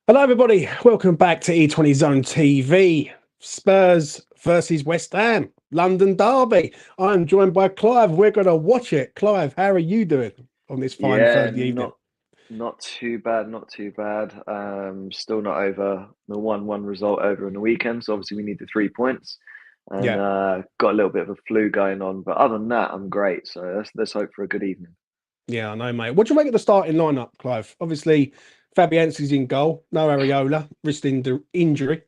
Hello, everybody. Welcome back to E20 Zone TV. Spurs versus West Ham, London derby. I'm joined by Clive. We're going to watch it. Clive, how are you doing on this fine Yeah, Thursday evening? not too bad, not too bad. Still not over the 1-1 result over in the weekend. So obviously we need the 3 points, and Yeah, got a little bit of a flu going on. But other than that, I'm great. So let's hope for a good evening. yeah, I know, mate. What do you make of the starting lineup, Clive? Obviously, Fabianski's in goal. No Areola, wrist injury.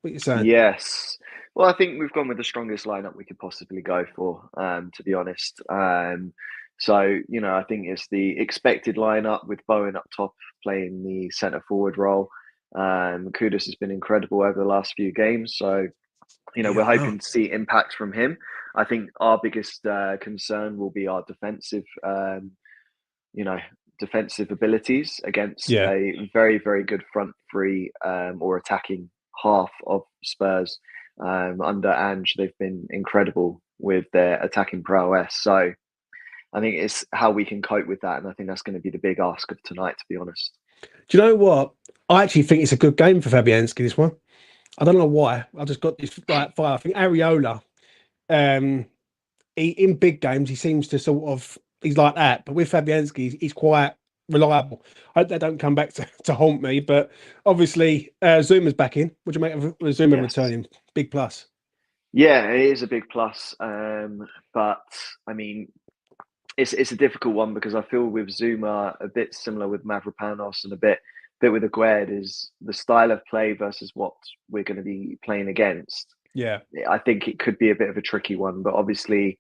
What are you saying? Yes. Well, I think we've gone with the strongest lineup we could possibly go for, to be honest. So I think it's the expected lineup with Bowen up top playing the centre forward role. Kudus has been incredible over the last few games. So Yeah, we're I know. hoping to see impact from him. I think our biggest concern will be our you know, defensive abilities against Yeah. a very, very good front three or attacking half of Spurs. Under Ange, they've been incredible with their attacking prowess. So I think it's how we can cope with that. And I think that's going to be the big ask of tonight, to be honest. Do you know what? I actually think it's a good game for Fabianski, this one. I don't know why. I just got this like fire. I think Areola, um, in big games, he seems to sort of he's like that. But with Fabianski, he's quite reliable. I hope they don't come back to haunt me. But obviously, Zuma's back in. What do you make of Zuma Yes. returning? Big plus. Yeah, it is a big plus. But I mean, it's a difficult one because I feel with Zuma a bit similar with Mavropanos and a bit with Aguerd is the style of play versus what we're going to be playing against. Yeah. I think it could be a bit of a tricky one, but obviously,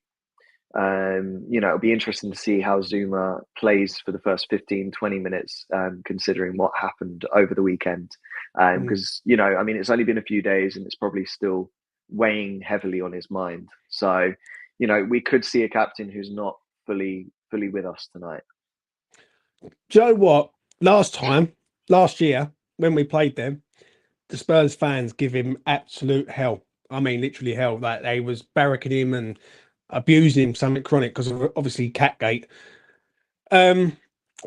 it'll be interesting to see how Zuma plays for the first 15, 20 minutes, considering what happened over the weekend. Mm. Because I mean, it's only been a few days and it's probably still weighing heavily on his mind. So we could see a captain who's not fully with us tonight. Do you know what? Last year, when we played them, the Spurs fans give him absolute hell. I mean, literally hell. Like they was barracking him and abusing him something chronic because of obviously Catgate. Um,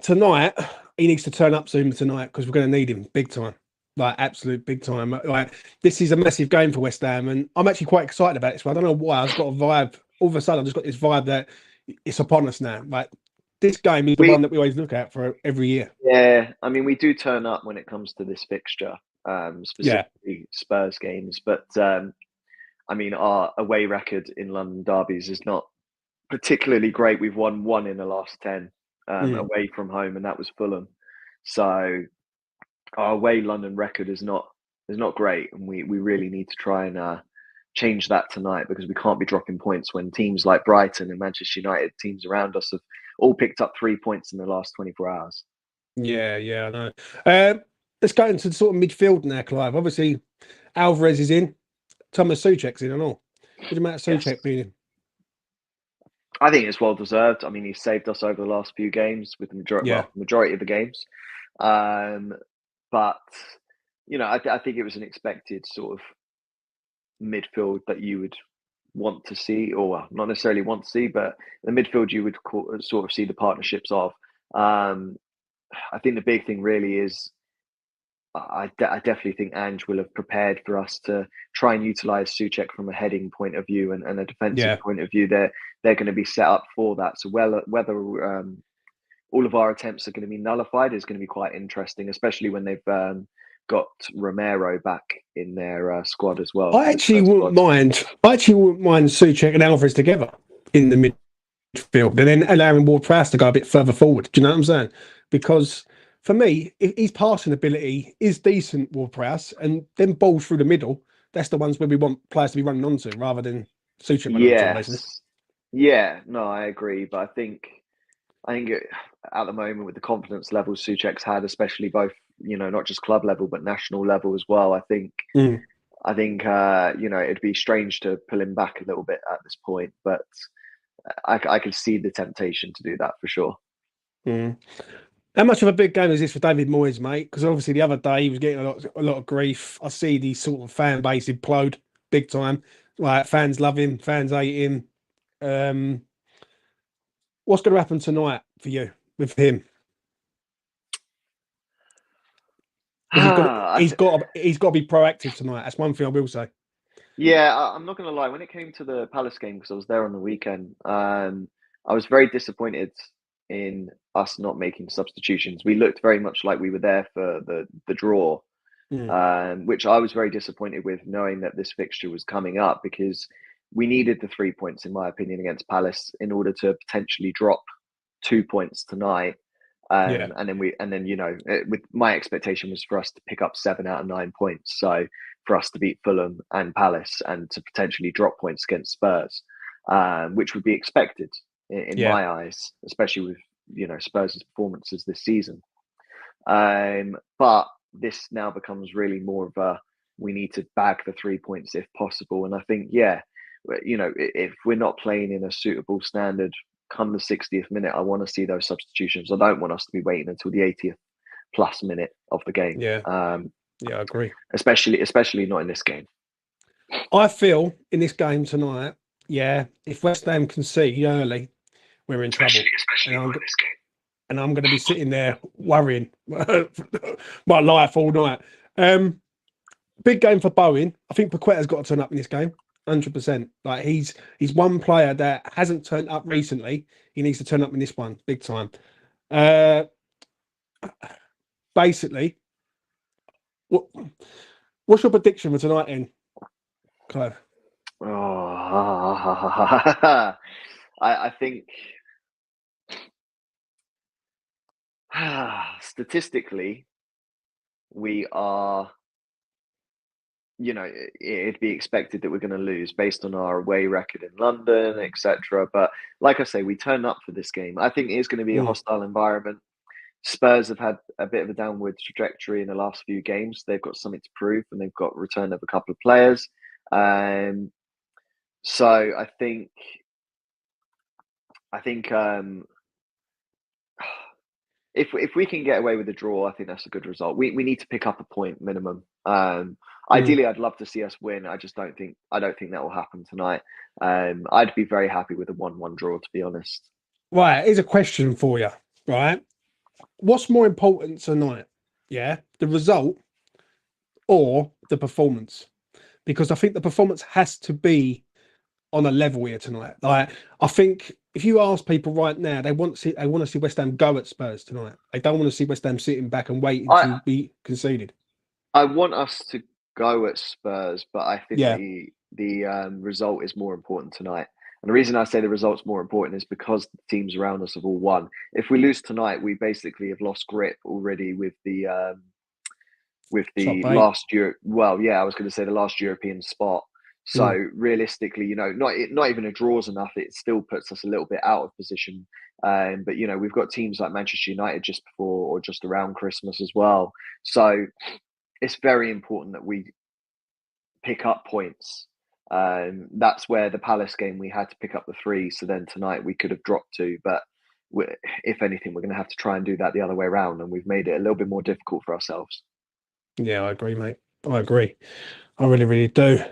Tonight he needs to turn up Zuma tonight because we're going to need him big time, like absolute big time. Like this is a massive game for West Ham, and I'm actually quite excited about this. But I don't know why. I've just got a vibe. All of a sudden, I've just got this vibe that it's upon us now. Like this game is the We one that we always look at for every year. Yeah, I mean, we do turn up when it comes to this fixture, Yeah, specifically Spurs games. But I mean, our away record in London derbies is not particularly great. We've won one in the last 10 mm. away from home, and that was Fulham. So our away London record is not great, and we really need to try and change that tonight because we can't be dropping points when teams like Brighton and Manchester United, teams around us, have all picked up 3 points in the last 24 hours. Yeah, I know. Let's go into the sort of midfield now, Clive. Obviously, Alvarez is in. Thomas Soucek's in and all. What do you make of Yes. Soucek being in? I think it's well deserved. I mean, he's saved us over the last few games with the Yeah, majority of the games. Um, but I think it was an expected sort of midfield that you would want to see, or well, not necessarily want to see, but the midfield you would sort of see the partnerships of. Um, I think the big thing really is I definitely think Ange will have prepared for us to try and utilize Suchek from a heading point of view and a defensive yeah. point of view. They're going to be set up for that. So whether all of our attempts are going to be nullified is going to be quite interesting, especially when they've got Romero back in their squad as well, I in the actually Spurs wouldn't squad. mind. I actually wouldn't mind Soucek and Alvarez together in the midfield, and then allowing Ward-Prowse to go a bit further forward. Do you know what I'm saying? Because for me, if his passing ability is decent, Ward-Prowse, and then balls through the middle, that's the ones where we want players to be running onto, rather than Soucek running onto them, basically. Yes, yeah, no, I agree, but I think at the moment with the confidence levels Suchek's had, especially both not just club level but national level as well. Mm, I think it'd be strange to pull him back a little bit at this point, but I could see the temptation to do that for sure. mm. How much of a big game is this for David Moyes, mate? Because obviously the other day he was getting a lot of grief. I see the sort of fan base implode big time. Like fans love him, fans hate him. Um, what's going to happen tonight for you with him? Because I he's th- got to be proactive tonight. That's one thing I will say. yeah, I'm not going to lie. When it came to the Palace game, because I was there on the weekend, I was very disappointed in us not making substitutions. We looked very much like we were there for the draw, Mm, which I was very disappointed with, knowing that this fixture was coming up because we needed the 3 points, in my opinion, against Palace in order to potentially drop 2 points tonight. yeah, And then with my expectation was for us to pick up 7 out of 9 points. So for us to beat Fulham and Palace and to potentially drop points against Spurs, which would be expected in yeah, my eyes, especially with Spurs' performances this season. But this now becomes really more of a we need to bag the 3 points if possible. And I think, if we're not playing in a suitable standard come the 60th minute, I want to see those substitutions. I don't want us to be waiting until the 80th plus minute of the game. yeah, yeah. I agree. Especially not in this game. I feel in this game tonight, yeah, if West Ham concede early, we're in trouble. Especially And not in this game. I'm going to be sitting there worrying my life all night. Big game for Bowen. I think Paqueta's got to turn up in this game, 100%. Like he's one player that hasn't turned up recently. He needs to turn up in this one, big time. Basically, what's your prediction for tonight, then, Clive? Oh, I think statistically we are. It'd be expected that we're going to lose based on our away record in London, etc. But like I say, we turn up for this game. I think it is going to be a Mm, hostile environment. Spurs have had a bit of a downward trajectory in the last few games. They've got something to prove, and they've got return of a couple of players. So I think if we can get away with a draw, I think that's a good result. We need to pick up a point minimum. mm. Ideally, I'd love to see us win. I don't think that will happen tonight. I'd be very happy with a 1-1 draw, to be honest. Right, here's a question for you. Right, what's more important tonight? Yeah, the result or the performance? Because I think the performance has to be on a level here tonight. Like I think if you ask people right now, they want to see West Ham go at Spurs tonight. They don't want to see West Ham sitting back and waiting I to be conceded. I want us to go at Spurs, but I think Yeah, the result is more important tonight. And the reason I say the result's more important is because the teams around us have all won. If we lose tonight, we basically have lost grip already with top the eight. last year. Well, yeah, I was going to say the last European spot. So Mm. realistically, not even a draw's enough. It still puts us a little bit out of position. But we've got teams like Manchester United just before or just around Christmas as well. So it's very important that we pick up points. That's where the Palace game we had to pick up the 3. So then tonight we could have dropped 2, but if anything, we're going to have to try and do that the other way around, and we've made it a little bit more difficult for ourselves. Yeah, I agree, mate. I agree. I really, really do.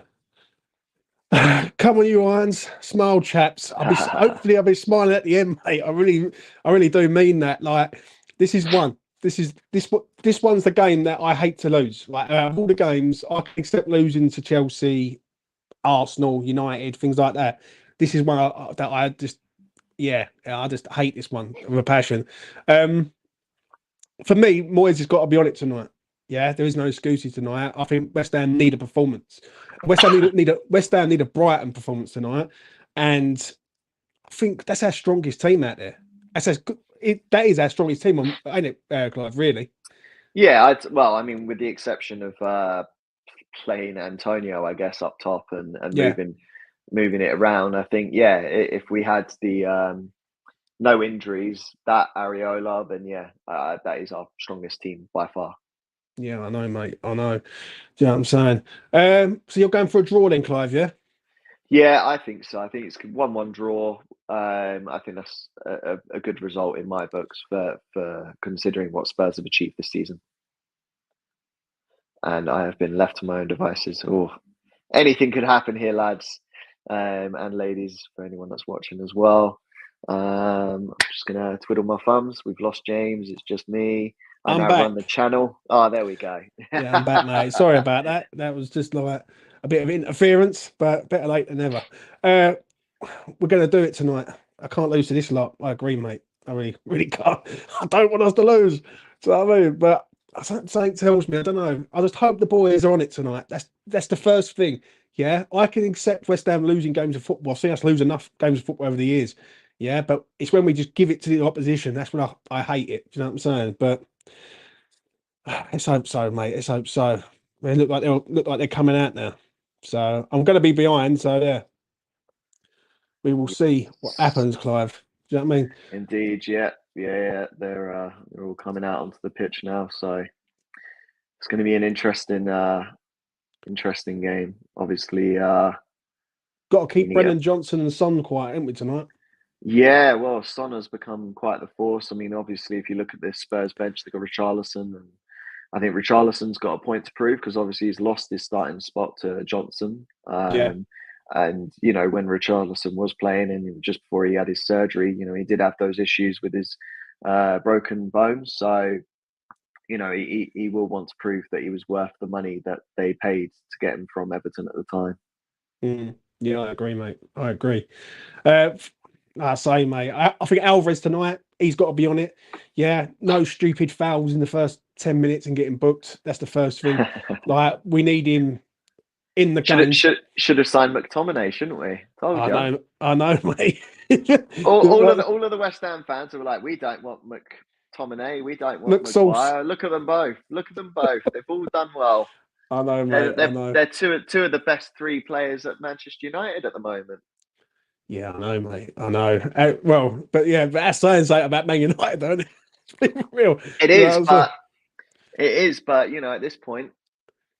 Come on, you irons, smile, chaps. Hopefully I'll be smiling at the end, mate. I really do mean that. Like, this is one. This one's the game that I hate to lose. Like, out of all the games, I can accept losing to Chelsea, Arsenal, United, things like that. This is one that I just, yeah, I just hate this one with a passion. For me, Moyes has got to be on it tonight. Yeah, there is no excuses tonight. I think West Ham need a performance. West Ham need a Brighton performance tonight, and I think that's our strongest team out there. That is our strongest team, ain't it, Clive? Really? Yeah, well, I mean, with the exception of playing Antonio, I guess up top and Yeah, moving it around, I think if we had the no injuries, that Areola, then that is our strongest team by far. yeah, I know, mate. I know. Do you know what I'm saying? So you're going for a draw then, Clive? Yeah. Yeah, I think so. I think it's 1-1 draw. I think that's a good result in my books for considering what Spurs have achieved this season. And I have been left to my own devices. Oh, anything could happen here, lads and ladies, for anyone that's watching as well. I'm just gonna twiddle my thumbs. We've lost James. It's just me. I I'm now run the back. channel. Oh, there we go. Yeah, I'm back, mate. Sorry about that. That was just like a bit of interference, but better late than never. Uh, we're going to do it tonight. I can't lose to this lot. I agree, mate. I really, really can't. I don't want us to lose. Do you know what I mean? But something tells me, I don't know. I just hope the boys are on it tonight. That's the first thing. Yeah, I can accept West Ham losing games of football. I've seen us lose enough games of football over the years. Yeah, but it's when we just give it to the opposition. That's when I hate it. Do you know what I'm saying? But let's hope so, mate. Let's hope so. They look like they're coming out now. So I'm going to be behind. So yeah, we will see what happens, Clive. Do you know what I mean? Indeed, yeah. They're all coming out onto the pitch now, so it's going to be an interesting game. Obviously, Got to we keep need Brennan Johnson and Son quiet, haven't we, tonight? yeah. Well, Son has become quite the force. I mean, obviously, if you look at this Spurs bench, they've got Richarlison, and I think Richarlison's got a point to prove because obviously he's lost his starting spot to Johnson. Yeah. And when Richarlison was playing, and just before he had his surgery, he did have those issues with his broken bones. So he will want to prove that he was worth the money that they paid to get him from Everton at the time. Yeah, I agree, mate. I agree. I say, mate, I think Alvarez tonight, he's got to be on it. Yeah, no stupid fouls in the first 10 minutes and getting booked. That's the first thing. Like, we need him in the should, game. should have signed McTominay, shouldn't we? Told you. I know, mate. All of the West Ham fans were like, we don't want McTominay, we don't want McSauce. Maguire. Look at them both. Look at them both. They've all done well. I know, They're, mate. I they're, know. they're two of the best three players at Manchester United at the moment. Yeah, I know, mate. I know. But that's saying something about Man United, don't it? Let's be real. It You know is, what I'm saying? but at this point,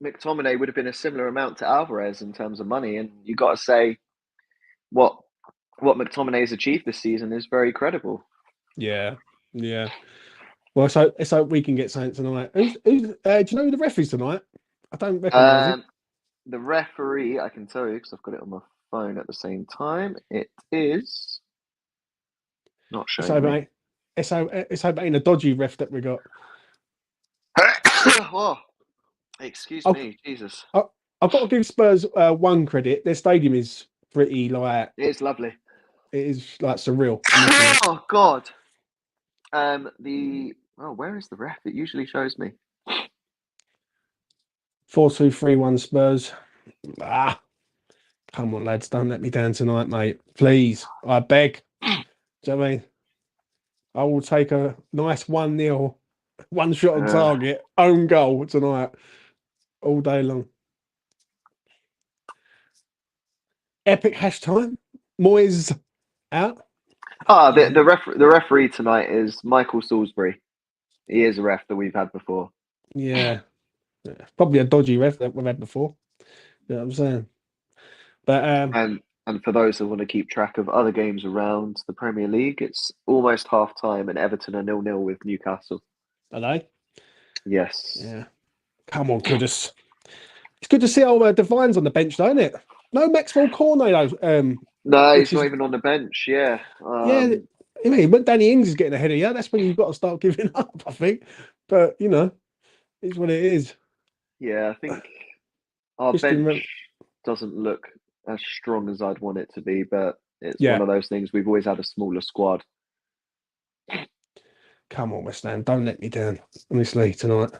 McTominay would have been a similar amount to Alvarez in terms of money, and you got to say what McTominay has achieved this season is very credible. Yeah, yeah. Well, so we can get something tonight. Do you know who the ref is tonight? I don't recognise him. The referee, I can tell you because I've got it on my phone at the same time. It is not showing me. It's over ain't a dodgy ref that we got. Oh, excuse me, Jesus. I've got to give Spurs one credit. Their stadium is pretty like It is lovely. it is like surreal. Oh God. Where is the ref? It usually shows me. 4-2-3-1 Spurs. Come on, lads, don't let me down tonight, mate. Please, I beg. Do you know what I mean? I will take a nice 1-0, one shot on target, own goal tonight, all day long. Epic hash time. Moyes out. The referee tonight is Michael Salisbury. He is a ref that we've had before. Yeah. Probably a dodgy ref that we've had before. You know what I'm saying? But and for those that want to keep track of other games around the Premier League, it's almost half time and Everton are 0-0 with Newcastle. are they? Yes. Yeah. Come on, Kudus. It's good to see our Divine's on the bench, though, isn't it? No Maxwell Cornet, though. No, he's not even on the bench. Yeah. Yeah. I mean, when Danny Ings is getting ahead of you, that's when you've got to start giving up, I think. But, it's what it is. Yeah, I think our bench doesn't look as strong as I'd want it to be, but it's one of those things. We've always had a smaller squad. Come on, West Ham, don't let me down, honestly, tonight.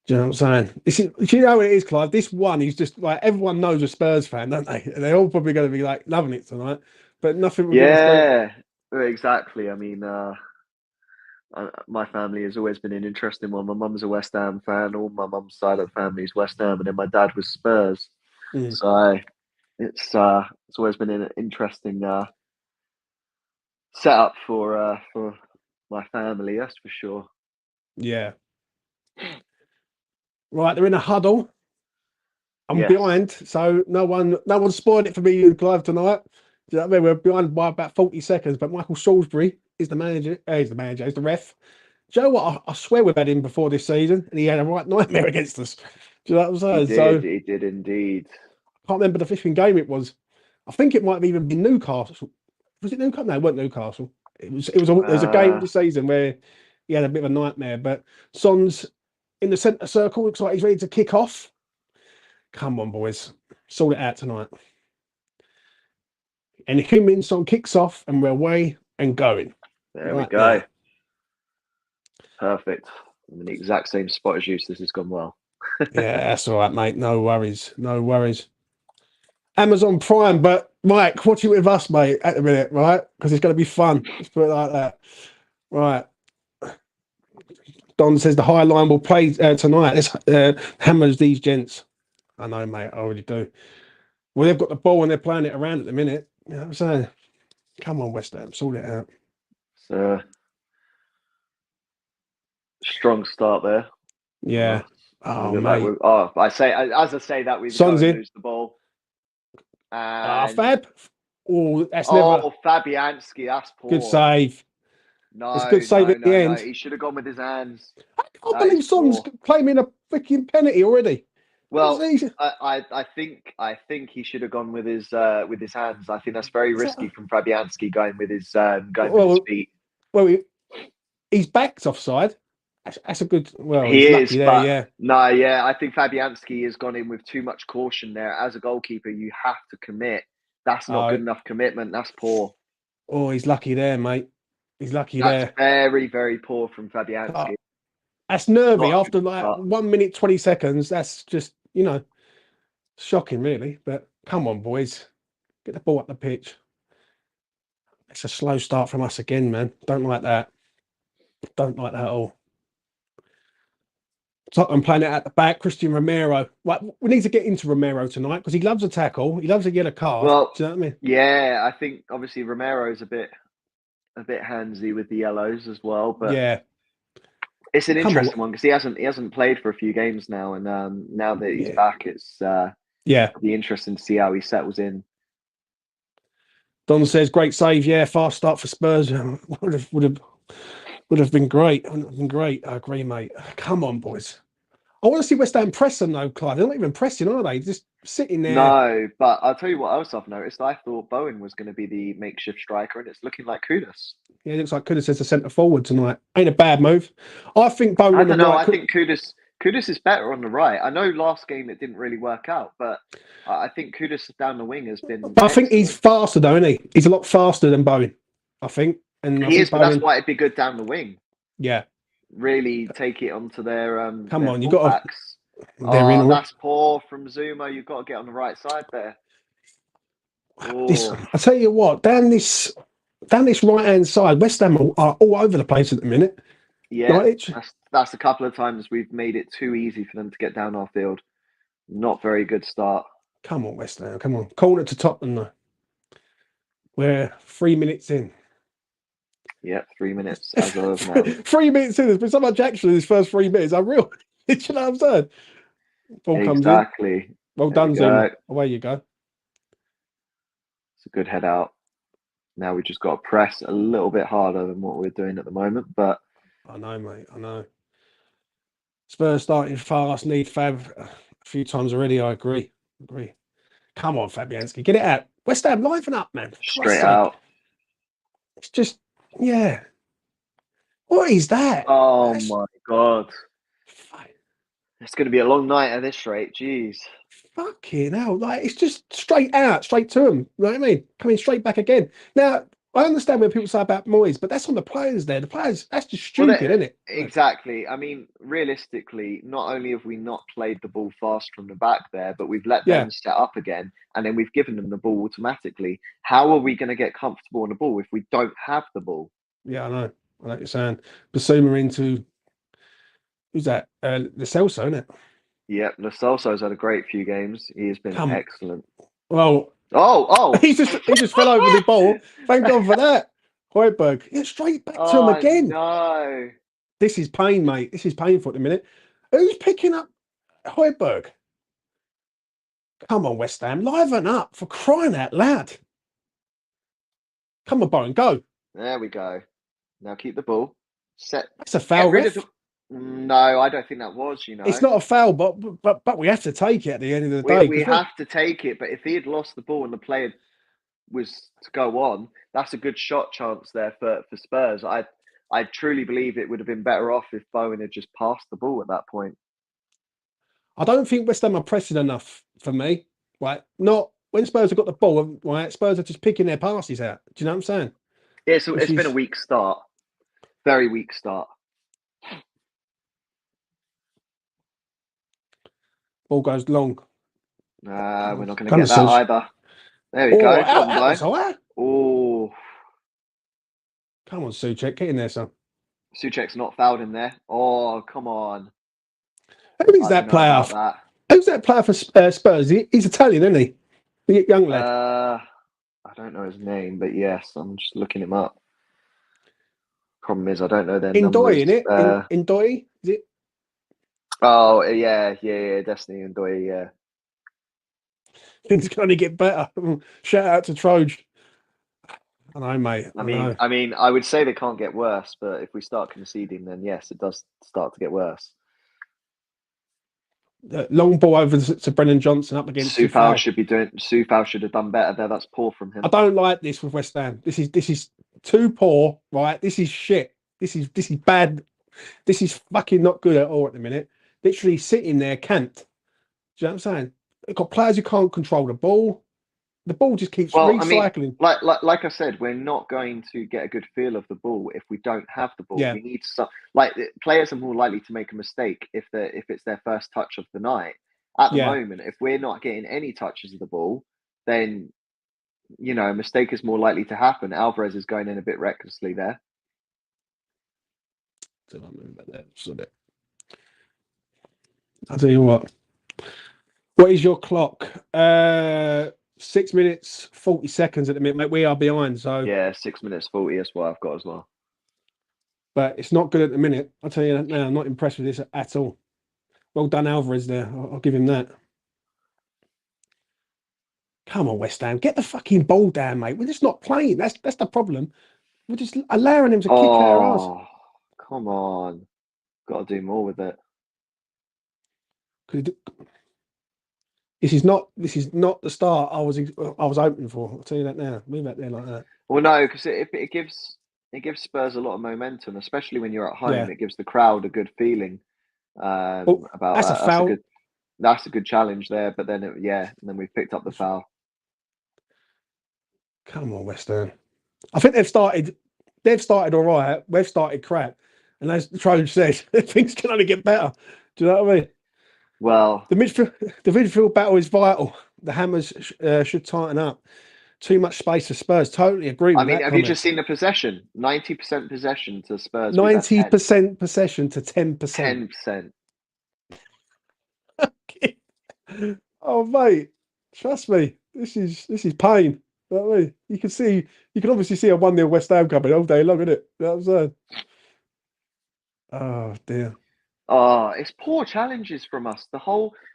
Do you know what I'm saying? Do you know what it is, Clive? This one is just like everyone knows a Spurs fan, don't they? And they're all probably going to be like loving it tonight, but nothing will give us great. Exactly. I mean, my family has always been an interesting one. My mum's a West Ham fan. All my mum's side of the family is West Ham, and then my dad was Spurs. So it's always been an interesting setup for my family. That's for sure. Yeah. Right, they're in a huddle. I'm behind, so no one spoiled it for me and Clive tonight. Do you know what I mean? We're behind by about 40 seconds, but Michael Salisbury is the manager. He's the ref. Do you know what? I swear we've had him before this season, and he had a right nightmare against us. Do you know what I'm saying? He did indeed. I can't remember the 15th game it was. I think it might have even been Newcastle. Was it Newcastle? No, it wasn't Newcastle. It was a game this season where he had a bit of a nightmare. But Son's in the centre circle. Looks like he's ready to kick off. Come on, boys. Sort it out tonight. And Heung-min Son kicks off, and we're away and going. There we go. Now. Perfect. I'm in the exact same spot as you, so this has gone well. Yeah, that's all right, mate. No worries. No worries. Amazon Prime, but Mike, watch it with us, mate, at the minute, right? Because it's going to be fun. Let's put it like that. Right. Don says the high line will play tonight. Let's hammers these gents. I know, mate. I already do. Well, they've got the ball and they're playing it around at the minute. You know what I'm saying? Come on, West Ham, sort it out. So, strong start there. Yeah. Oh, mate. I say that we've got to lose the ball. Fab. Oh, that's never. Fabianski, that's poor. Good save. No, it's good save at the end. He should have gone with his hands. I can't believe Son's claiming a freaking penalty already. Well, I think he should have gone with his hands. I think that's very risky from Fabianski going with his with his feet. Well, he's backed offside. That's a good. Well, he is, there, but yeah. No, yeah. I think Fabianski has gone in with too much caution there. As a goalkeeper, you have to commit. That's not good enough commitment. That's poor. Oh, he's lucky there, mate. He's lucky there. That's very, very poor from Fabianski. That's nervy after like 1 minute 20 seconds. That's just shocking, really. But come on, boys, get the ball up the pitch. It's a slow start from us again, man. Don't like that. Don't like that at all. Tottenham playing it at the back. Christian Romero. Right, we need to get into Romero tonight because he loves a tackle. He loves a yellow card. Well, do you know what I mean? Yeah, I think obviously Romero's a bit handsy with the yellows as well. But yeah, it's an interesting one because he hasn't played for a few games now, and now that he's back, it's it'll be interesting to see how he settles in. Don says great save. Yeah, fast start for Spurs. Would have been great. Would have been great. I agree, mate. Come on, boys. I want to see West Ham press them, though, Clive. They're not even pressing, are they? Just sitting there. No, but I'll tell you what else I've noticed. I thought Bowen was going to be the makeshift striker, and it's looking like Kudus. Yeah, it looks like Kudus is a centre forward tonight. Ain't a bad move. I think Bowen. I don't know. I think Kudus is better on the right. I know last game it didn't really work out, but I think Kudus down the wing has been. I think he's faster, though, isn't he? He's a lot faster than Bowen, I think. And he is, but that's why it'd be good down the wing. Yeah. Really take it onto their Come on, you got to. That's poor from Zuma. You've got to get on the right side there. I tell you what, down this right hand side, West Ham are all over the place at the minute. Yeah, that's a couple of times we've made it too easy for them to get down our field. Not very good start. Come on, West Ham. Come on, corner to Tottenham though. We're 3 minutes in. Yeah, 3 minutes as of now. 3 minutes in. There's been so much action in these first 3 minutes. You know what I'm saying? Ball comes in. Well done, Zoom. Away you go. It's a good head out. Now we just got to press a little bit harder than what we're doing at the moment. But I know, mate. I know. Spurs starting fast. Need Fab a few times already. I agree. Come on, Fabianski. Get it out. West Ham, liven up, man. Straight out. It's just... Yeah. What is that? Oh my God. It's going to be a long night at this rate. Jeez. Fucking hell. Like, it's just straight out, straight to him. You know what I mean? Coming straight back again. Now, I understand when people say about Moyes, but that's on the players there. The players, that's just stupid, isn't it? Exactly. I mean, realistically, not only have we not played the ball fast from the back there, but we've let them set up again, and then we've given them the ball automatically. How are we going to get comfortable on the ball if we don't have the ball? Yeah, I know what you're saying. Basuma into... Who's that? Lo Celso, isn't it? Yeah, Lo Celso's had a great few games. He has been excellent. Well... Oh! he just fell over the ball. Thank God for that. Højbjerg. Yeah, straight back to him again. No. This is pain, mate. This is painful at the minute. Who's picking up Højbjerg? Come on, West Ham. Liven up, for crying out loud. Come on, Bowen, go. There we go. Now keep the ball. Set. That's a foul, ref. No, I don't think that was, It's not a foul, but we have to take it at the end of the day. We have to take it, but if he had lost the ball and the player was to go on, that's a good shot chance there for Spurs. I I truly believe it would have been better off if Bowen had just passed the ball at that point. I don't think West Ham are pressing enough for me. Right, not when Spurs have got the ball. Right, Spurs are just picking their passes out. Do you know what I'm saying? It's been a weak start, very weak start. Ball goes long. We're not going to get that either. There we go. That was high. Oh, come on, Souček, get in there, son. Souček's not fouled in there. Oh, come on. Who is that player? Who's that player for Spurs? He's Italian, isn't he? The young lad. I don't know his name, but yes, I'm just looking him up. Problem is, I don't know their Ndoye, numbers. Ndoye, is it? Oh, yeah, Destiny Ndoye, yeah. Things can only get better. Shout out to Troj. I know, mate. I mean, I would say they can't get worse, but if we start conceding, then yes, it does start to get worse. Long ball over to Brennan Johnson up against Soufal should have done better there. That's poor from him. I don't like this with West Ham. This is too poor, right? This is shit. This is bad. This is fucking not good at all at the minute. Literally sitting there camped. Do you know what I'm saying? They've got players who can't control the ball. The ball just keeps recycling. I mean, like I said, we're not going to get a good feel of the ball if we don't have the ball. Yeah. We need some, players are more likely to make a mistake if it's their first touch of the night. At the moment, if we're not getting any touches of the ball, then a mistake is more likely to happen. Alvarez is going in a bit recklessly there. I'll tell you what. What is your clock? 6 minutes 40 seconds at the minute, mate. We are behind, so yeah, 6 minutes 40. That's what I've got as well. But it's not good at the minute. I'll tell you that now. I'm not impressed with this at all. Well done, Alvarez. There, I'll give him that. Come on, West Ham, get the fucking ball down, mate. We're just not playing. That's the problem. We're just allowing him to kick our ass. Come on, got to do more with it. This is not the start I was hoping for. I'll tell you that now. Move back there like that. Well, no, because it gives Spurs a lot of momentum, especially when you're at home. Yeah. It gives the crowd a good feeling about that's that. A foul. That's a good challenge there. But then, and then we've picked up the foul. Come on, West Ham. I think they've started all right. We've started crap, and as Troj said, things can only get better. Do you know what I mean? Well, the midfield battle is vital. The Hammers should tighten up. Too much space for Spurs. Totally agree with that. Have you just seen the possession? 90% possession to Spurs. 90% possession to 10%. 10%. Oh, mate, trust me, this is pain. You know what I mean? You can obviously see a 1-0 West Ham coming all day long, isn't it? You know what I'm saying? Oh dear. Oh, it's poor challenges from us.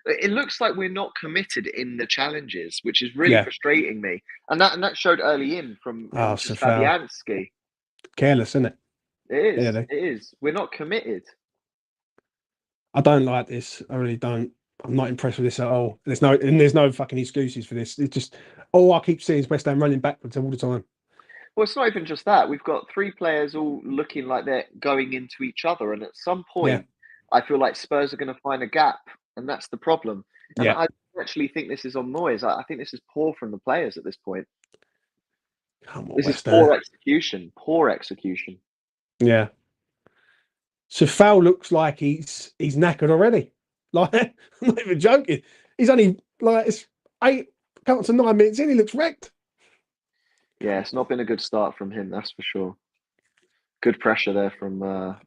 It looks like we're not committed in the challenges, which is really frustrating me. And that showed early from Fabianski. Careless, isn't it? It is. It is. We're not committed. I don't like this. I really don't. I'm not impressed with this at all. There's no fucking excuses for this. It's just all I keep seeing is West Ham running backwards all the time. Well, it's not even just that. We've got 3 players all looking like they're going into each other, and at some point, I feel like Spurs are going to find a gap, and that's the problem. And I actually think this is on Moyes. I think this is poor from the players at this point. Come on, this is poor execution. Poor execution. Yeah. So Foul looks like he's knackered already. Like, I'm not even joking. He's only it's 9 minutes in. He looks wrecked. Yeah, it's not been a good start from him, that's for sure. Good pressure there from.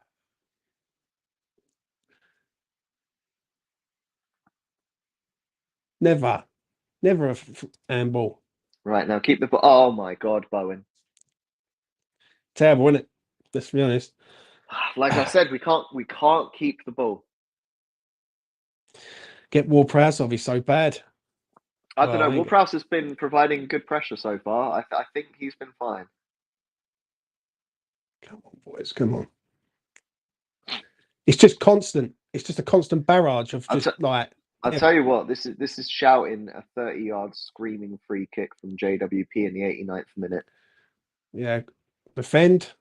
Never a handball. Right, now keep the ball. Oh my God, Bowen. Terrible, isn't it? Let's be honest. Like I said, we can't keep the ball. Get Ward-Prowse off. He's so bad. I don't know. Ward-Prowse has been providing good pressure so far. I think he's been fine. Come on, boys. Come on. It's just constant. It's just a constant barrage of just I'll tell you what. This is shouting a 30-yard screaming free kick from JWP in the 89th minute. Yeah. Defend.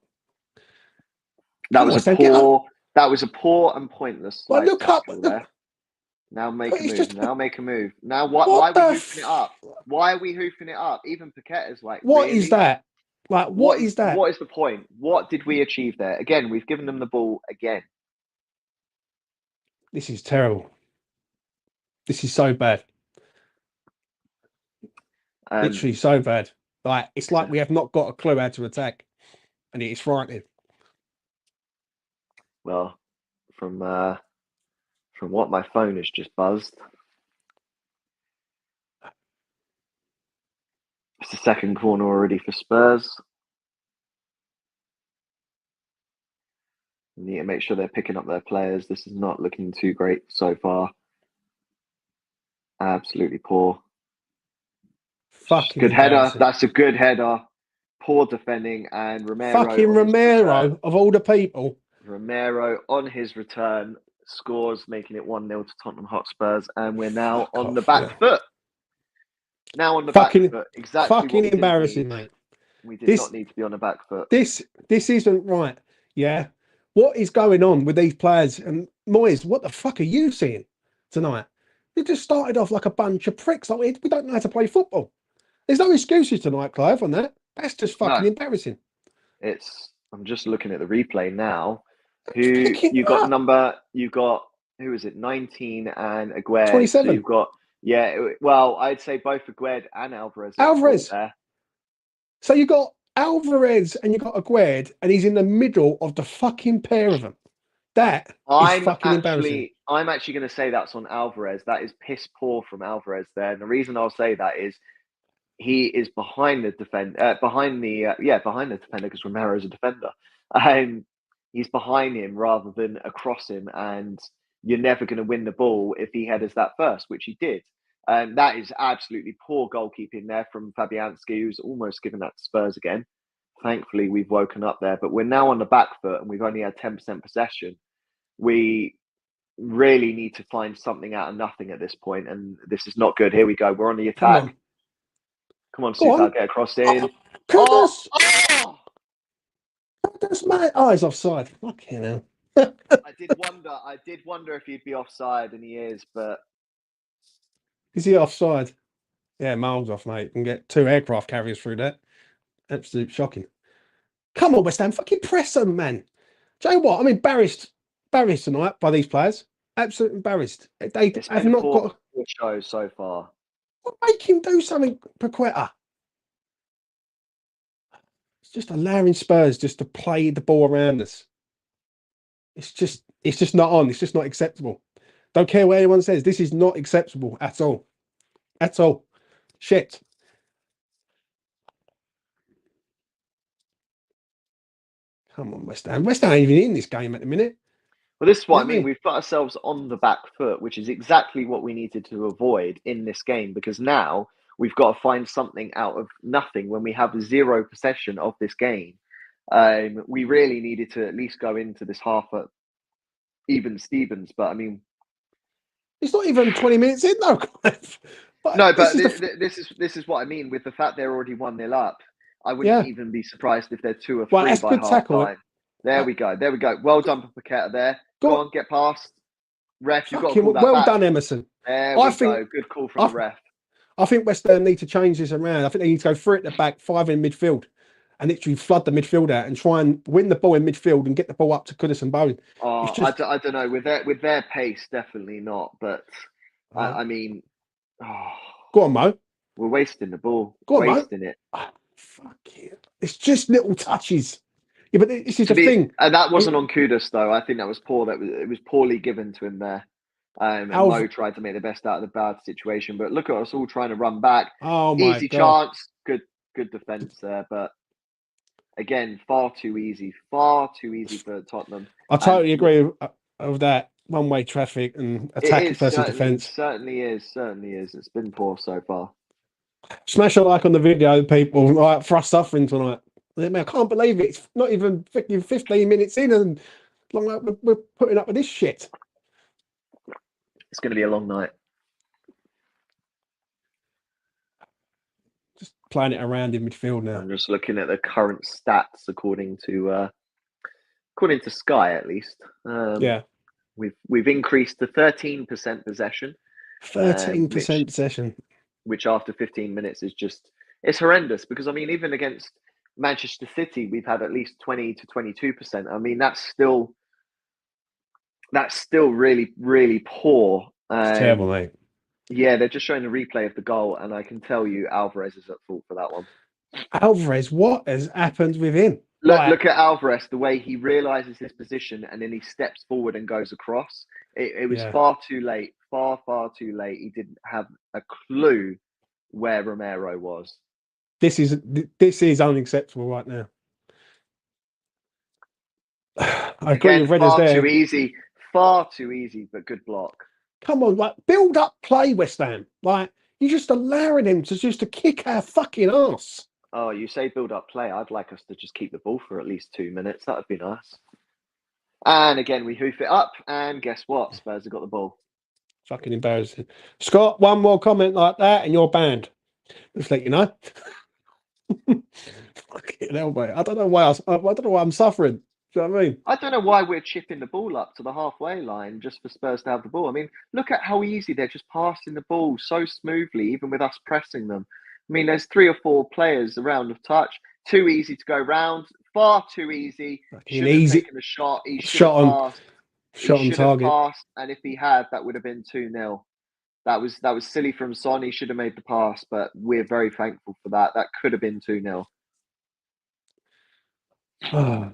That was a poor. That was a poor and pointless slide look up. tackle there. Now make a move. Just, now make a move. Now why are we hoofing it up? Why are we hoofing it up? Even Paqueta's like, what really? is that? Like, what is that? What is the point? What did we achieve there? Again, we've given them the ball again. This is terrible. This is so bad. Literally so bad. Like, it's like we have not got a clue how to attack, and it is frightening. Well, from what my phone has just buzzed, it's the second corner already for Spurs. We need to make sure they're picking up their players. This is not looking too great so far. Absolutely poor. Fucking good header. That's a good header. Poor defending, and Romero. Fucking Romero of all the people. Romero on his return scores, making it 1-0 to Tottenham Hotspurs, and we're now on the back foot. Now on the back foot. Exactly. Fucking embarrassing, mate. We did not need to be on the back foot. This isn't right. Yeah. What is going on with these players? And Moyes, what the fuck are you seeing tonight? You just started off like a bunch of pricks. Like, we don't know how to play football. There's no excuses tonight, Clive, on that. That's just fucking embarrassing. I'm just looking at the replay now. You got who is it? 19 and Aguerd. 27. So you've got well, I'd say both Aguerd and Alvarez. There. So you got Alvarez and you got Aguerd, and he's in the middle of the fucking pair of them. That is fucking embarrassing. I'm actually going to say that's on Alvarez. That is piss poor from Alvarez there. And the reason I'll say that is he is behind the defender, behind the defender, because Romero's a defender. He's behind him rather than across him, and you're never going to win the ball if he headers that first, which he did. And that is absolutely poor goalkeeping there from Fabianski, who's almost given that to Spurs again. Thankfully, we've woken up there, but we're now on the back foot and we've only had 10% possession. We really need to find something out of nothing at this point, and this is not good. Here we go. We're on the attack. Come on, Super, get across in. Goodness, mate. Oh, he's offside. Fucking hell. I did wonder if he'd be offside, and he is, but is he offside? Yeah, miles off, mate. You can get 2 aircraft carriers through that. Absolute shocking. Come on, West Ham, fucking press them, man. Do you know what? I'm embarrassed tonight by these players. Absolutely embarrassed. They have not got a show so far. Make him do something, Paqueta. It's just allowing Spurs just to play the ball around us. It's just not on. It's just not acceptable. Don't care what anyone says. This is not acceptable at all. At all. Shit. Come on, West Ham. West Ham ain't even in this game at the minute. Well, this is what I mean. We've got ourselves on the back foot, which is exactly what we needed to avoid in this game, because now we've got to find something out of nothing when we have 0 possession of this game. We really needed to at least go into this half at even Stevens, but I mean, it's not even 20 minutes in though. This is what I mean with the fact they're already 1-0 up. I wouldn't even be surprised if they're 2 or 3 by half time. There we go. Well done for Paqueta there. Go on, get past. Ref, you've got to call that back. Done, Emerson. There we go. Good call from the ref. I think West Ham need to change this around. I think they need to go 3 at the back, 5 in midfield, and literally flood the midfield out and try and win the ball in midfield and get the ball up to Kudus and Bowen. I don't know. With their pace, definitely not. But I mean, go on, Mo. We're wasting the ball. Wasting it. Fuck it. It's just little touches. Yeah, but this is the thing. And that wasn't on Kudus, though. I think that was poor. It was poorly given to him there. And Mo tried to make the best out of the bad situation. But look at us all trying to run back. Oh, my Easy God. chance. Good defence there. But again, far too easy for Tottenham. I totally agree with that. One-way traffic and attack versus defence. Certainly is. It's been poor so far. Smash a like on the video, people. Right, for us suffering tonight. I mean, I can't believe it. It's not even 15 minutes in, and we're putting up with this shit. It's going to be a long night. Just playing it around in midfield now. I'm just looking at the current stats according to according to Sky at least. Yeah, We've increased to 13% possession, 13% possession. which after 15 minutes is it's horrendous. Because I mean, even against Manchester City, we've had at least 20 to 22%. I mean, that's still really, really poor. It's terrible, mate. Yeah, they're just showing the replay of the goal, and I can tell you Alvarez is at fault for that one. Alvarez, what has happened with him? Look at Alvarez, the way he realises his position and then he steps forward and goes across. It was far too late, far too late. He didn't have a clue where Romero was. This is unacceptable right now. I agree with Redders there. Far too easy, but good block. Come on, like build up play, West Ham. Like you're just allowing him to kick our fucking ass. Oh, you say build up play. I'd like us to just keep the ball for at least 2 minutes. That would be nice. And again, we hoof it up, and guess what? Spurs have got the ball. Fucking embarrassing. Scott, one more comment like that, and you're banned. Just let you know. Fucking hell, mate. I don't know why I'm suffering. Do you know what I mean? I don't know why we're chipping the ball up to the halfway line just for Spurs to have the ball. I mean, look at how easy they're just passing the ball so smoothly, even with us pressing them. I mean, there's 3 or 4 players around of touch. Too easy to go round. Far too easy. Should have taken a shot. He should have passed. Shot on target. Passed, and if he had, that would have been 2-0. That was silly from Son. He should have made the pass, but we're very thankful for that. That could have been 2-0. Oh,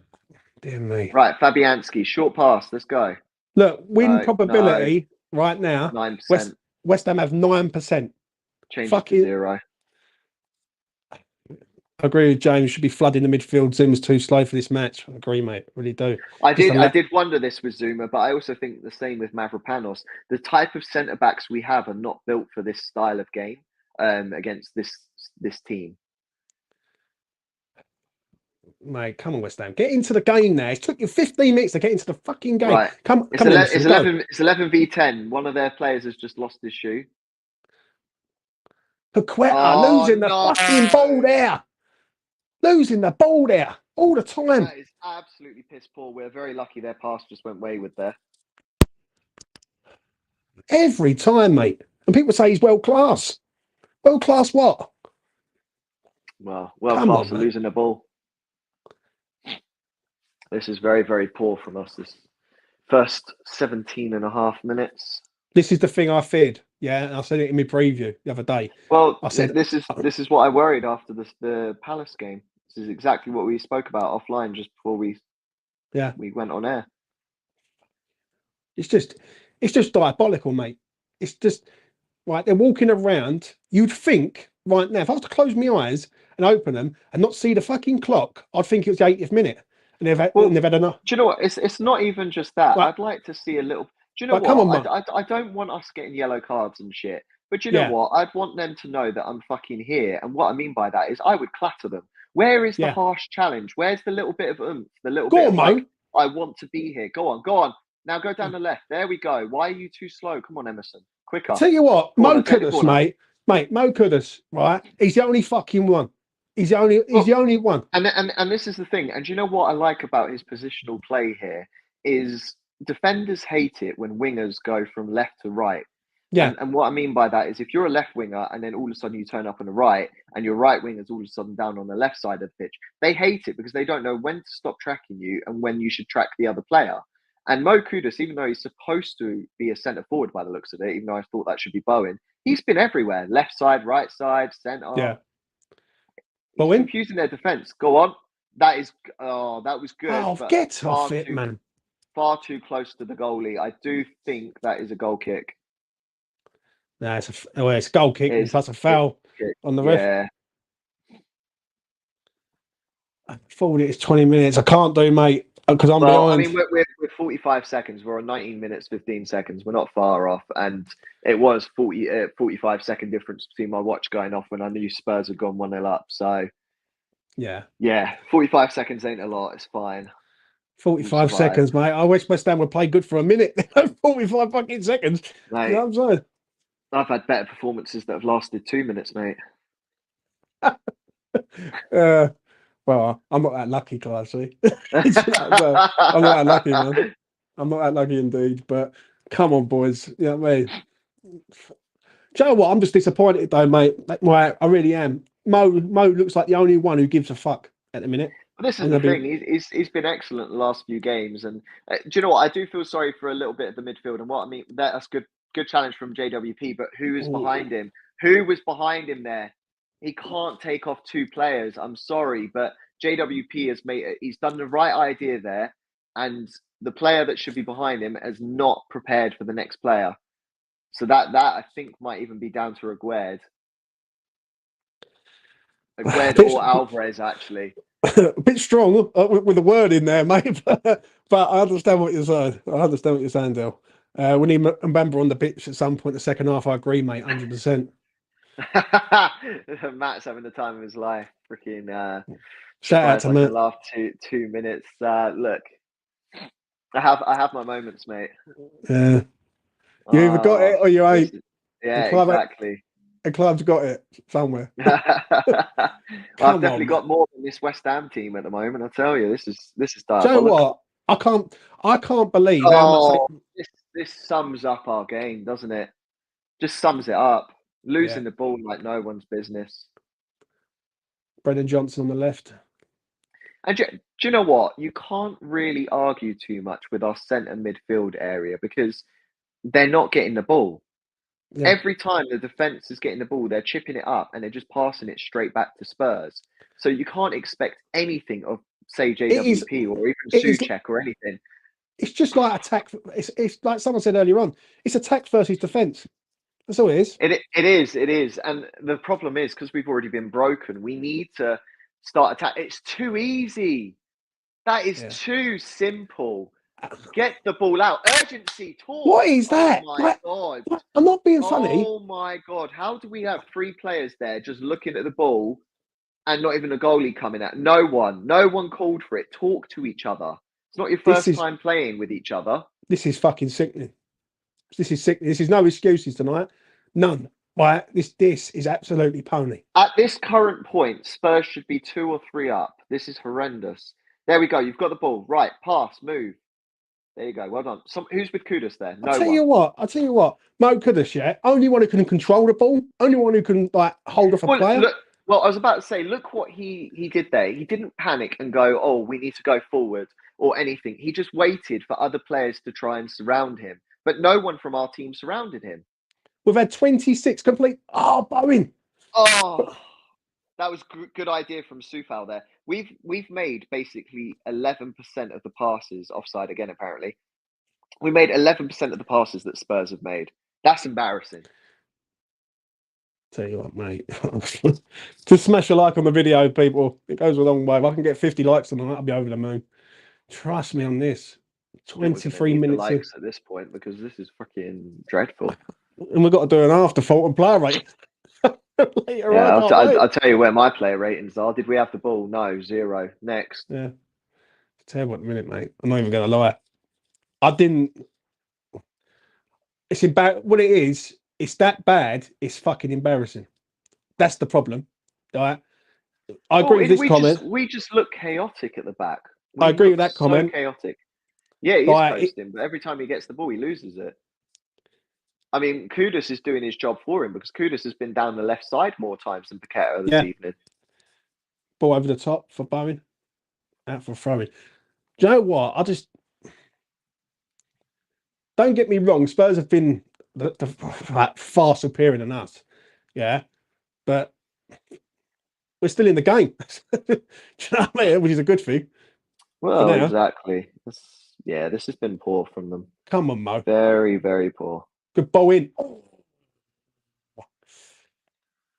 dear me. Right, Fabianski, short pass. Let's go. Look, win probability right now. 9%. West Ham have 9%. Change it to 0. I agree with James. Should be flooding the midfield. Zuma's too slow for this match. I agree, mate. Really do. I did wonder this with Zuma, but I also think the same with Mavropanos. The type of centre backs we have are not built for this style of game against this team. Mate, come on, West Ham. Get into the game now. It took you 15 minutes to get into the fucking game. Right. Come it's on. It's 11 v 10. One of their players has just lost his shoe. Paqueta losing the fucking ball there. Losing the ball there all the time. That is absolutely piss poor. We're very lucky their pass just went wayward there. Every time, mate. And people say he's world class. World class what? Well, world class for losing the ball. This is very, very poor from us. This first 17 and a half minutes. This is the thing I feared. Yeah, and I said it in my preview the other day. Well, I said this is what I worried after the Palace game. This is exactly what we spoke about offline just before we went on air. It's just diabolical, mate. It's just right. They're walking around. You'd think right now, if I was to close my eyes and open them and not see the fucking clock, I'd think it was the 80th minute, and they've had enough. Do you know what? It's not even just that. Right. I'd like to see a little. Do you know what? Come on, I don't want us getting yellow cards and shit. But you know what? I'd want them to know that I'm fucking here. And what I mean by that is I would clatter them. Where is the harsh challenge? Where's the little bit of oomph? The little bit of like, I want to be here. Go on. Now go down the left. There we go. Why are you too slow? Come on, Emerson. Quicker. Tell you what, Mo Kudus, mate. Mo Kudus, right? He's the only fucking one. He's the only one. And this is the thing. And do you know what I like about his positional play here is defenders hate it when wingers go from left to right. Yeah. And what I mean by that is if you're a left winger and then all of a sudden you turn up on the right and your right winger's all of a sudden down on the left side of the pitch, they hate it because they don't know when to stop tracking you and when you should track the other player. And Mo Kudus, even though he's supposed to be a centre forward by the looks of it, even though I thought that should be Bowen, he's been everywhere. Left side, right side, centre. Yeah. He's confusing their defence. Go on. That was good. Oh, get off it, man. Far too close to the goalie. I do think that is a goal kick. No, it's a goal kick plus a foul on the ref. Yeah. I thought it's 20 minutes. I can't do, mate, because I'm behind. I mean, we're 45 seconds. We're on 19 minutes, 15 seconds. We're not far off. And it was 45-second difference between my watch going off when I knew Spurs had gone 1-0 up. So, yeah, 45 seconds ain't a lot. It's fine. 45 seconds, mate. I wish West Ham would play good for a minute. 45 fucking seconds. Mate, you know what I'm saying? I've had better performances that have lasted 2 minutes, mate. Well, I'm not that lucky, Clive, see. So, I'm not that lucky, man. I'm not that lucky indeed. But come on, boys. You know what I mean? Do you know what? I'm just disappointed though, mate. I really am. Mo looks like the only one who gives a fuck at the minute. But this is And the I'll be thing. He's been excellent the last few games, and do you know what? I do feel sorry for a little bit of the midfield, and what I mean that's good challenge from JWP. But who is behind him? Who was behind him there? He can't take off two players. I'm sorry, but JWP has made. He's done the right idea there, and the player that should be behind him has not prepared for the next player. So that I think might even be down to Aguerd or Alvarez actually. a bit strong with the word in there, mate. But I understand what you're saying. I understand what you're saying, Dale. We need Mbemba on the pitch at some point in the second half. I agree, mate, 100%. Matt's having the time of his life. Freaking Shout out to I Matt. can laugh 2 minutes. Look, I have my moments, mate. Yeah, you either got it or you ain't. Yeah, exactly. And Clive's got it somewhere. Well, I've definitely got more than this West Ham team at the moment. I tell you, this is diabolical. Do you know what? I can't believe how much this sums up our game, doesn't it? Just sums it up. Losing the ball like no one's business. Brendan Johnson on the left. And do you know what? You can't really argue too much with our centre midfield area because they're not getting the ball. Yeah. Every time the defence is getting the ball, they're chipping it up and they're just passing it straight back to Spurs. So you can't expect anything of, say, JWP or even Souček or anything. It's just like attack. It's like someone said earlier on. It's attack versus defence. That's all it is. It is. And the problem is, because we've already been broken, we need to start attack. It's too easy. That is too simple. Get the ball out. Urgency. Talk. What is that? Oh my God. I'm not being funny. Oh my God. How do we have three players there just looking at the ball and not even a goalie coming out? No one called for it. Talk to each other. It's not your first time playing with each other. This is fucking sickening. This is sickening. This is no excuses tonight. None. Right? This is absolutely pony. At this current point, Spurs should be 2 or 3 up. This is horrendous. There we go. You've got the ball. Right. Pass. Move. There you go. Well done. Who's with Kudus there? No I'll tell you what. Mo Kudus, yeah? Only one who can control the ball. Only one who can hold off a player. Look, I was about to say, look what he did there. He didn't panic and go, oh, we need to go forward or anything. He just waited for other players to try and surround him. But no one from our team surrounded him. We've had 26 complete. Oh, Bowen. Oh, that was good idea from Sufal there. We've made basically 11% of the passes offside again. Apparently, we made 11% of the passes that Spurs have made. That's embarrassing. Tell you what, mate. Just smash a like on the video, people. It goes a long way. If I can get 50 likes tonight, I'll be over the moon. Trust me on this. 23 minutes likes at this point because this is fucking dreadful. And we've got to do an afterthought and player rate. Later on, I'll tell you where my player ratings are. Did we have the ball? No, 0. Next. Yeah. Terrible at the minute, mate. I'm not even going to lie. I didn't. It's about what it is. It's that bad. It's fucking embarrassing. That's the problem. Right? I agree with this comment. We just look chaotic at the back. I agree with that comment. Chaotic. Yeah, he's coasting, but every time he gets the ball, he loses it. I mean, Kudus is doing his job for him because Kudus has been down the left side more times than Paqueta this evening. Ball over the top for Bowen. Out for throwing. Do you know what? I just... Don't get me wrong. Spurs have been far superior than us. Yeah. But we're still in the game. Do you know what I mean? Which is a good thing. Well, exactly. This has been poor from them. Come on, Mo. Very, very poor. Good ball in.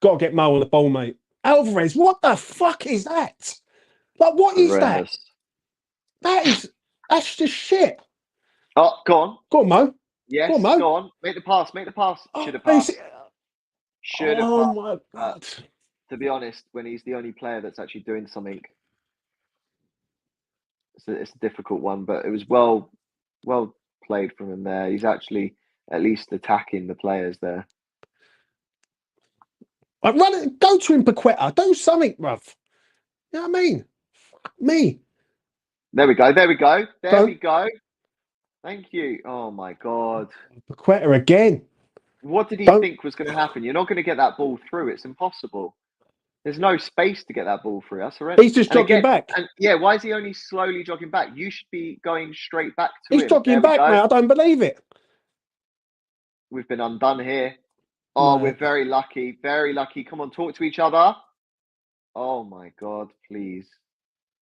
Got to get Mo on the ball, mate. Alvarez, what the fuck is that? Like, what is that? That's just shit. Oh, go on. Go on, Mo. Yes, go on, Mo. Go on. Make the pass. Should have passed. Should have passed. Oh, my God. To be honest, when he's the only player that's actually doing something, it's a difficult one, but it was well played from him there. He's actually at least attacking the players there. Go to him, Paqueta. Do something, bruv. You know what I mean? Me. There we go. There we go. There Go. we go. Thank you. Oh my God. Paqueta again. What did he Don't. think was going to happen? You're not going to get that ball through. It's impossible. There's no space to get that ball through. That's horrendous. He's just And jogging again, back. and yeah, why is he only slowly jogging back? You should be going straight back to He's him. jogging There we back, go. mate. I don't believe it. We've been undone here. Oh, Mate. we're very lucky. Very lucky. Come on, talk to each other. Oh my God, please.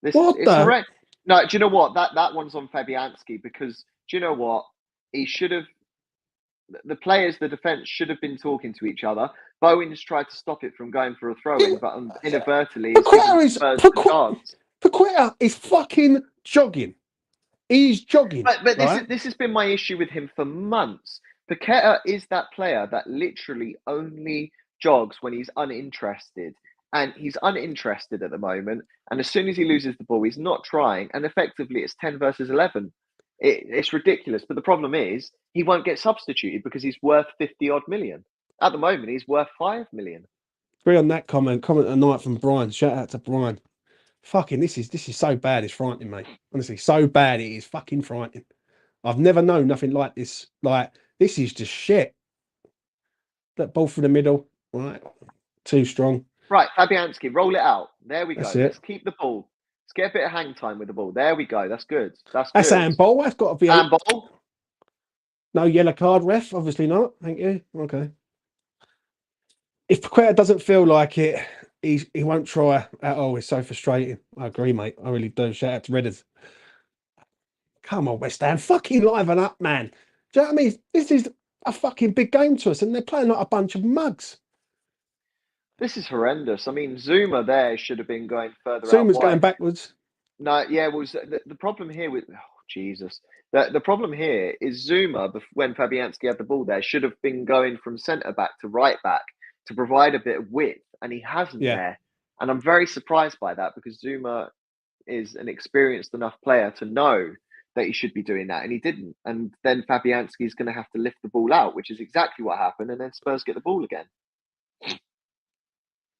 What It's the? horrendous. No, do you know what? That one's on Fabianski because do you know what? He should have. The players, the defense should have been talking to each other. Bowen's tried to stop it from going for a throw in, but inadvertently it's given Spurs the chance. Paqueta is fucking jogging. He's jogging. But right? this has been my issue with him for months. Paqueta is that player that literally only jogs when he's uninterested. And he's uninterested at the moment. And as soon as he loses the ball, he's not trying. And effectively, it's 10 versus 11. It's ridiculous. But the problem is, he won't get substituted because he's worth 50 odd million. At the moment, he's worth 5 million. Agree on that comment. Comment tonight from Brian. Shout out to Brian. Fucking, this is so bad. It's frightening, mate. Honestly, so bad. It is fucking frightening. I've never known nothing like this. Like, this is just shit. That ball through the middle. Right. Too strong. Right, Fabianski, roll it out. There we go. That's it. Let's keep the ball. Let's get a bit of hang time with the ball. There we go. That's good. That's That's good. handball. That's got to be handball. No yellow card, ref. Obviously not. Thank you. Okay. If Paqueta doesn't feel like it, he won't try at all. It's so frustrating. I agree, mate. I really do. Shout out to Redders. Come on, West Ham. Fucking liven up, man. Do you know what I mean? This is a fucking big game to us, and they're playing like a bunch of mugs. This is horrendous. I mean, Zuma there should have been going further Zuma's out going wide. backwards. No, yeah, was the problem here with Jesus. The problem here is Zuma, when Fabianski had the ball there, should have been going from centre back to right back to provide a bit of width, and he hasn't there. And I'm very surprised by that because Zuma is an experienced enough player to know that he should be doing that, and he didn't. And then Fabianski is going to have to lift the ball out, which is exactly what happened, and then Spurs get the ball again.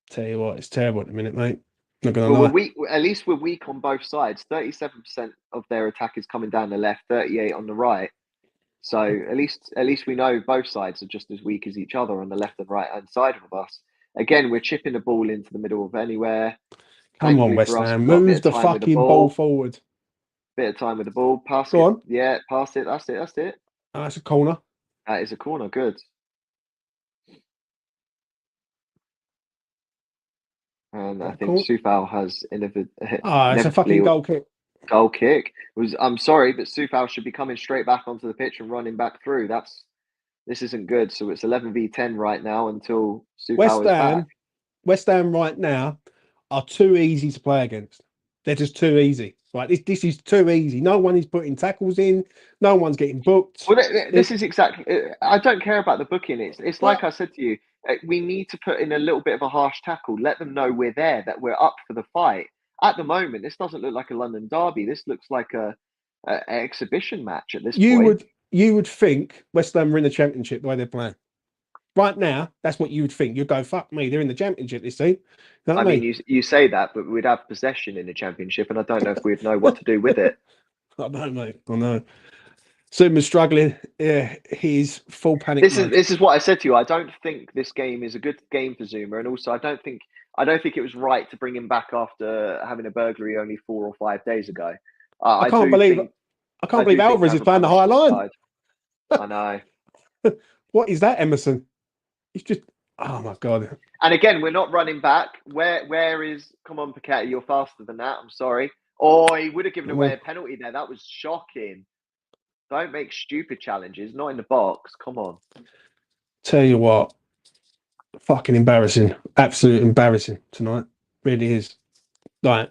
Tell you what, it's terrible at the minute, mate. Not gonna Well, lie. we're weak. At least we're weak on both sides. 37% of their attack is coming down the left, 38 on the right. So at least we know both sides are just as weak as each other on the left and right hand side of us. Again, we're chipping the ball into the middle of anywhere. Come on, Thankfully West for us, Ham. we've got a Move bit the of time with the fucking ball forward. Bit of time with the ball. Pass Go it. on. Yeah, pass it. That's it. That's it. Oh, that's a corner. That is a corner. Good. And I think Soufal has it's a fucking goal kick. Goal kick. I'm sorry, but Soufal should be coming straight back onto the pitch and running back through. This isn't good. So it's 11v10 right now until Soufal is back. West Ham right now are too easy to play against. They're just too easy. Right, this is too easy. No one is putting tackles in. No one's getting booked. Well, this is exactly. I don't care about the booking. It's like I said to you. We need to put in a little bit of a harsh tackle. Let them know we're there, that we're up for the fight. At the moment, this doesn't look like a London derby. This looks like a exhibition match at this point. You would think West Ham are in the Championship the way they're playing. Right now, that's what you would think. You'd go, fuck me, they're in the Championship this season. You know I mean, you say that, but we'd have possession in the Championship, and I don't know if we'd know what to do with it. I know, mate. I know. Zuma's struggling. Yeah, he's full panic. This is what I said to you. I don't think this game is a good game for Zuma, and also I don't think it was right to bring him back after having a burglary only 4 or 5 days ago. I can't believe Alvarez is playing the high line. I know. What is that, Emerson? He's just, oh my God. And again, we're not running back. Where is, come on, Paqueta, you're faster than that. I'm sorry. Oh, he would have given away a penalty there. That was shocking. Don't make stupid challenges. Not in the box. Come on. Tell you what, fucking embarrassing. Absolute embarrassing tonight. Really is. Like,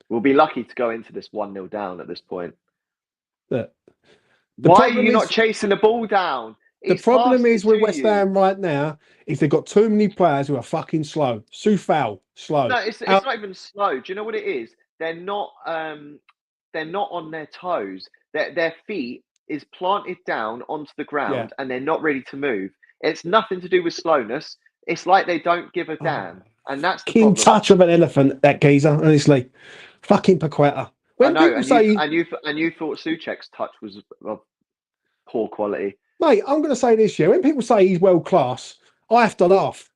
we'll be lucky to go into this 1-0 down at this point. Why are you not chasing the ball down? The problem is with West Ham right now is they've got too many players who are fucking slow. Soufal, slow. No, it's not even slow. Do you know what it is? They're not on their toes. Their feet is planted down onto the ground and they're not ready to move. It's nothing to do with slowness. It's like they don't give a damn. And that's the Fucking problem. touch of an elephant, that geezer, honestly. Fucking Paqueta. When people say... and you thought Souček's touch was of poor quality. Mate, I'm going to say this, yeah. When people say he's world class, I have to laugh.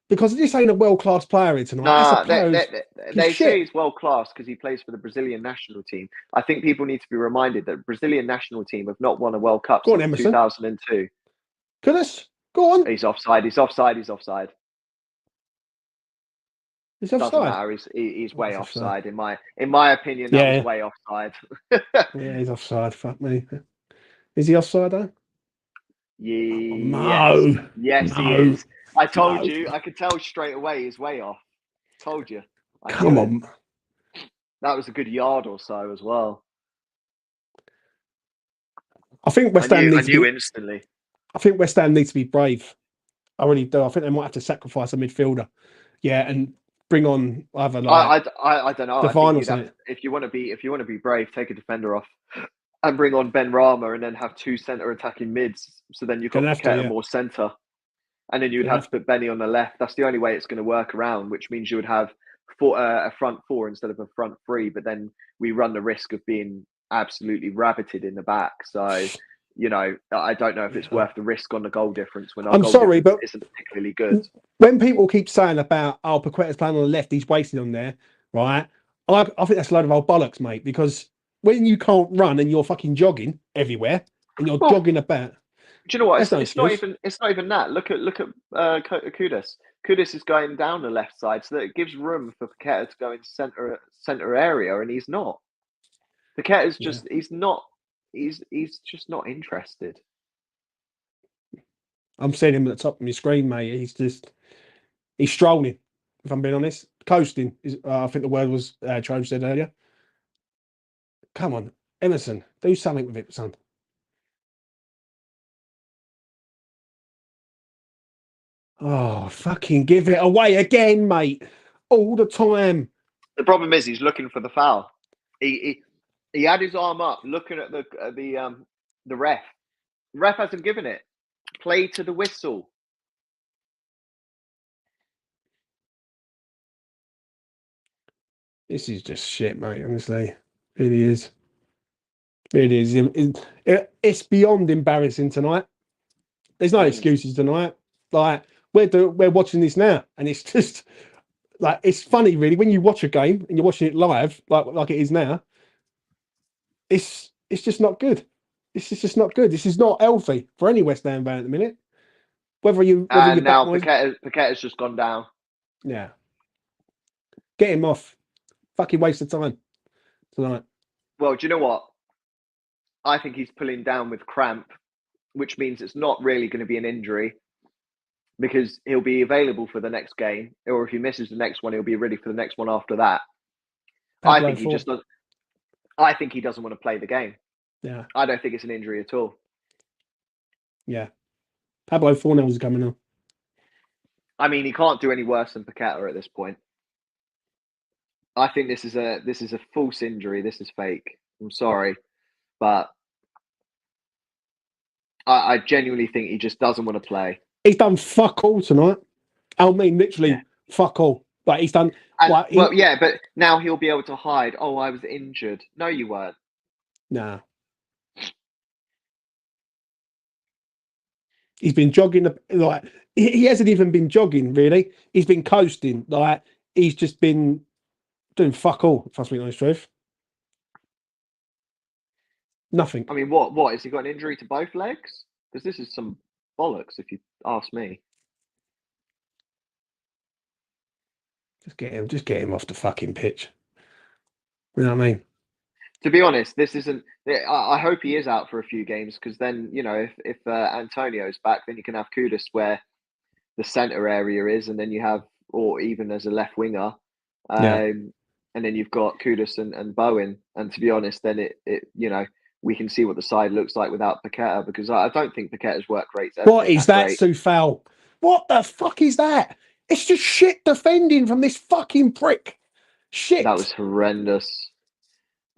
Because this ain't a world-class player here tonight. That's a player They say he's world class because he plays for the Brazilian national team. I think people need to be reminded that the Brazilian national team have not won a World Cup since 2002. Goodness, go on. He's offside. He's offside. He's offside. He's offside. Doesn't matter. He's way offside. In my opinion, that was way offside. Yeah, he's offside. Fuck me. Is he offside though? No. Yes, he is. I told you. I could tell straight away he's way off. Told you. Come on. That was a good yard or so as well. I think West Ham needs to be instantly. I think West Ham needs to be brave. I really do. I think they might have to sacrifice a midfielder. Yeah, and bring on either like I don't know. If you want to be brave, take a defender off and bring on Ben Rama and then have two centre attacking mids. So then you've got Paqueta more centre. And then you'd have to put Benny on the left. That's the only way it's going to work around, which means you would have a front four instead of a front three. But then we run the risk of being absolutely rabbited in the back. So, you know, I don't know if it's worth the risk on the goal difference when our goal difference but isn't particularly good. When people keep saying about, Paqueta's playing on the left, he's wasted on there, right? I think that's a load of old bollocks, mate, because when you can't run and you're fucking jogging everywhere and you're jogging about... Do you know what? It's not even that. Look at Kudus. Kudus is going down the left side, so that it gives room for Paqueta to go in center area, and he's not. Paqueta's just he's just not interested. I'm seeing him at the top of my screen, mate. He's strolling. If I'm being honest, coasting is. I think the word was Trove said earlier. Come on, Emerson, do something with it, son. Oh, fucking give it away again, mate. All the time. The problem is he's looking for the foul. He had his arm up looking at the ref. The ref hasn't given it. Play to the whistle. This is just shit, mate, honestly. It really is. It is. It's beyond embarrassing tonight. There's no excuses tonight. Like, we're watching this now, and it's just like it's funny, really, when you watch a game and you're watching it live, like it is now. It's just not good. This is just not good. This is not healthy for any West Ham fan at the minute. Whether you now Paqueta's just gone down. Yeah, get him off. Fucking waste of time tonight. Well, do you know what? I think he's pulling down with cramp, which means it's not really going to be an injury, because he'll be available for the next game, or if he misses the next one, he'll be ready for the next one after that. I think he doesn't want to play the game. Yeah. I don't think it's an injury at all. Yeah. Pablo Fornells is coming on. I mean, he can't do any worse than Paqueta at this point. I think this is a false injury. This is fake. I'm sorry, but I genuinely think he just doesn't want to play. He's done fuck all tonight. I mean, literally fuck all. Like he's done. But now he'll be able to hide. Oh, I was injured. No, you weren't. Nah. He's been jogging. Like he hasn't even been jogging. Really, he's been coasting. Like he's just been doing fuck all. If I speak honest truth. Nothing. I mean, what? Has he got an injury to both legs? Because this is some bollocks, if you ask me. Just get him off the fucking pitch. You know what I mean? To be honest, this isn't. I hope he is out for a few games, because then, you know, if Antonio's back, then you can have Kudus where the centre area is, and then you have, or even as a left winger, and then you've got Kudus and Bowen. And to be honest, then it you know, we can see what the side looks like without Paqueta, because I don't think Paqueta's work rate's ever. What is that, Soufal? What the fuck is that? It's just shit defending from this fucking prick. Shit. That was horrendous.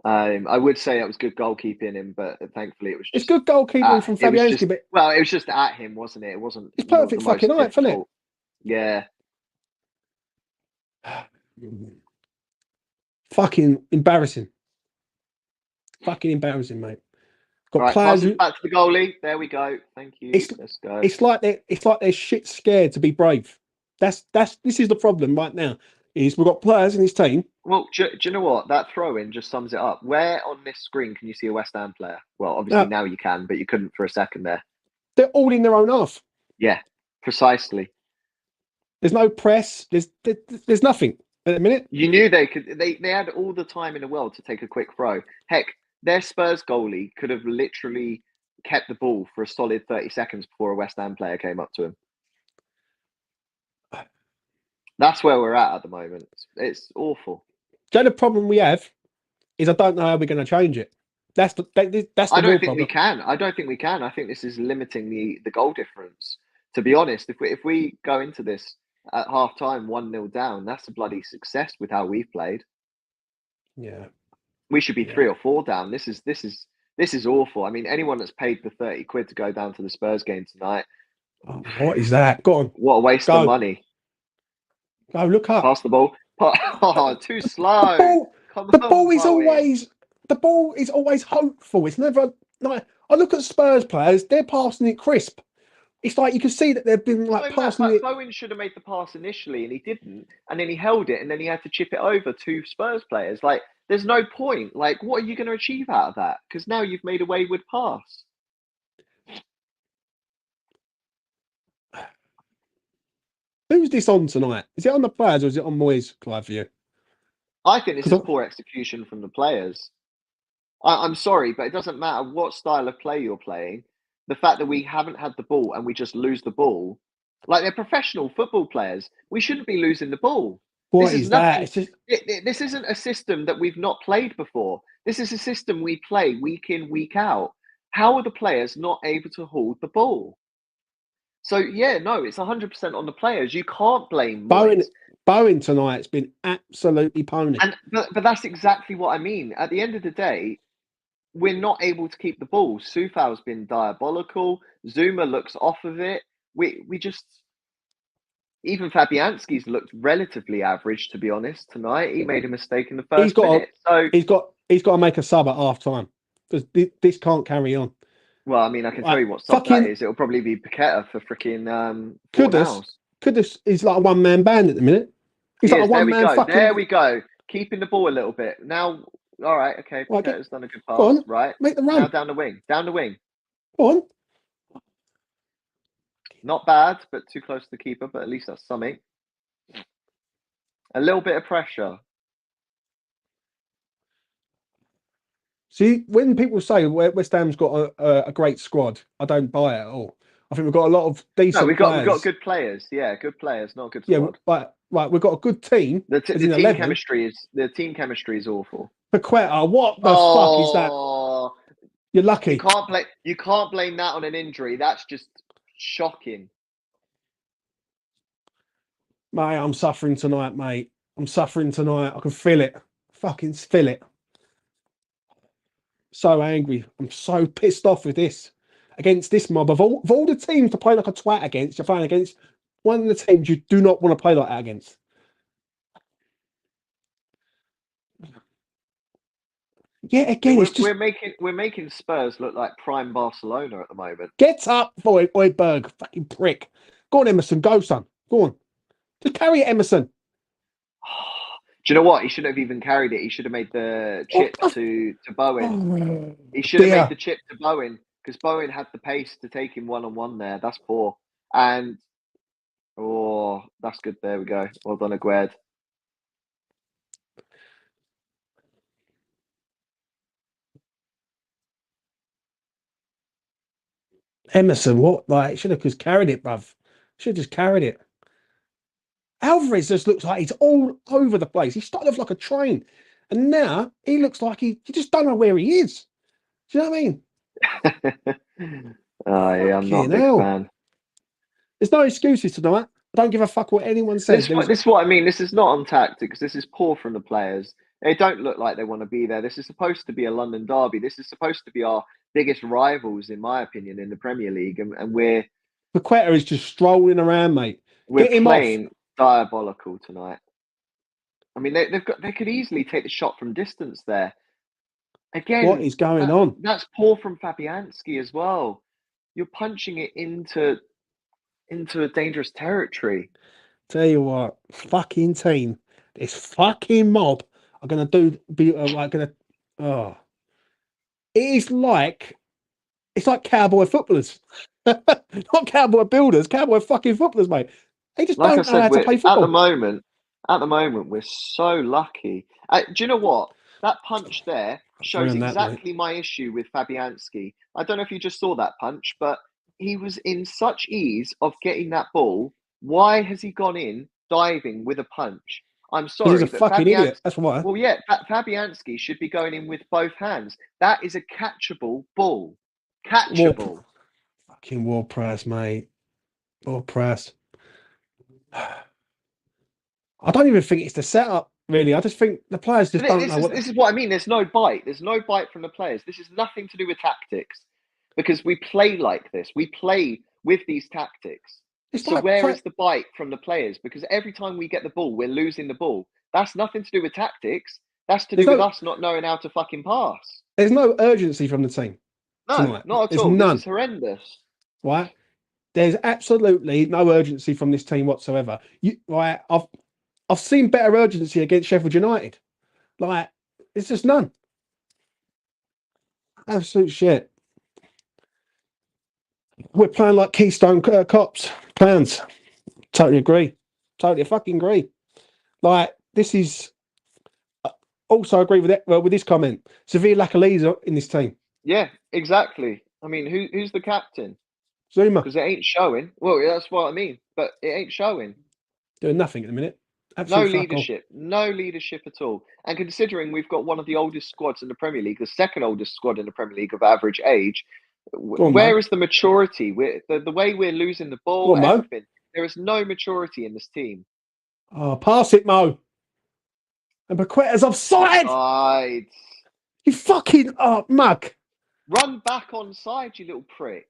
I would say it was good goalkeeping him, but thankfully it was just... It's good goalkeeping from Fabianski, but... Well, it was just at him, wasn't it? It wasn't... It's perfect fucking night, wasn't it? Yeah. Fucking embarrassing. Fucking embarrassing, mate. Got All right, players pass it who back to the goalie. There we go. Thank you. it's Let's go. it's like they're shit scared to be brave. This is the problem right now. Is we've got players in this team. Well, do you know what? That throw-in just sums it up. Where on this screen can you see a West Ham player? Well, obviously now you can, but you couldn't for a second there. They're all in their own half. Yeah, precisely. There's no press. There's nothing at the minute. You knew they could. They had all the time in the world to take a quick throw. Heck, their Spurs goalie could have literally kept the ball for a solid 30 seconds before a West Ham player came up to him. That's where we're at the moment. It's awful. The only problem we have is I don't know how we're going to change it. That's the I real don't think problem. we can. I don't think we can. I think this is limiting the goal difference. To be honest, if we go into this at half time 1-0 down, that's a bloody success with how we've played. Yeah, we should be 3 or 4 down. This is awful. I mean, anyone that's paid the 30 quid to go down to the Spurs game tonight, what is that? Go on. What a waste of money. Go look up. Pass the ball. Oh, too slow. The ball is always hopeful. It's never like I look at Spurs players, they're passing it crisp. It's like you can see that they've been like passing it. Bowen should have made the pass initially and he didn't, and then he held it and then he had to chip it over to Spurs players. Like, there's no point. Like, what are you going to achieve out of that? Because now you've made a wayward pass. Who's this on tonight? Is it on the players or is it on Moyes, Clive, for you? I think this is poor execution from the players. I'm sorry, but it doesn't matter what style of play you're playing. The fact that we haven't had the ball and we just lose the ball, like they're professional football players, we shouldn't be losing the ball. What is that? This isn't a system that we've not played before. This is a system we play week in, week out. How are the players not able to hold the ball? So, yeah, no, it's 100% on the players. You can't blame Bowen tonight's been absolutely pony. But that's exactly what I mean. At the end of the day, we're not able to keep the ball. Soufal's been diabolical. Zuma looks off of it. We just... Even Fabianski's looked relatively average, to be honest, tonight. He made a mistake in the first minute. He's got to make a sub at half time because this can't carry on. Well, I mean, I can tell you what sub that is. It'll probably be Paqueta for freaking Kudus is like a one-man band at the minute. He's like a one-man fucking... There we go. Keeping the ball a little bit. Now, all right, okay. Paqueta's done a good pass. Go on, right. Make the run. Now down the wing. Down the wing. Go on. Not bad, but too close to the keeper, but at least that's something. A little bit of pressure. See, when people say West Ham's got a great squad, I don't buy it at all. I think we've got a lot of decent players. We've got good players. Yeah, good players, not a good squad. Yeah, right. We've got a good team. The team chemistry is awful. Paqueta, what the fuck is that? You're lucky. You can't blame that on an injury. That's just shocking. Mate, I'm suffering tonight, mate. I'm suffering tonight. I can feel it. Fucking feel it. So angry. I'm so pissed off with this. Against this mob. Of all the teams to play like a twat against, you're playing against one of the teams you do not want to play like that against. Yeah, again, it's just... We're making Spurs look like prime Barcelona at the moment. Get up, Højbjerg, fucking prick. Go on, Emerson. Go, son. Go on. Just carry it, Emerson. Do you know what? He shouldn't have even carried it. He should have made the chip to Bowen. He should have made the chip to Bowen because Bowen had the pace to take him one-on-one there. That's poor. And, that's good. There we go. Well done, Aguerd. Emerson, what? Like, should have just carried it, bruv. Should have just carried it. Alvarez just looks like he's all over the place. He started off like a train. And now he looks like he just don't know where he is. Do you know what I mean? Yeah, I'm not a big fan. There's no excuses tonight. I don't give a fuck what anyone says. This is what I mean. This is not on tactics. This is poor from the players. They don't look like they want to be there. This is supposed to be a London derby. This is supposed to be our biggest rivals, in my opinion, in the Premier League. And we're... Paqueta is just strolling around, mate. We're playing diabolical tonight. I mean, they could easily take the shot from distance there. Again, What is going on? that's poor from Fabianski as well. You're punching it into a dangerous territory. Tell you what, fucking team, this fucking mob are gonna oh, it is like it's like cowboy footballers, not cowboy builders, cowboy fucking footballers, mate. They just Like I don't know said, how to we're play football. at the moment we're so lucky. Do you know what? That punch there shows Ruin that, mate. exactly my issue with Fabianski. I don't know if you just saw that punch, but he was in such ease of getting that ball. Why has he gone in diving with a punch? I'm Because he's a sorry, but fucking idiot. That's why. well, yeah, Fabianski should be going in with both hands. That is a catchable ball. Catchable. Fucking war press, mate. War press. I don't even think it's the setup, really. I just think the players just don't know what. This is what I mean. There's no bite. There's no bite from the players. This is nothing to do with tactics, because we play like this. We play with these tactics. It's So like where is the bite from the players? Because every time we get the ball, we're losing the ball. That's nothing to do with tactics. That's to do with us not knowing how to fucking pass. there's no urgency from the team No, tonight. not at There's all. This none. is horrendous. Right? There's absolutely no urgency from this team whatsoever. Right? I've seen better urgency against Sheffield United. Like, it's just none. Absolute shit. We're playing like Keystone Cops, clowns. Totally agree. Totally fucking agree. Like, this is. Also agree with that. Well, with this comment, Severe lack of leader in this team. Yeah, exactly. I mean, who's the captain? Zuma Because it ain't showing. Well, that's what I mean. But it ain't showing. doing nothing at the minute. No Absolute fuck all. leadership at all. And considering we've got one of the oldest squads in the Premier League, the second oldest squad in the Premier League of average age, Go on, where Mo. is the maturity? The way we're losing the Go ball, on, Mo. everything. There is no maturity in this team. Oh, pass it, Mo. And Paqueta's offside. Offside. You fucking mug. Run back onside, you little prick.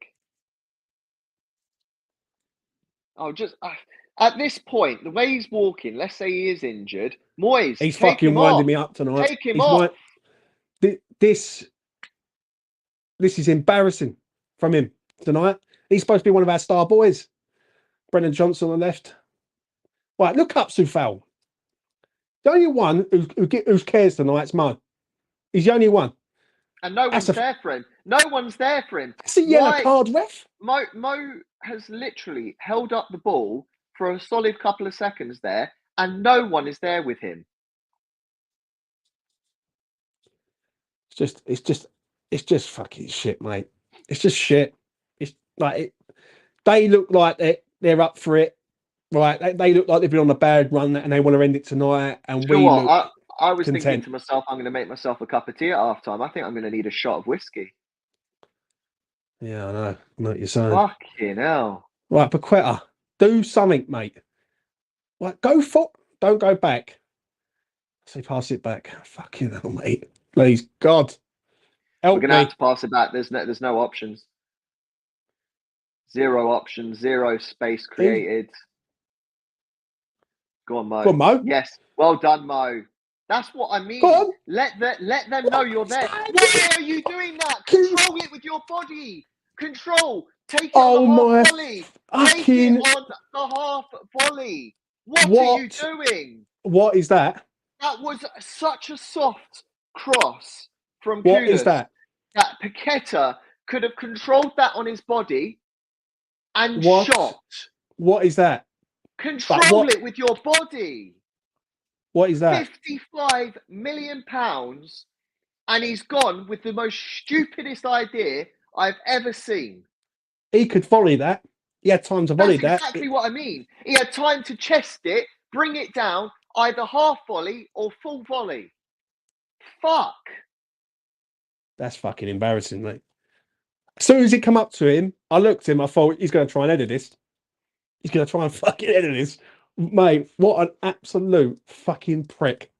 Oh, just at this point, the way he's walking, let's say he is injured, Moyes, He's take fucking him winding off. me up tonight. Take him off. This is embarrassing from him tonight. He's supposed to be one of our star boys. Brennan Johnson on the left. Right, look up Sufal. The only one who cares tonight is Mo. He's the only one. And no one's there for him. No one's there for him. It's a yellow card, ref. Mo has literally held up the ball for a solid couple of seconds there, and no one is there with him. It's just fucking shit, mate. It's just shit. It's like they look like they're up for it, right? They look like they've been on a bad run and they want to end it tonight. And You know what? look I was content. thinking to myself, I'm going to make myself a cup of tea at halftime. I think I'm going to need a shot of whiskey. Yeah, I know what you're saying. Fucking hell. Right, Paqueta, do something, mate. Like, don't go back. So pass it back. Fucking hell, mate. Please, God. Help We're going to me. have to pass it back. There's no options. Zero options. Zero space created. Go on, Mo. Go on, Mo. Yes. Well done, Mo. That's what I mean. Go on. Let them know you're there. Why are you doing that? Control it with your body. Control. Take it on the half volley. Take it on the half volley. What are you doing? What is that? That was such a soft cross from Kudus. What is that? That Paqueta could have controlled that on his body and shot. What is that? Control it with your body. What is that? £55 million, and he's gone with the most stupidest idea I've ever seen. He could volley that. He had time to volley that. That's exactly what I mean. He had time to chest it, bring it down, either half volley or full volley. Fuck. That's fucking embarrassing, mate. As soon as it come up to him, I looked at him, I thought, he's going to try and edit this. He's going to try and fucking edit this. Mate, what an absolute fucking prick.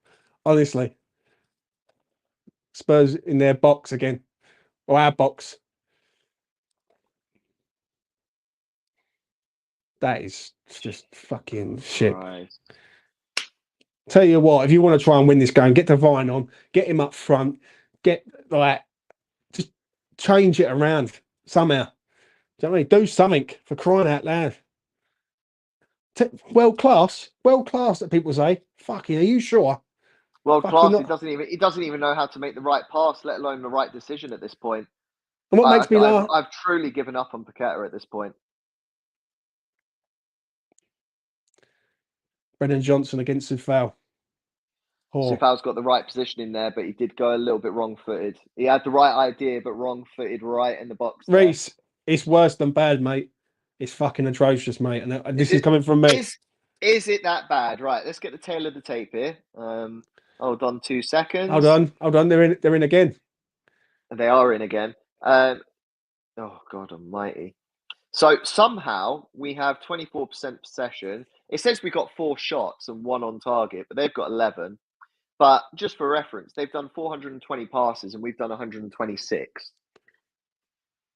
Honestly. Spurs in their box again. Or our box. That is just fucking shit. Right. Tell you what, if you want to try and win this game, get Devine on, get him up front, get just change it around somehow. Do you know what I mean? Do something, for crying out loud. World class that people say. Fucking, are you sure? World Fucking class. not. He doesn't even know how to make the right pass, let alone the right decision at this point. And what makes me laugh? I've truly given up on Paqueta at this point. Brendan Johnson against Sufal. Sufal's got the right position in there, but he did go a little bit wrong-footed. He had the right idea, but wrong-footed right in the box. Reese, it's worse than bad, mate. It's fucking atrocious, mate. And this is coming from me. Is it that bad? Right, let's get the tail of the tape here. Hold on 2 seconds. Hold on. They're in again. They are in again. Oh God Almighty! So somehow we have 24% possession. It says we got 4 shots and 1 on target, but they've got 11. But just for reference, they've done 420 passes and we've done 126.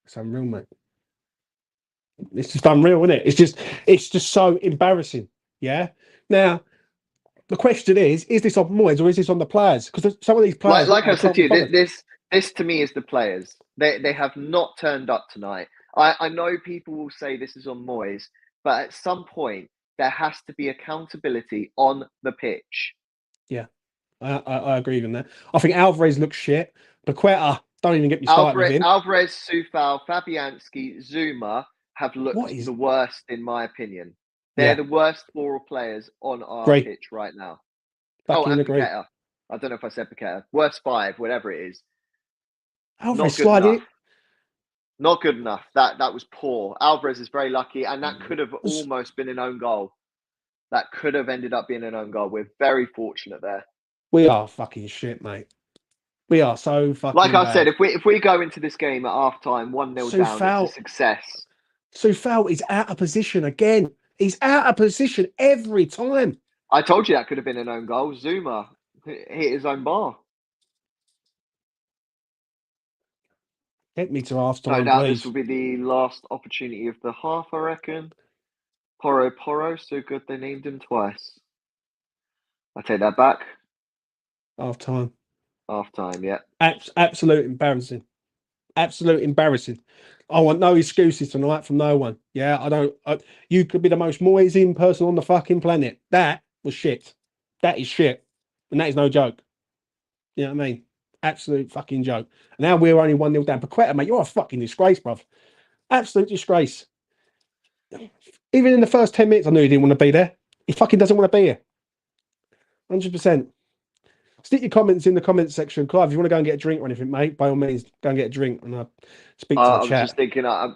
It's unreal, mate. It's just unreal, isn't it? It's just so embarrassing. Yeah. Now, the question is this on Moyes or is this on the players? Because some of these players, like I said to you, this to me is the players. They have not turned up tonight. I know people will say this is on Moyes, but at some point there has to be accountability on the pitch. Yeah, I agree with that. I think Alvarez looks shit. Paqueta, don't even get me started with him. Alvarez, Sufal, Fabianski, Zuma have looked the worst in my opinion. They're the worst 4 players on our pitch right now. And Paqueta. I don't know if I said Paqueta. Worst 5, whatever it is. Alvarez not good enough. That was poor. Alvarez is very lucky, and that could have almost been an own goal. That could have ended up being an own goal. We're very fortunate there. We are fucking shit, mate. We are so fucking like I bad. said, if we go into this game at half time 1-0 down, it's a success. Sufal is out of position again. He's out of position every time. I told you that could have been an own goal. Zuma hit his own bar. Get me to half time, no doubt please. This will be the last opportunity of the half, I reckon. Poro, so good they named him twice. I take that back. Half time, yeah. Absolute embarrassing. Absolute embarrassing. I want no excuses tonight from no one. Yeah, I don't. You could be the most Moyes-in person on the fucking planet. That was shit. That is shit. And that is no joke. You know what I mean? Absolute fucking joke. And now we're only 1-0 down. Paqueta, mate, you're a fucking disgrace, bruv. Absolute disgrace. Even in the first 10 minutes, I knew he didn't want to be there. He fucking doesn't want to be here. 100%. Stick your comments in the comments section. Clive, if you want to go and get a drink or anything, mate, by all means, go and get a drink and speak to the chat. I was just thinking, I'm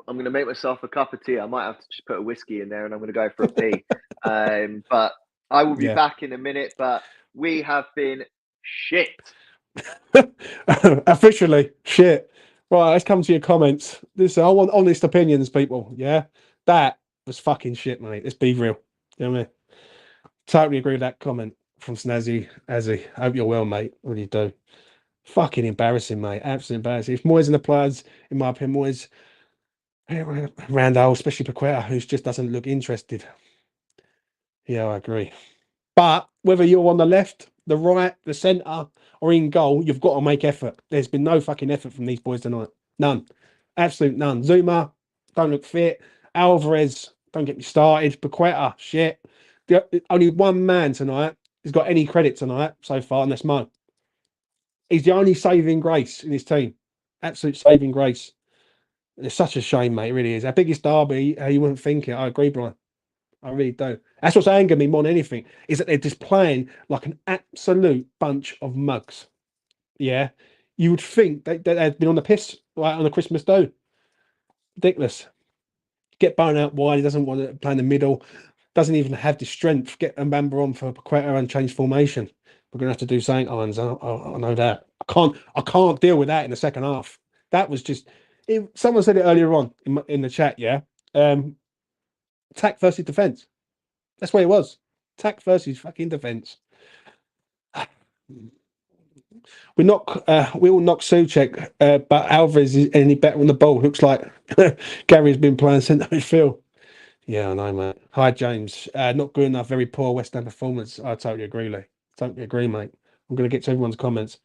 going to make myself a cup of tea. I might have to just put a whiskey in there and I'm going to go for a pee. But I will be back in a minute, but we have been shit. Officially, shit. Right, let's come to your comments. I want honest opinions, people. Yeah, that was fucking shit, mate. Let's be real. You know what I mean? Totally agree with that comment from Snazzy. Azzy, hope you're well, mate. What do you do? Fucking embarrassing, mate. Absolutely embarrassing. If Moyes and the players, in my opinion, Moyes, Randall, especially Paqueta, who just doesn't look interested. Yeah, I agree. But whether you're on the left, the right, the centre, or in goal, you've got to make effort. There's been no fucking effort from these boys tonight. None. Absolute none. Zuma, don't look fit. Alvarez, don't get me started. Paqueta, shit. Only one man tonight has got any credit tonight so far, and that's Mo. He's the only saving grace in his team. Absolute saving grace. And it's such a shame, mate. It really is. Our biggest derby, you wouldn't think it. I agree, Brian. I really do. That's what's angered me more than anything, is that they're just playing like an absolute bunch of mugs. Yeah. You would think they'd been on the piss right on the Christmas do. Ridiculous. Get Bone out wide. He doesn't want to play in the middle. Doesn't even have the strength. Get Mbamba on for Paqueta and change formation. We're going to have to do something, Irons. I know that. I can't deal with that in the second half. That was just... someone said it earlier on in the chat, yeah? Attack versus defence. That's what it was. Attack versus fucking defence. We all knock Souček, but Alvarez is any better on the ball. Looks like Gary's been playing centre midfield. Yeah, I know, mate. Hi, James. Not good enough. Very poor West Ham performance. I totally agree, Lee. Totally agree, mate. I'm going to get to everyone's comments.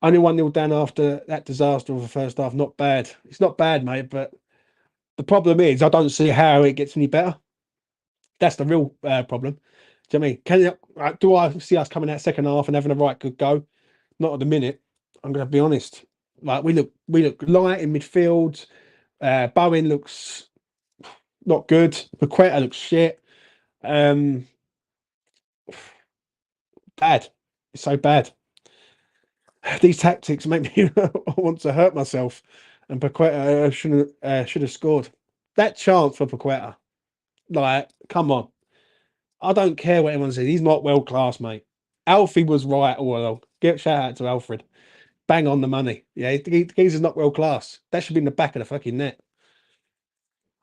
Only 1-0 down after that disaster of the first half. Not bad. It's not bad, mate. But the problem is, I don't see how it gets any better. That's the real problem. Do you know what I mean? Do I see us coming out second half and having a right good go? Not at the minute. I'm going to be honest. Like we look light in midfield. Bowen looks not good. Paqueta looks shit. Um, Bad. It's so bad. These tactics make me want to hurt myself. And Paqueta should have scored that chance for Paqueta. Like, come on. I don't care what anyone says. He's not world class, mate. Alfie was right all along. Give shout out to Alfred. Bang on the money. Yeah, he's not world class. That should be in the back of the fucking net.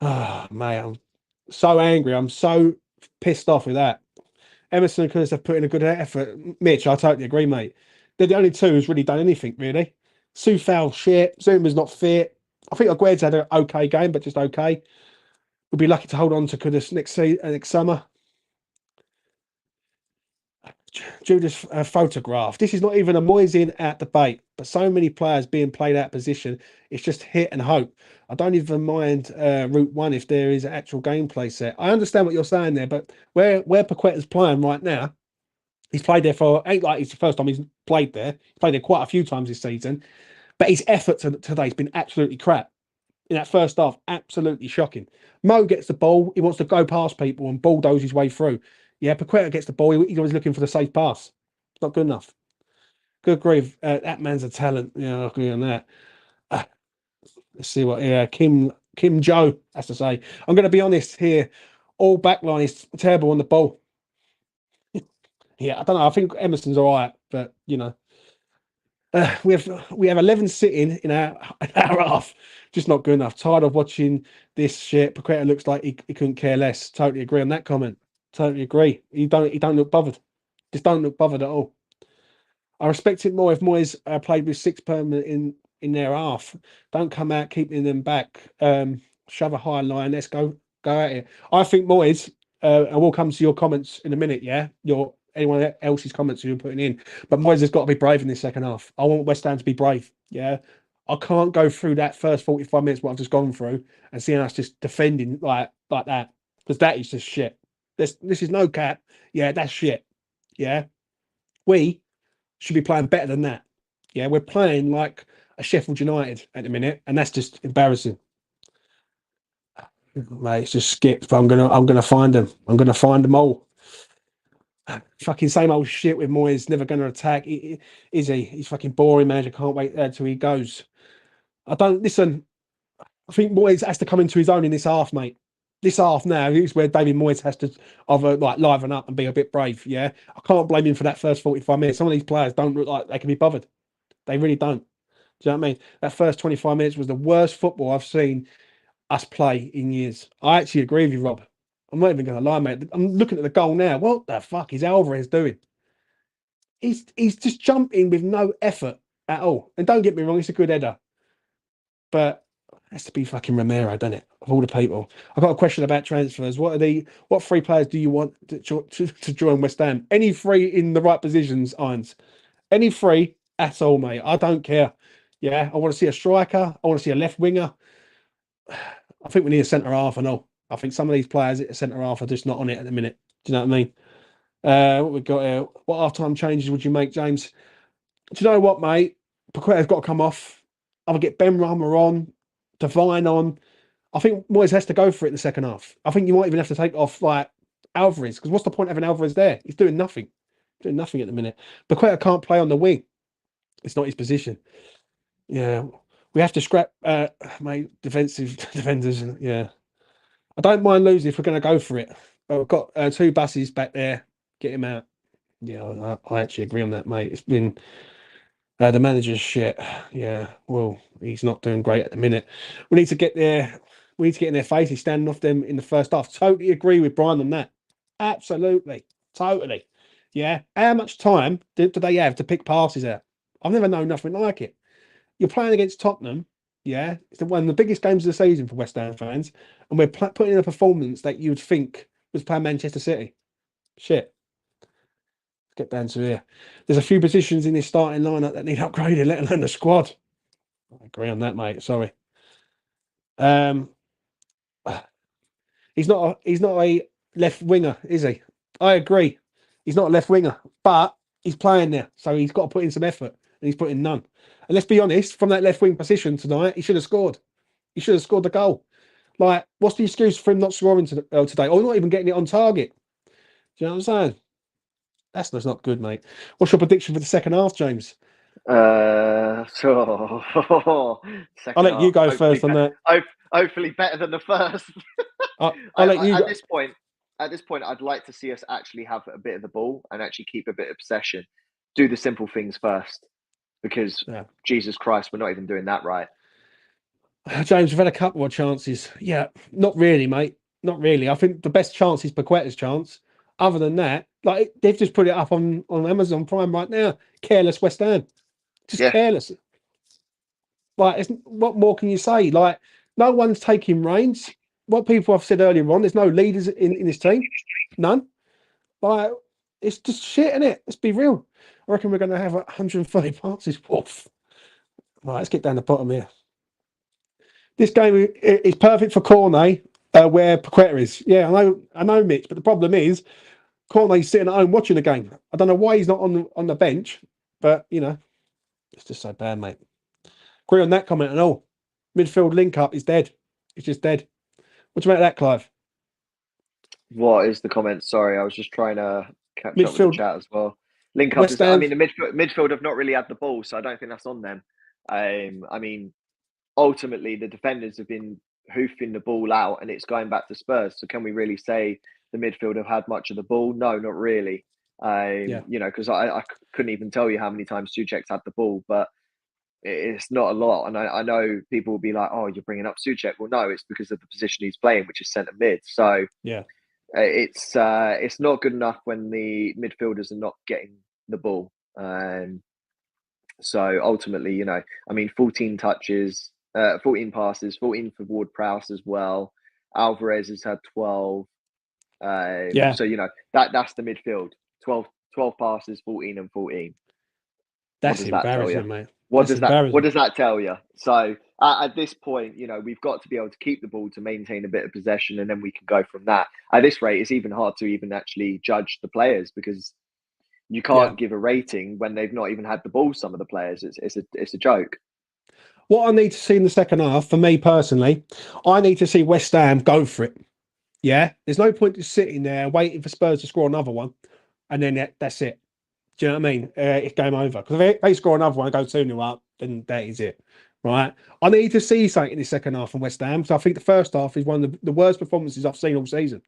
Oh, mate, I'm so angry. I'm so pissed off with that. Emerson and Curtis have put in a good effort. Mitch, I totally agree, mate. They're the only two who's really done anything, really. Sufal, shit. Zuma's not fit. I think Aguerd's had an okay game, but just okay. We'll be lucky to hold on to Curtis next summer. Judas photograph. This is not even a Moyes at debate, but so many players being played out of position. It's just hit and hope. I don't even mind route one if there is an actual gameplay set. I understand what you're saying there, but where Paqueta's playing right now, he's played there for ain't like it's the first time he's played there. He's played there quite a few times this season, but his effort today's been absolutely crap. In that first half, absolutely shocking. Mo gets the ball, he wants to go past people and bulldoze his way through. Yeah, Paqueta gets the ball, he's always looking for the safe pass. It's not good enough. Good grief, that man's a talent. Yeah, I agree on that. Uh, let's see what Kim Joe has to say. I'm going to be honest here. All backline is terrible on the ball. Yeah, I don't know. I think Emerson's all right, but we have 11 sitting in our half. Just not good enough. Tired of watching this shit. Paqueta looks like he couldn't care less. Totally agree on that comment. Totally agree. He don't look bothered. Just don't look bothered at all. I respect it more if Moyes played with six permanent in their half. Don't come out keeping them back. Shove a high line. Let's go at it. I think Moyes, and we'll come to your comments in a minute. Yeah, your anyone else's comments you're putting in, but Moyes has got to be brave in this second half. I want West Ham to be brave. Yeah, I can't go through that first 45 minutes what I've just gone through and seeing us just defending like that because that is just shit. This is no cap. Yeah, that's shit. Yeah, we should be playing better than that. Yeah, we're playing like a Sheffield United at the minute, and that's just embarrassing. Mate, it's just skipped. But I'm gonna find them. I'm gonna find them all. Fucking same old shit with Moyes. Never gonna attack. Is he? He's fucking boring, manager. Can't wait till he goes. I don't listen. I think Moyes has to come into his own in this half, mate. This half now is where David Moyes has to either like liven up and be a bit brave. Yeah, I can't blame him for that first 45 minutes. Some of these players don't look like they can be bothered. They really don't. Do you know what I mean? That first 25 minutes was the worst football I've seen us play in years. I actually agree with you, Rob. I'm not even going to lie, mate. I'm looking at the goal now. What the fuck is Alvarez doing? He's just jumping with no effort at all. And don't get me wrong, it's a good header, but it has to be fucking Romero, doesn't it? Of all the people, I've got a question about transfers. What three players do you want to join West Ham? Any three in the right positions, Irons? Any three at all, mate. I don't care. Yeah, I want to see a striker. I want to see a left winger. I think we need a centre half and all. I think some of these players at centre half are just not on it at the minute. Do you know what I mean? What we got here? What half-time changes would you make, James? Do you know what, mate? Paqueta's got to come off. I'll get Ben Rama on, Devine on. I think Moyes has to go for it in the second half. I think you might even have to take off like Alvarez because what's the point of having Alvarez there? He's doing nothing. Doing nothing at the minute. Paqueta can't play on the wing. It's not his position. Yeah, we have to scrap, mate. Defensive defenders. Yeah, I don't mind losing if we're going to go for it. But we've got two buses back there. Get him out. Yeah, I actually agree on that, mate. It's been the manager's shit. Yeah, well, he's not doing great at the minute. We need to get there. We need to get in their face. He's standing off them in the first half. Totally agree with Brian on that. Absolutely, totally. Yeah. How much time do they have to pick passes out? I've never known nothing like it. You're playing against Tottenham. Yeah, it's one of the biggest games of the season for West Ham fans, and we're putting in a performance that you would think was playing Manchester City. Shit. Get down to here. There's a few positions in this starting lineup that need upgrading, let alone the squad. I agree on that, mate. Sorry. Um, he's not a left winger, is he? I agree. He's not a left winger, but he's playing there, so he's got to put in some effort, and he's putting none. And let's be honest, from that left wing position tonight, he should have scored. He should have scored the goal. Like, what's the excuse for him not scoring today, or not even getting it on target? Do you know what I'm saying? That's not good, mate. What's your prediction for the second half, James? So I'll second let you half, go first on that. hopefully better than the first. I'll let you go. At this point, I'd like to see us actually have a bit of the ball and actually keep a bit of possession. Do the simple things first, because Jesus Christ, we're not even doing that right. James, we've had a couple of chances. Yeah, not really, mate. Not really. I think the best chance is Paqueta's chance. Other than that, like they've just put it up on Amazon Prime right now. Careless West Ham, just careless. Like, what more can you say? Like, no one's taking reins. What people have said earlier on, there's no leaders in this team, none. Like, it's just shit, isn't it? Let's be real. I reckon we're going to have 130 passes. Woof. Right, let's get down the bottom here. This game is perfect for Cornet, where Paqueta is. Yeah, I know, Mitch, but the problem is Cornet's sitting at home watching the game. I don't know why he's not on the bench, but it's just so bad, mate. Agree on that comment and all. Midfield link up is dead. It's just dead. What do you make of that, Clive? What is the comment? Sorry, I was just trying to catch up with the chat as well. Link up West is. I Ham. mean, the midfield have not really had the ball, so I don't think that's on them. I mean, ultimately, the defenders have been hoofing the ball out, and it's going back to Spurs. So, can we really say the midfield have had much of the ball? No, not really. Because I couldn't even tell you how many times Souček's had the ball, but it's not a lot. And I know people will be like, "Oh, you're bringing up Souček." Well, no, it's because of the position he's playing, which is centre mid. So yeah, it's not good enough when the midfielders are not getting the ball. So ultimately, I mean, 14 touches, 14 passes, 14 for Ward-Prowse as well. Alvarez has had 12. So that's the midfield. 12 passes, 14 and 14. That's embarrassing, mate. What does that tell you? So at this point, we've got to be able to keep the ball to maintain a bit of possession, and then we can go from that. At this rate, it's even hard to even actually judge the players, because you can't give a rating when they've not even had the ball. Some of the players, it's a joke. What I need to see in the second half, for me personally, I need to see West Ham go for it. Yeah, there's no point just sitting there waiting for Spurs to score another one, and then that's it. Do you know what I mean? It's game over. Because if they score another one and go 2-0 up, then that is it. Right? I need to see something in the second half from West Ham. So I think the first half is one of the worst performances I've seen all season.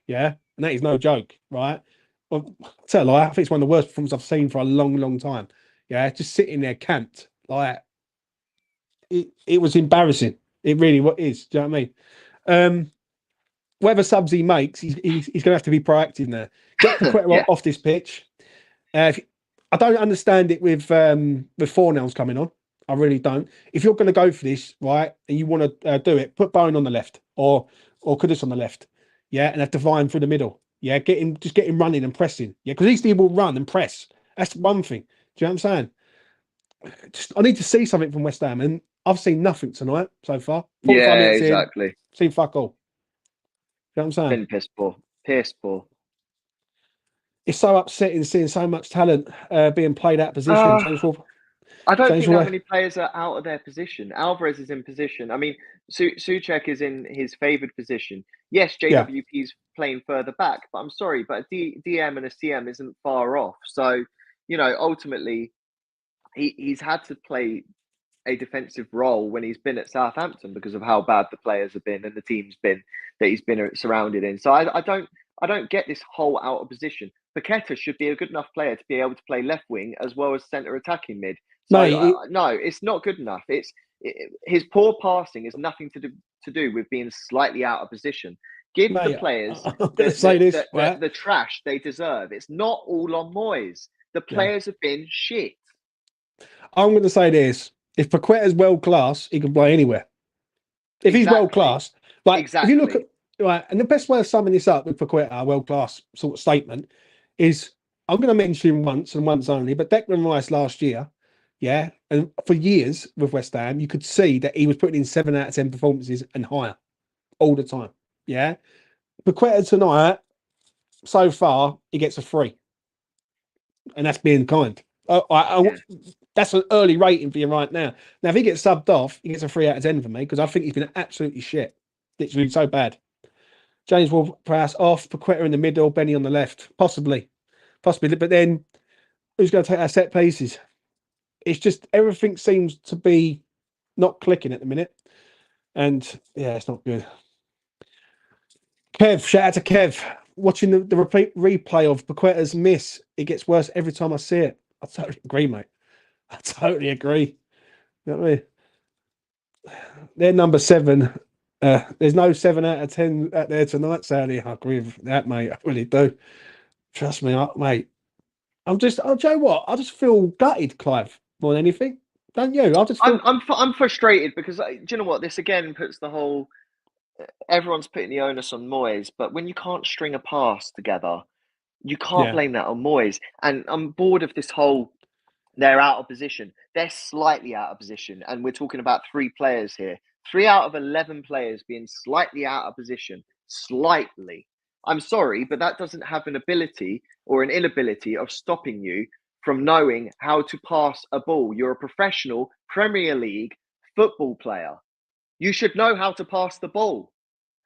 Yeah. And that is no joke. Right? Well, I'll tell a lie, I think it's one of the worst performances I've seen for a long, long time. Yeah. Just sitting there camped. Like, it was embarrassing. It really is. Do you know what I mean? Whatever subs he makes, he's going to have to be proactive now. Get Paqueta off this pitch. I don't understand it with Fornells coming on. I really don't. If you're going to go for this, right, and you want to do it, put Bowen on the left or Kudus on the left, yeah, and have Devine through the middle, yeah. Get him running and pressing, yeah, because these team will run and press. That's one thing. Do you know what I'm saying? I need to see something from West Ham, and I've seen nothing tonight so far. 45 minutes exactly. Seen fuck all. You know what I'm saying? Been piss poor. It's so upsetting seeing so much talent being played out of position. I don't think that many players are out of their position. Alvarez is in position. I mean, Souček is in his favoured position. Yes, JWP is playing further back, but I'm sorry, but a DM and a CM isn't far off. So, ultimately, he's had to play a defensive role when he's been at Southampton because of how bad the players have been and the team's been that he's been surrounded in. So I don't get this whole out of position. Paqueta should be a good enough player to be able to play left wing as well as centre attacking mid. So no, it's not good enough. His poor passing has nothing to do with being slightly out of position. Give the players the trash they deserve. It's not all on Moyes. The players have been shit. I'm going to say this. If Paqueta's world class, he can play anywhere. If he's world class, like if you look at right, and the best way of summing this up with Paqueta, world class sort of statement, is I'm going to mention him once and once only, but Declan Rice last year, yeah, and for years with West Ham, you could see that he was putting in 7 out of 10 performances and higher all the time. Yeah, Paqueta tonight, so far, he gets a 3, and that's being kind. That's an early rating for you right now. Now, if he gets subbed off, he gets a 3 out of 10 for me because I think he's been absolutely shit. Literally so bad. James Ward-Prowse off, Paqueta in the middle, Benny on the left. Possibly. But then who's going to take our set pieces? It's just everything seems to be not clicking at the minute. And yeah, it's not good. Kev, shout out to Kev. Watching the replay of Paqueta's miss, it gets worse every time I see it. I totally agree, mate. I totally agree. You know what I mean? They're number 7. There's no 7 out of 10 out there tonight, sadly. I agree with that, mate. I really do. Trust me, mate. I'll do you know what? I just feel gutted, Clive, more than anything. Don't you? I'm frustrated because do you know what? This again puts the whole. Everyone's putting the onus on Moyes, but when you can't string a pass together, you can't blame that on Moyes. And I'm bored of this whole. They're out of position. They're slightly out of position, and we're talking about 3 players here. 3 out of 11 players being slightly out of position. Slightly. I'm sorry, but that doesn't have an ability or an inability of stopping you from knowing how to pass a ball. You're a professional Premier League football player. You should know how to pass the ball.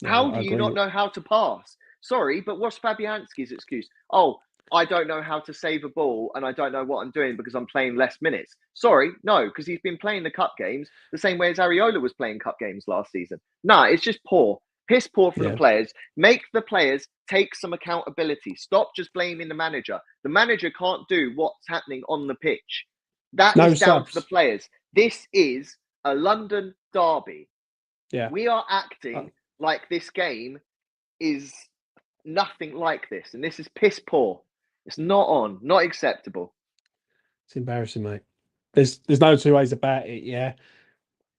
How do you not know how to pass? Sorry, but what's Fabianski's excuse? Oh, I don't know how to save a ball and I don't know what I'm doing because I'm playing less minutes. Sorry, no, because he's been playing the cup games the same way as Areola was playing cup games last season. No, it's just poor. Piss poor from the players. Make the players take some accountability. Stop just blaming the manager. The manager can't do what's happening on the pitch. That is down to the players. This is a London derby. Yeah. We are acting like this game is nothing like this. And this is piss poor. It's not acceptable. It's embarrassing, mate. There's no 2 ways about it, yeah.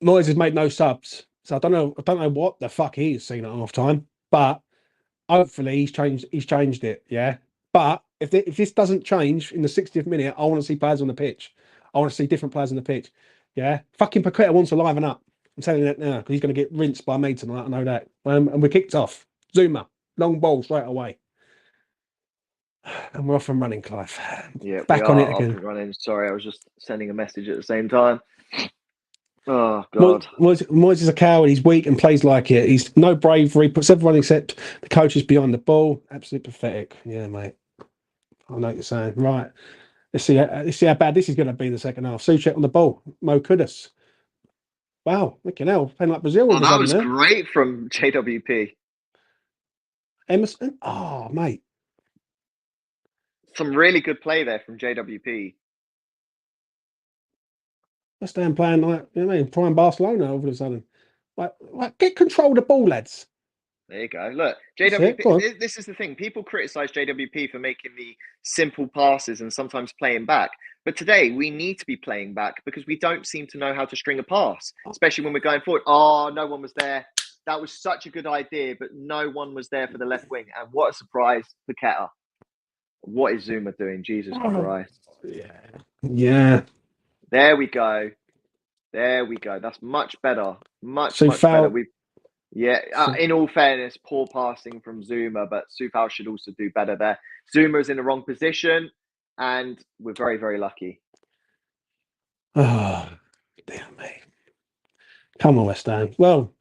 Moyes has made no subs. So I don't know what the fuck he's seen at half time, but hopefully he's changed it, yeah. But if this doesn't change in the 60th minute, I want to see players on the pitch. I want to see different players on the pitch. Yeah. Fucking Paqueta wants to liven up. I'm telling you that now, because he's going to get rinsed by me tonight. I know that. And we're kicked off. Zuma, long ball straight away. And we're off and running, Clive. Yeah, back on it again. Off and running. Sorry, I was just sending a message at the same time. Oh God, Moyes is a coward. He's weak and plays like it. He's no bravery. Puts everyone except the coaches behind the ball. Absolutely pathetic. Yeah, mate. I know what you're saying. Right. Let's see how bad this is going to be in the second half. Souček on the ball. Mo Kudus. Wow, looking hell, playing like Brazil. that was great from JWP. Emerson. Oh, mate. Some really good play there from JWP. West Ham playing like, you know what I mean, prime Barcelona all of a sudden. Like, get control of the ball, lads. There you go. Look, JWP, this is the thing. People criticize JWP for making the simple passes and sometimes playing back. But today, we need to be playing back because we don't seem to know how to string a pass, especially when we're going forward. Oh, no one was there. That was such a good idea, but no one was there for the left wing. And what a surprise, Paqueta. What is Zuma doing? Jesus Christ. Yeah. There we go. That's much better. Much better. In all fairness, poor passing from Zuma, but Sufal should also do better there. Zuma is in the wrong position, and we're very, very lucky. Oh, damn me. Come on, West Ham. Well,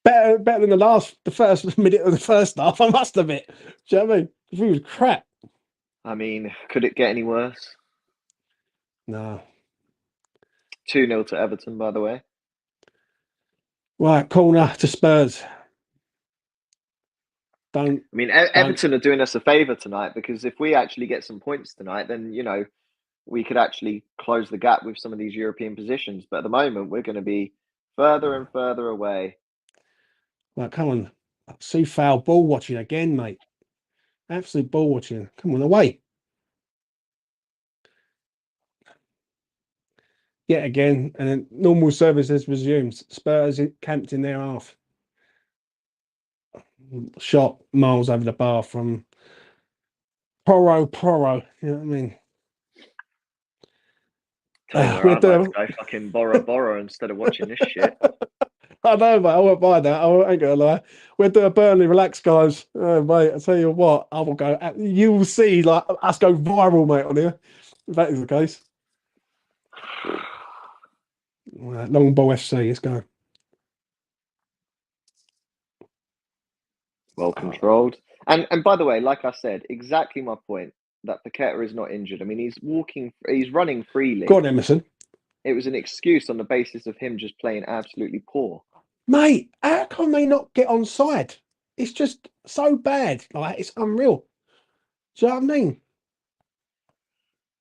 better than the first minute of the first half, I must admit. Do you know what I mean? It was crap. I mean, could it get any worse? No. 2-0 to Everton, by the way. Right, corner to Spurs. Everton are doing us a favour tonight because if we actually get some points tonight, then, we could actually close the gap with some of these European positions. But at the moment, we're going to be further and further away. Right, come on. Sufal ball watching again, mate. Absolute ball watching. Come on, away. yet again, and then normal services resumes. Spurs camped in their half. Shot miles over the bar from Poro. You know what I mean? Tell you where I'd like to go, fucking Bora instead of watching this shit. I know, mate. I won't buy that. I ain't gonna lie. We'll do a Burnley relax, guys. Mate, I tell you what, I will go. You will see, like us go viral, mate, on here. If that is the case. Right, long ball FC. Let's go. Well controlled. And by the way, like I said, exactly my point that Paqueta is not injured. I mean, he's running freely. Go on, Emerson. It was an excuse on the basis of him just playing absolutely poor. Mate, how can they not get on side? It's just so bad. Like, it's unreal. Do you know what I mean?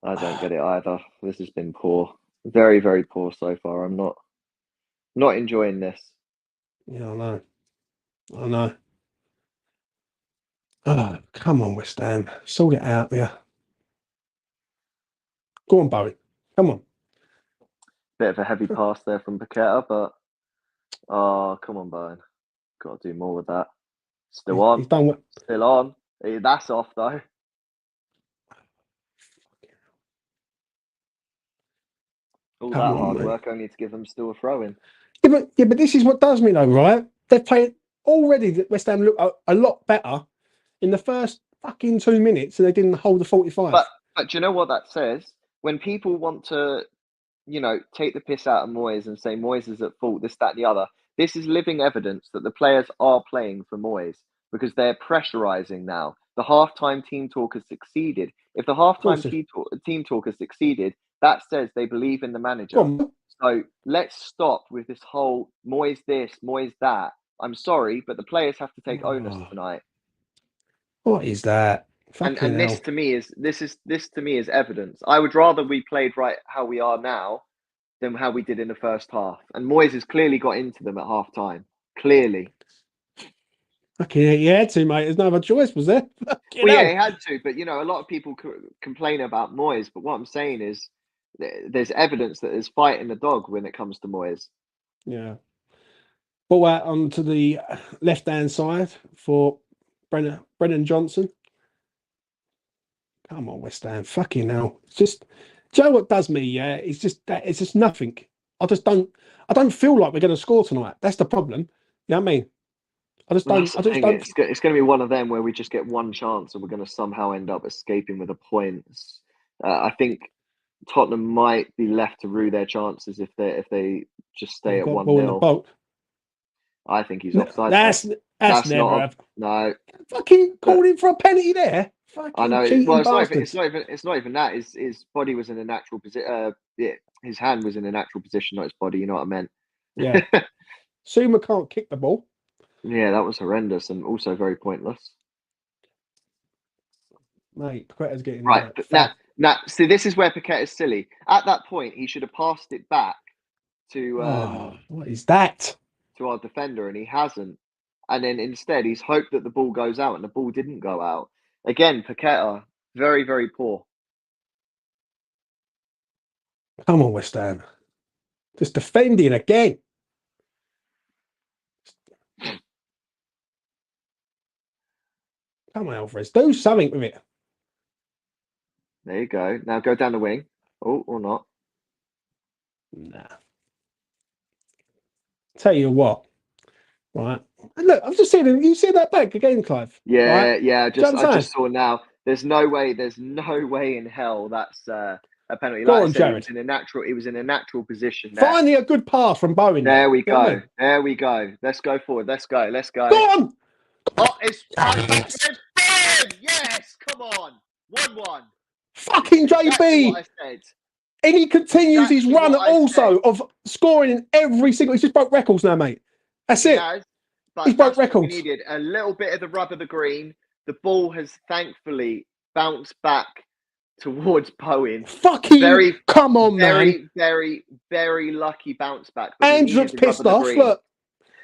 I don't get it either. This has been poor. Very, very poor so far. I'm not enjoying this. Yeah, I know. Oh, come on, West Ham. Sort it out there. Go on, Bowie. Come on. Bit of a heavy pass there from Paqueta, but oh, come on, Bowen. Got to do more with that. Still on. He's done what? Still on. That's off, though. All Come that on, hard mate. work only to give them still a throw in. Yeah, but this is what does me though, right? They've played already. That West Ham look a lot better in the first fucking 2 minutes, and they didn't hold the 45. But do you know what that says? When people want to, take the piss out of Moyes and say Moyes is at fault, this, that, and the other, this is living evidence that the players are playing for Moyes because they're pressurising now. The halftime team talk has succeeded. If the halftime team talk has succeeded, that says they believe in the manager. So let's stop with this whole Moyes this, Moyes that. I'm sorry, but the players have to take onus tonight. What is that? And this to me is evidence. I would rather we played right how we are now than how we did in the first half. And Moyes has clearly got into them at half time. Clearly. Okay, he had to, mate. There's no other choice, was there? Well, yeah, he had to. But, a lot of people complain about Moyes. But what I'm saying is there's evidence that there's fight in the dog when it comes to Moyes. Yeah. Ball out onto the left-hand side for Brennan Johnson. Come on, West Ham. Fucking hell. It's just, do you know what does me? Yeah, it's just nothing. I don't feel like we're going to score tonight. That's the problem. You know what I mean? It's going to be one of them where we just get one chance and we're going to somehow end up escaping with a point. I think Tottenham might be left to rue their chances if they just stay at 1-0. I think he's offside. That's never. No. Fucking called him for a penalty there. Fucking I know. Well, it's not even that. His body was in a natural position. His hand was in a natural position, not his body. You know what I meant? Yeah. Suma can't kick the ball. Yeah, that was horrendous and also very pointless. Mate, Paqueta's getting right. But now, see, this is where Paqueta is silly. At that point, he should have passed it back to. What is that? To our defender, and he hasn't. And then instead, he's hoped that the ball goes out, and the ball didn't go out. Again, Paqueta, very, very poor. Come on, West Ham. Just defending again. Come on, Alvarez. Do something with it. There you go. Now go down the wing. Oh, or not. Nah. Tell you what. Right. And look, I've just seen him. You see that back again, Clive? Yeah, right? yeah. I just saw now. There's no way in hell that's a penalty. Go on, Jared. It was in a natural position there. Finally, a good pass from Bowen. There we go. I mean? There we go. Let's go forward. Let's go. Go on. Oh, it's yes. Come on. 1-1. Fucking JB. Exactly what I said. And he continues his run also of scoring in every single. He's just broke records now, mate. That's it. He's broke records. We needed a little bit of the rub of the green. The ball has thankfully bounced back towards Bowen. Fucking come on, man. Very, very lucky bounce back. Andrew's pissed off. Look.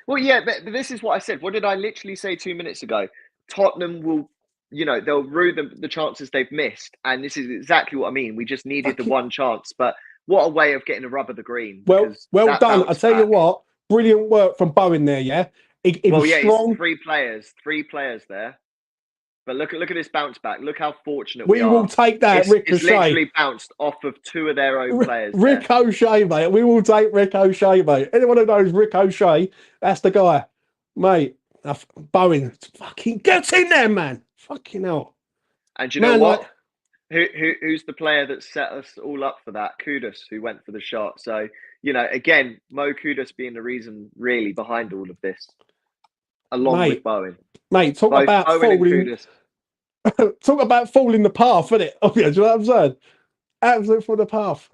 Well, yeah, but this is what I said. What did I literally say 2 minutes ago? Tottenham will, they'll rue the chances they've missed. And this is exactly what I mean. We just needed the one chance. But what a way of getting a rub of the green. Well that done. I tell you back, what, brilliant work from Bowen there. Yeah, it was it's strong. three players there. But look at this bounce back. Look how fortunate We will take that, It's Ricochet. literally bounced off of two of their own players. Ricochet, mate. We will take Ricochet, mate. Anyone who knows Ricochet, that's the guy, mate. Bowen, fucking get in there, man. Fucking hell. And you know what? Who's the player that set us all up for that? Kudus, who went for the shot. So, again, Mo Kudus being the reason really behind all of this, along with Bowen. Mate, talk Both about Bowen falling. and Kudus. Talk about falling the path, isn't it? Oh, yeah, do you know what I'm saying? Absolute for the path.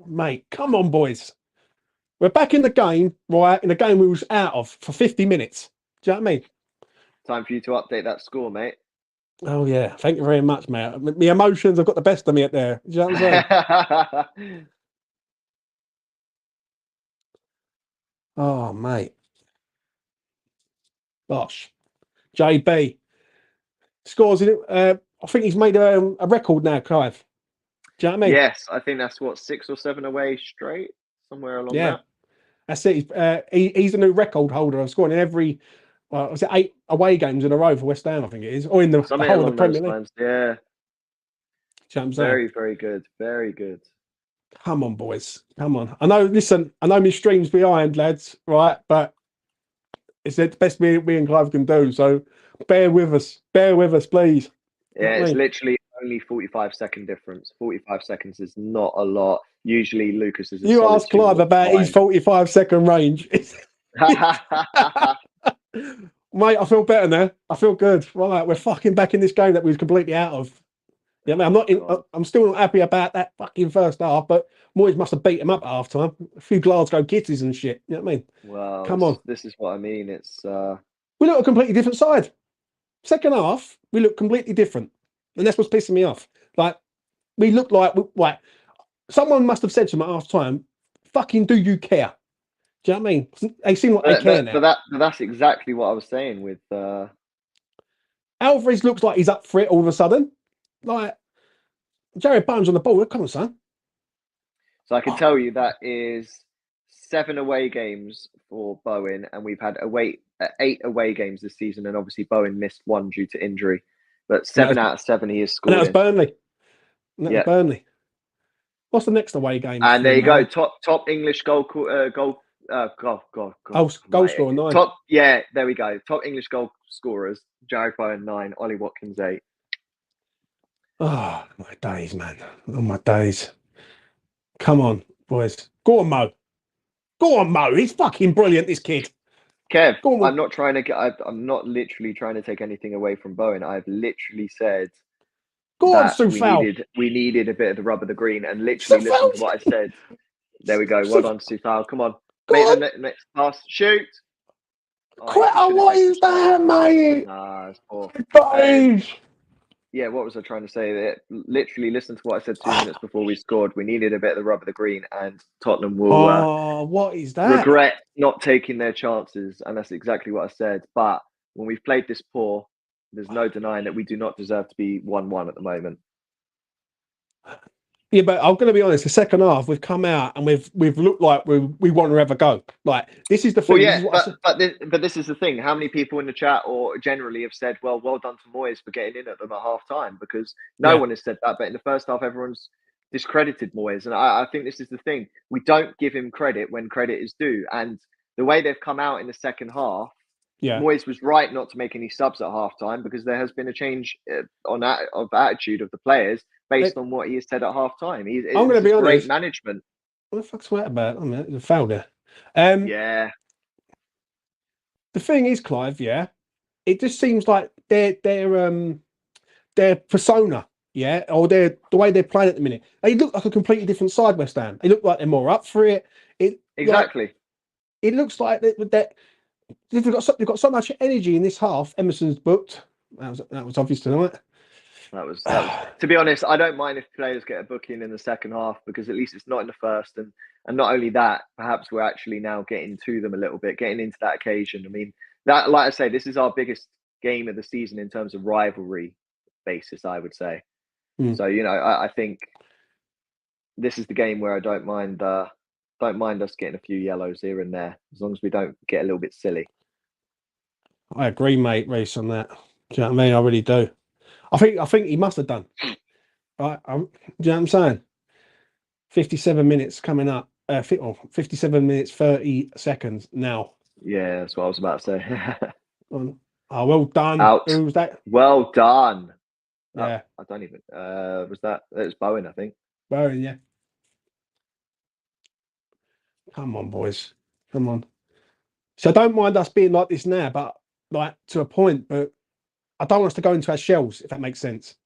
Mate, come on, boys. We're back in the game, right? In the game we was out of for 50 minutes. Do you know what I mean? Time for you to update that score, mate. Oh, yeah. Thank you very much, mate. My emotions have got the best of me at there. Do you know what I'm saying? Oh, mate. Gosh. JB scores in it. I think he's made a record now, Clive. Do you know what I mean? Yes, I think that's 6 or 7 away straight, somewhere along that. That's it. He's a new record holder of scoring in every, was it 8 away games in a row for West Ham, I think it is, or in the whole of the Premier League. Lines, yeah. Very, very good. Very good. Come on, boys. Come on. I know my stream's behind, lads, right? But it's the best me and Clive can do. So bear with us. Bear with us, please. Yeah, it's literally only 45-second difference. 45 seconds is not a lot. Usually Lucas is You ask Clive about his 45-second range. Mate, I feel better now. I feel good. Right, we're fucking back in this game that we was completely out of. Yeah, I mean, I'm still not happy about that fucking first half, but Moyes must have beat him up at half time. A few Glasgow kisses and shit. You know what I mean? Well, come on. This is what I mean. It's we look a completely different side. Second half, we look completely different, and that's what's pissing me off. Like we look like someone must have said to him at half time, "Fucking, do you care?" Do you know what I mean? They seem like they care now. But that's exactly what I was saying with Alvarez looks like he's up for it all of a sudden. Like Jared Bowen's on the ball. Come on, son. So I can tell you that is 7 away games for Bowen, and we've had 8 away games this season, and obviously Bowen missed 1 due to injury. But 7 out of 7 he has scored. And that was Burnley. Was Burnley. What's the next away game? And there you go. Top English goal scorer 9. There we go. Top English goal scorers: Jared Bowen 9, Ollie Watkins 8. Oh my days, man! Oh my days! Come on, boys. Go on, Mo. Go on, Mo. He's fucking brilliant, this kid. Kev, I'm not literally trying to take anything away from Bowen. I've literally said we needed a bit of the rub of the green, and literally listen to what I said. There we go. Well done, Soufal. Come on. Make the next pass. Shoot. What is that, mate? Nah, it's poor. Yeah, what was I trying to say? Literally listen to what I said 2 minutes before we scored. We needed a bit of the rub of the green, and Tottenham will what is that? regret not taking their chances, and that's exactly what I said. But when we've played this poor, there's no denying that we do not deserve to be 1-1 at the moment. Yeah, but I'm going to be honest. The second half, we've come out and we've looked like we want to ever go. Like this is the thing. But this is the thing. How many people in the chat or generally have said, "Well done to Moyes for getting in at them at half time"? Because no one has said that. But in the first half, everyone's discredited Moyes, and I think this is the thing. We don't give him credit when credit is due, and the way they've come out in the second half. Moyes was right not to make any subs at half time because there has been a change of attitude of the players based on what he has said at half time. I'm going to be honest. Great management. What the fuck's that about? I mean, it's a foul there. Yeah. The thing is, Clive. Yeah, it just seems like their persona. Yeah, or the way they're playing at the minute. They look like a completely different side. West Ham. They look like they're more up for it. Exactly. It looks like that. They've got so much energy in this half. Emerson's booked. That was obvious tonight. That was to be honest, I don't mind if players get a booking in the second half because at least it's not in the first, and not only that, perhaps we're actually now getting to them a little bit, getting into that occasion. I mean, that, like I say, this is our biggest game of the season in terms of rivalry basis, I would say. So, I think this is the game where I don't mind us getting a few yellows here and there, as long as we don't get a little bit silly. I agree, mate, Reece, on that. Do you know what I mean? I really do. I think he must have done. Right? Do you know what I'm saying? 57 minutes coming up. 57 minutes, 30 seconds now. Yeah, that's what I was about to say. Oh, well done. Out. Who was that? Well done. Yeah. I don't even. Was that? It was Bowen, I think. Bowen, yeah. Come on, boys. Come on. So I don't mind us being like this now, but like to a point. But I don't want us to go into our shells, if that makes sense.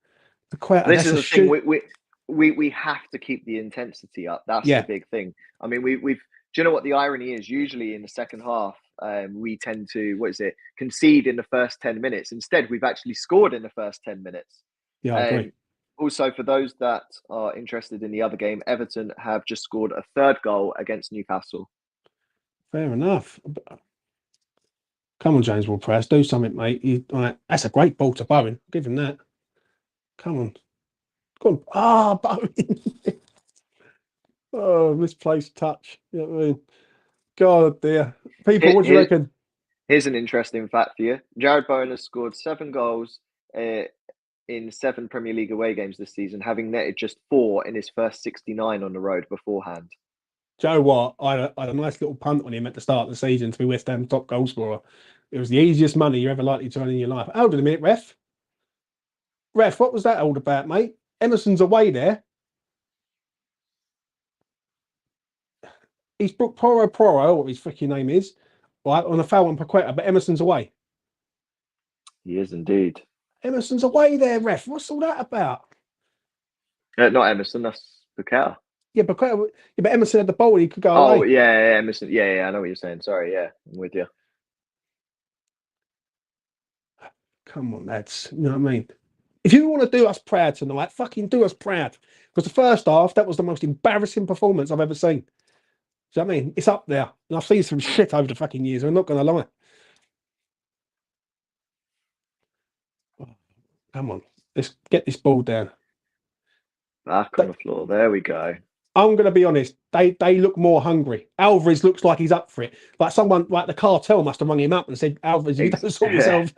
This is the thing. We have to keep the intensity up. That's the big thing. I mean, we've. Do you know what the irony is? Usually in the second half, we tend to concede in the first 10 minutes. Instead, we've actually scored in the first 10 minutes. Yeah, I agree. Also, for those that are interested in the other game, Everton have just scored a third goal against Newcastle. Fair enough. Come on, James Ward-Prowse, do something, mate. That's a great ball to Bowen. Give him that. Come on. Go on. Bowen. Oh, misplaced touch. You know what I mean? God, dear. People, what do you reckon? Here's an interesting fact for you. Jared Bowen has scored 7 goals in 7 Premier League away games this season, having netted just 4 in his first 69 on the road beforehand. Do you know what? I had a nice little punt on him at the start of the season to be West Ham's top goal scorer. It was the easiest money you're ever likely to earn in your life. Hold on a minute, ref. Ref, what was that all about, mate? Emerson's away there. He's booked Poro, what his freaking name is, right, on a foul on Paqueta, but Emerson's away. He is indeed. Emerson's away there, ref. What's all that about? Not Emerson, that's Paqueta. Yeah, Paqueta, but Emerson had the ball and he could go away. Oh, yeah, Emerson. Yeah, I know what you're saying. Sorry, yeah, I'm with you. Come on, lads. You know what I mean? If you want to do us proud tonight, fucking do us proud. Because the first half, that was the most embarrassing performance I've ever seen. Do you know what I mean? It's up there. And I've seen some shit over the fucking years. I'm not going to lie. Come on. Let's get this ball down. Back on the floor. There we go. I'm going to be honest. They look more hungry. Alvarez looks like he's up for it. Like someone, like the cartel must have rung him up and said, Alvarez, you don't sort yourself.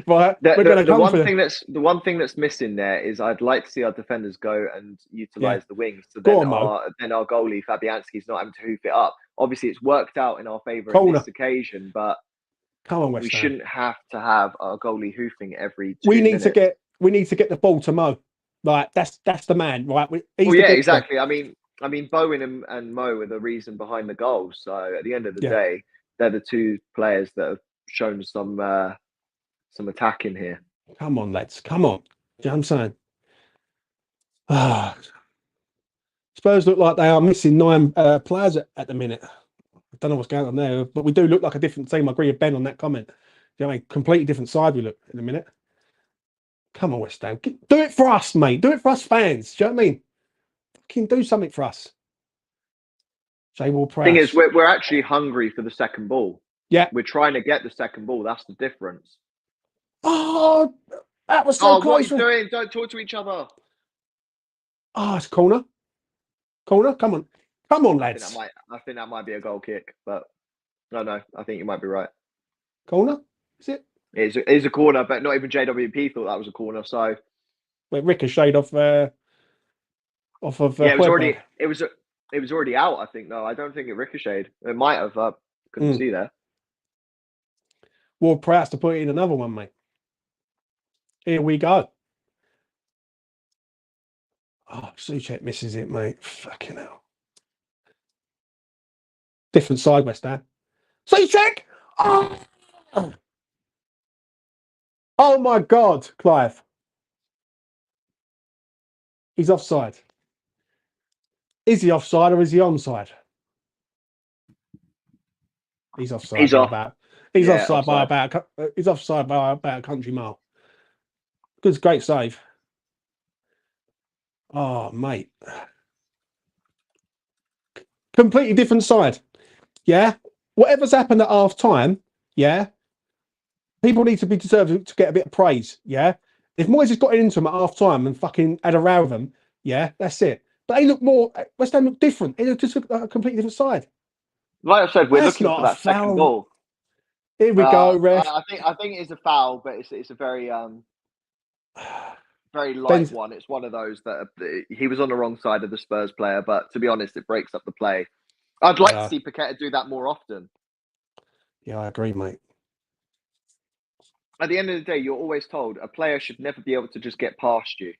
Right? The one thing that's missing there is I'd like to see our defenders go and utilise the wings. So then our goalie, Fabianski's not having to hoof it up. Obviously, it's worked out in our favour on this occasion, but come on, West we Ham. shouldn't have to have our goalie hoofing every 2 minutes. We need to get the ball to Mo. Like that's the man, right? Exactly. I mean, Bowen and Mo are the reason behind the goals. So at the end of the day, they're the 2 players that have shown some attack in here. Come on, lads. Come on. Do you know what I'm saying? Spurs look like they are missing 9 players at the minute. I don't know what's going on there, but we do look like a different team. I agree with Ben on that comment. You know what I mean? Completely different side we look in a minute. Come on, West Ham. Do it for us, mate. Do it for us fans. Do you know what I mean? Fucking do something for us. Jay Ward-Prowse. Thing is, we're actually hungry for the second ball. Yeah. We're trying to get the second ball. That's the difference. Oh, that was so close. What are you doing? Don't talk to each other. Oh, it's a corner. Corner. Come on. Come on, lads. I think that might be a goal kick, but no, I think you might be right. Corner? Is it? It is a corner, but not even JWP thought that was a corner. So it ricocheted off of. It was already out. I think. No, I don't think it ricocheted. It might have. Couldn't see there. Ward-Prowse to put in another one, mate. Here we go. Oh, Souček misses it, mate. Fucking hell. Different side, West Ham. Souček! Oh my God, Clive. He's offside. Is he offside or is he onside? He's offside. He's off. He's offside by about. He's offside by about a country mile. Good, great save. Oh, mate. Completely different side. Yeah. Whatever's happened at half time. Yeah. People need to be deserved to get a bit of praise. Yeah. If Moyes has got into them at half time and fucking had a row with them, yeah, that's it. But they look more. West Ham look different. They look just like a completely different side. Like I said, we're That's looking not for a that second foul. goal. Here we go, ref. I think it is a foul, but it's a very very light Ben's, one. It's one of those that he was on the wrong side of the Spurs player, but to be honest, it breaks up the play. I'd like to see Paqueta do that more often. Yeah, I agree, mate. At the end of the day, you're always told a player should never be able to just get past you.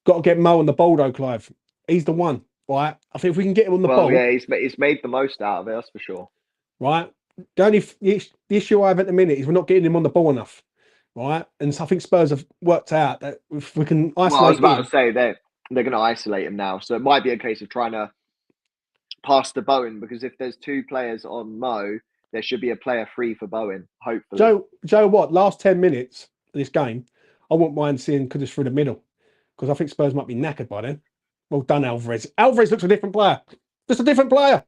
Got to get Mo on the ball, though, Clive. He's the one, right? I think if we can get him on the ball. Yeah, he's made the most out of it, that's for sure. Right? The issue I have at the minute is we're not getting him on the ball enough, right? And so I think Spurs have worked out that if we can isolate I was about him, to say they're going to isolate him now, so it might be a case of trying to pass to Bowen, because if there's two players on Mo, there should be a player free for Bowen, hopefully. Joe, what? Last 10 minutes of this game, I wouldn't mind seeing Kudus through the middle, because I think Spurs might be knackered by then. Well done, Alvarez. Alvarez looks a different player. Just a different player.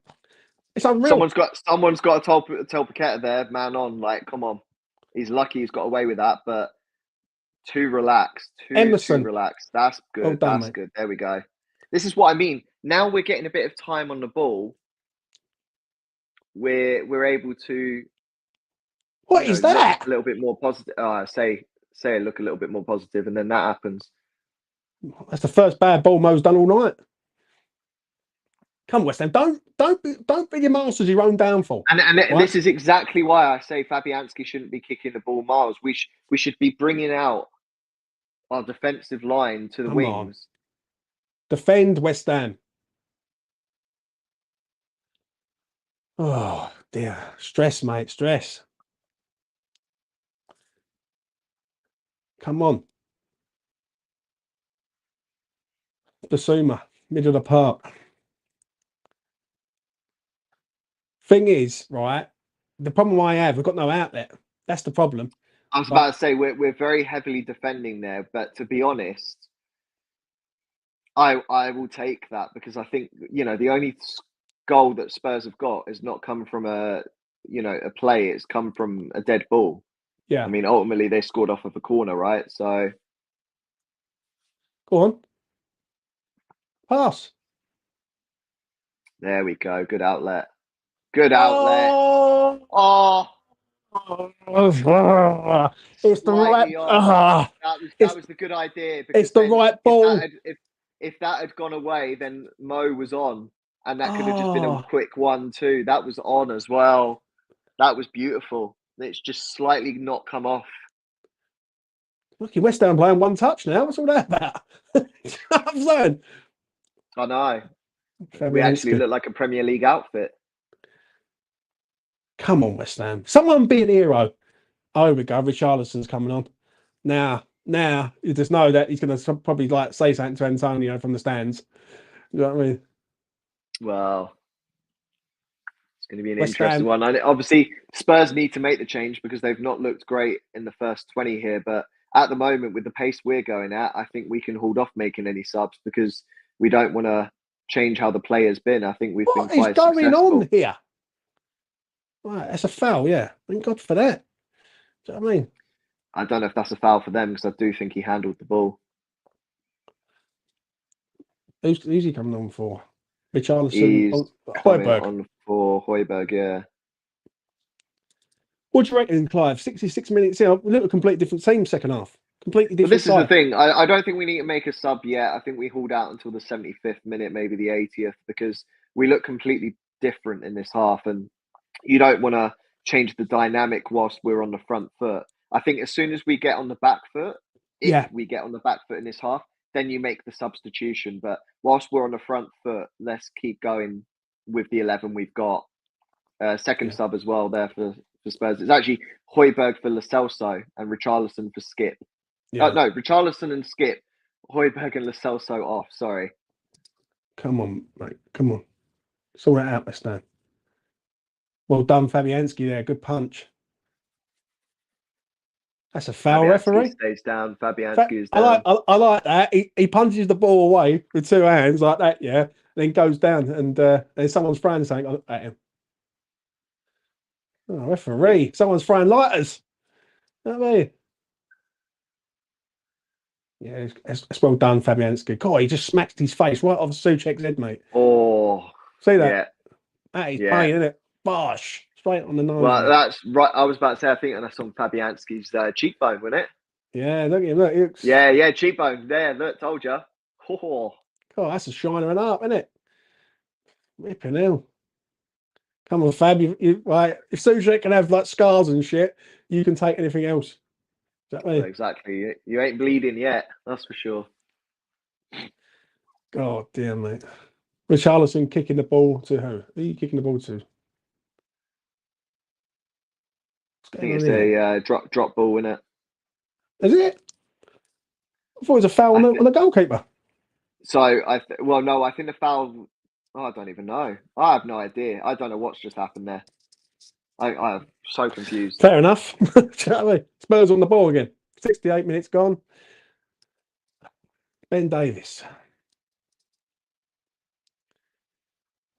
It's unreal. Someone's got to tell Paqueta there, man on, like, come on. He's lucky he's got away with that, but too relaxed. Too relaxed. That's good. Well done, That's mate. Good. There we go. This is what I mean. Now we're getting a bit of time on the ball. We're able to. What is that? Look a little bit more positive. Look a little bit more positive, and then that happens. That's the first bad ball Mo's done all night. Come on, West Ham. Don't be your masters your own downfall. And this is exactly why I say Fabianski shouldn't be kicking the ball miles. We should be bringing out our defensive line to the wings. On. Defend West Ham. Oh dear, stress, mate, stress. Come on. Basuma, middle of the park. Thing is, right, the problem I have, we've got no outlet. That's the problem. I was about to say, we're very heavily defending there, but to be honest, I will take that, because I think, the only goal that Spurs have got has not come from a play. It's come from a dead ball. Yeah. I mean, ultimately they scored off of a corner, right? So. Go on. Pass. There we go. Good outlet. Good outlet. Oh. It's the right. That was the good idea. It's the right ball. If that had gone away, then Mo was on, and that could have just been a quick 1-2. That was on as well. That was beautiful. It's just slightly not come off. Look, West Ham playing one touch now. What's all that about? I'm saying. I know. We actually look like a Premier League outfit. Come on, West Ham. Someone be an hero. Oh, here we go. Richarlison's coming on. Now, you just know that he's going to probably say something to Antonio from the stands. You know what I mean? Well, it's going to be an interesting one. And obviously, Spurs need to make the change because they've not looked great in the first 20 here. But at the moment, with the pace we're going at, I think we can hold off making any subs because we don't want to change how the play has been. I think we've been quite successful. What is going on here? Right, that's a foul, yeah. Thank God for that. Do you know what I mean? I don't know if that's a foul for them because I do think he handled the ball. Who's he coming on for? Richarlison. He's on for Højbjerg, yeah. What do you reckon, Clive? 66 minutes in, we look a completely different team second half. Completely different. But this is the thing. I don't think we need to make a sub yet. I think we hold out until the 75th minute, maybe the 80th, because we look completely different in this half. And you don't want to change the dynamic whilst we're on the front foot. I think as soon as we get on the back foot, if we get on the back foot in this half, then you make the substitution. But whilst we're on the front foot, let's keep going with the 11 we've got. Second sub as well there for Spurs. It's actually Højbjerg for Lo Celso and Richarlison for Skip. Yeah. No, Richarlison and Skip. Højbjerg and Lo Celso off. Sorry. Come on, mate. Come on. Sort that out, West Ham. Well done, Fabianski there. Good punch. That's a foul, referee. Stays down. Fabianski is down. I like that. He punches the ball away with two hands like that, yeah. Then goes down and someone's throwing something at him. Oh, referee. Someone's throwing lighters. You know what I mean? Yeah, it's well done, Fabianski. God, he just smacked his face right off Souček's head, mate. Oh, See that? yeah, That is yeah. pain, isn't it? Bosh. Straight on the nose, Well, mate. that's right. I was about to say, I think that's on Fabianski's cheekbone, wasn't it? Yeah, look at him. Look, Yeah, cheekbone. There, look, told you. Oh, God, that's a shiner and up, isn't it? Ripping hell. Come on, Fab. Right. If Souček can have like scars and shit, you can take anything else. Exactly. exactly. You ain't bleeding yet, that's for sure. God damn, mate. Richarlison kicking the ball to who? Who are you kicking the ball to? I think it's a drop ball, isn't it? Is it? I thought it was a foul on the goalkeeper. So no, I think the foul. Oh, I don't even know. I have no idea. I don't know what's just happened there. I'm so confused. Fair enough. Spurs on the ball again. 68 minutes gone. Ben Davis.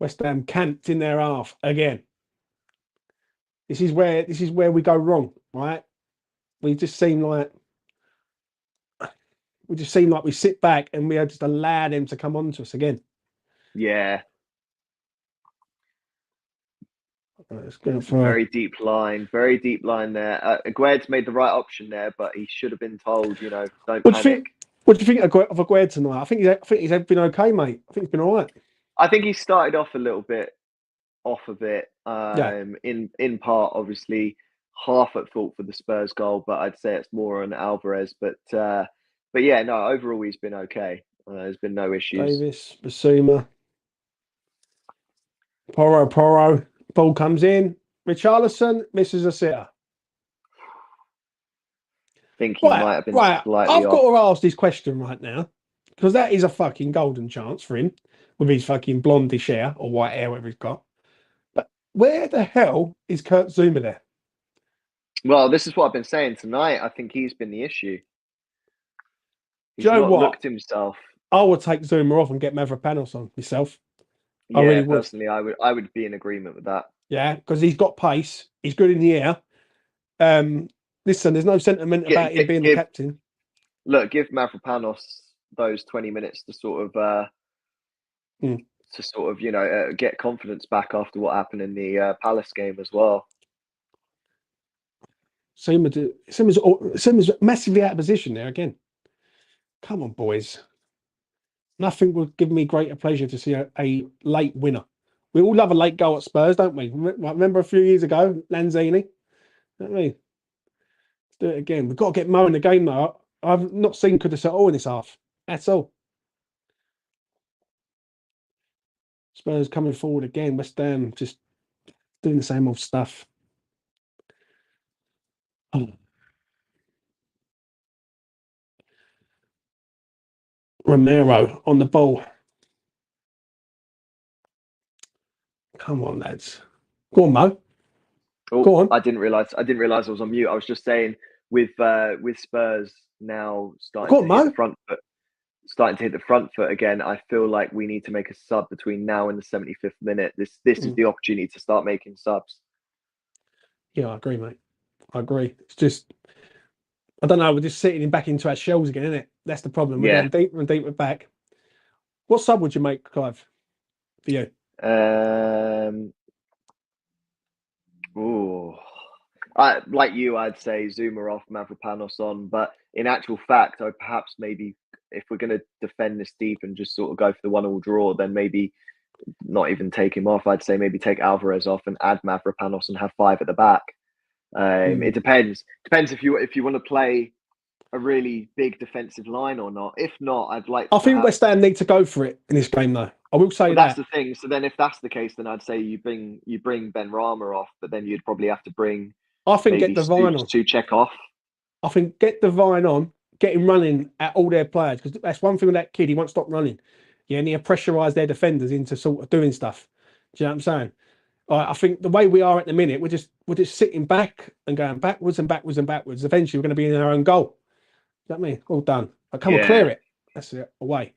West Ham camped in their half again. This is where we go wrong, right? We just seem like we sit back and we just allow them to come on to us again. Yeah. Let's go for very deep line there. Agued's made the right option there, but he should have been told, don't panic. What do you think of Agued tonight? I think he's been okay, mate. I think he's been all right. I think he started off a little bit off of it. Yeah. In part, obviously, half at fault for the Spurs goal, but I'd say it's more on Alvarez. But yeah, no, overall he's been okay. There's been no issues. Davis, Basuma, Porro. Ball comes in. Richarlison misses a sitter. I think he might have been slightly I've off. got to ask this question right now because that is a fucking golden chance for him with his fucking blondish hair or white hair, whatever he's got. But where the hell is Kurt Zouma there? Well, this is what I've been saying tonight. I think he's been the issue. He's not looked himself. I would take Zouma off and get Mavropanos on myself. Yeah, I really would. Personally, I would be in agreement with that. Yeah, because he's got pace. He's good in the air. Listen, there's no sentiment about him being the captain. Look, give Mavropanos those 20 minutes to sort of get confidence back after what happened in the Palace game as well. Zouma's massively out of position there again. Come on, boys. Nothing would give me greater pleasure to see a late winner. We all love a late goal at Spurs, don't we? Remember a few years ago, Lanzini? You know what I mean? Let's do it again. We've got to get Mo in the game, though. I've not seen Kudus at all in this half. That's all. Spurs coming forward again. West Ham just doing the same old stuff. Oh. Romero on the ball. Come on, lads. Go on, Mo. Go on. I didn't realize I was on mute. I was just saying with Spurs now starting to hit the front foot again. I feel like we need to make a sub between now and the 75th minute. This is the opportunity to start making subs. Yeah, I agree, mate. I agree. It's just I don't know. We're just sitting back into our shells again, isn't it? That's the problem. We're going deeper and deeper back. What sub would you make, Clive, for you? Like you, I'd say Zouma off, Mavropanos on. But in actual fact, I perhaps maybe if we're going to defend this deep and just sort of go for the 1-1 draw, then maybe not even take him off. I'd say maybe take Alvarez off and add Mavropanos and have 5 at the back. It depends. Depends if you want to play a really big defensive line or not. If not, I'd like. I think West Ham need to go for it in this game, though. I will say that. That's the thing. So then, if that's the case, then I'd say you bring Ben Rama off, but then you'd probably have to bring. I think get Devine on. Souček off. I think get Devine on, get him running at all their players because that's one thing with that kid. He won't stop running. Yeah, and he pressurise their defenders into sort of doing stuff. Do you know what I'm saying? I think the way we are at the minute, we're just sitting back and going backwards and backwards and backwards. Eventually, we're going to be in our own goal. You know what I mean? All done. Come on, clear it. That's it. Away.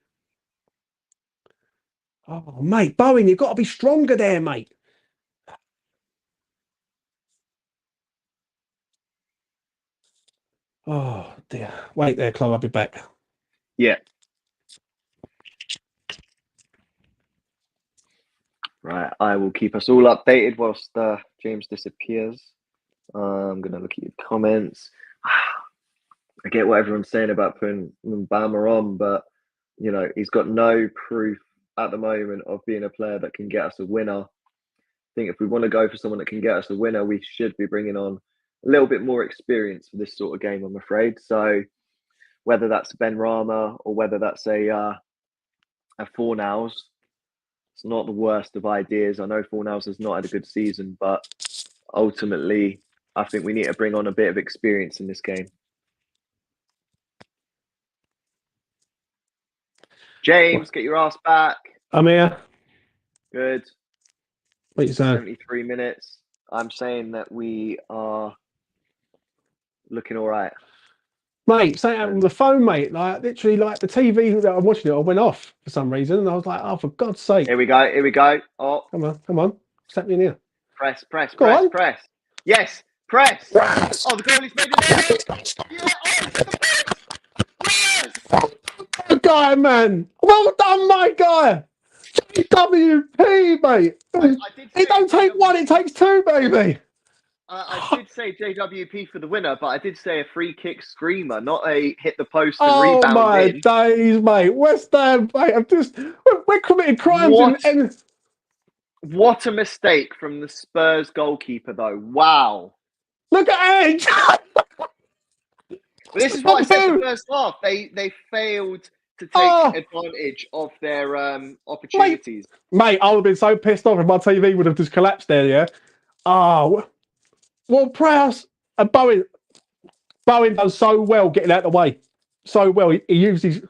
Oh, mate, Bowen, you've got to be stronger there, mate. Oh dear. Wait there, Chloe. I'll be back. Yeah. Right. I will keep us all updated whilst James disappears. I'm going to look at your comments. I get what everyone's saying about putting Bama on, but you know, he's got no proof at the moment of being a player that can get us a winner. I think if we want to go for someone that can get us a winner, we should be bringing on a little bit more experience for this sort of game, I'm afraid. So whether that's Ben Rama or whether that's a Fornals, it's not the worst of ideas. I know Fornals has not had a good season, but ultimately, I think we need to bring on a bit of experience in this game. James, get your ass back. I'm here. Good. What you saying? 73 minutes. I'm saying that we are looking all right. Mate, something happened on the phone, mate. Like literally, like the TV that I'm watching it, I went off for some reason, and I was like, "Oh, for God's sake!" Here we go. Here we go. Oh, Come on. What's happening here? press. Go on. Press. Yes, press. Yes. Oh, the goalie's made it. Yeah. Oh, yes. Good guy, man. Well done, my guy. JWP, mate. It don't take one, it takes two, baby. I did say JWP for the winner, but I did say a free kick screamer, not a hit the post and rebound my in. days, mate. West Ham, mate. We're committing crimes in. What a mistake from the Spurs goalkeeper, though. Wow. Look at Edge. This is what I said the first half. They failed to take advantage of their opportunities. Mate, I would have been so pissed off if my TV would have just collapsed there, yeah? Well, Prowse and Bowen done so well getting out of the way. So well. He used his...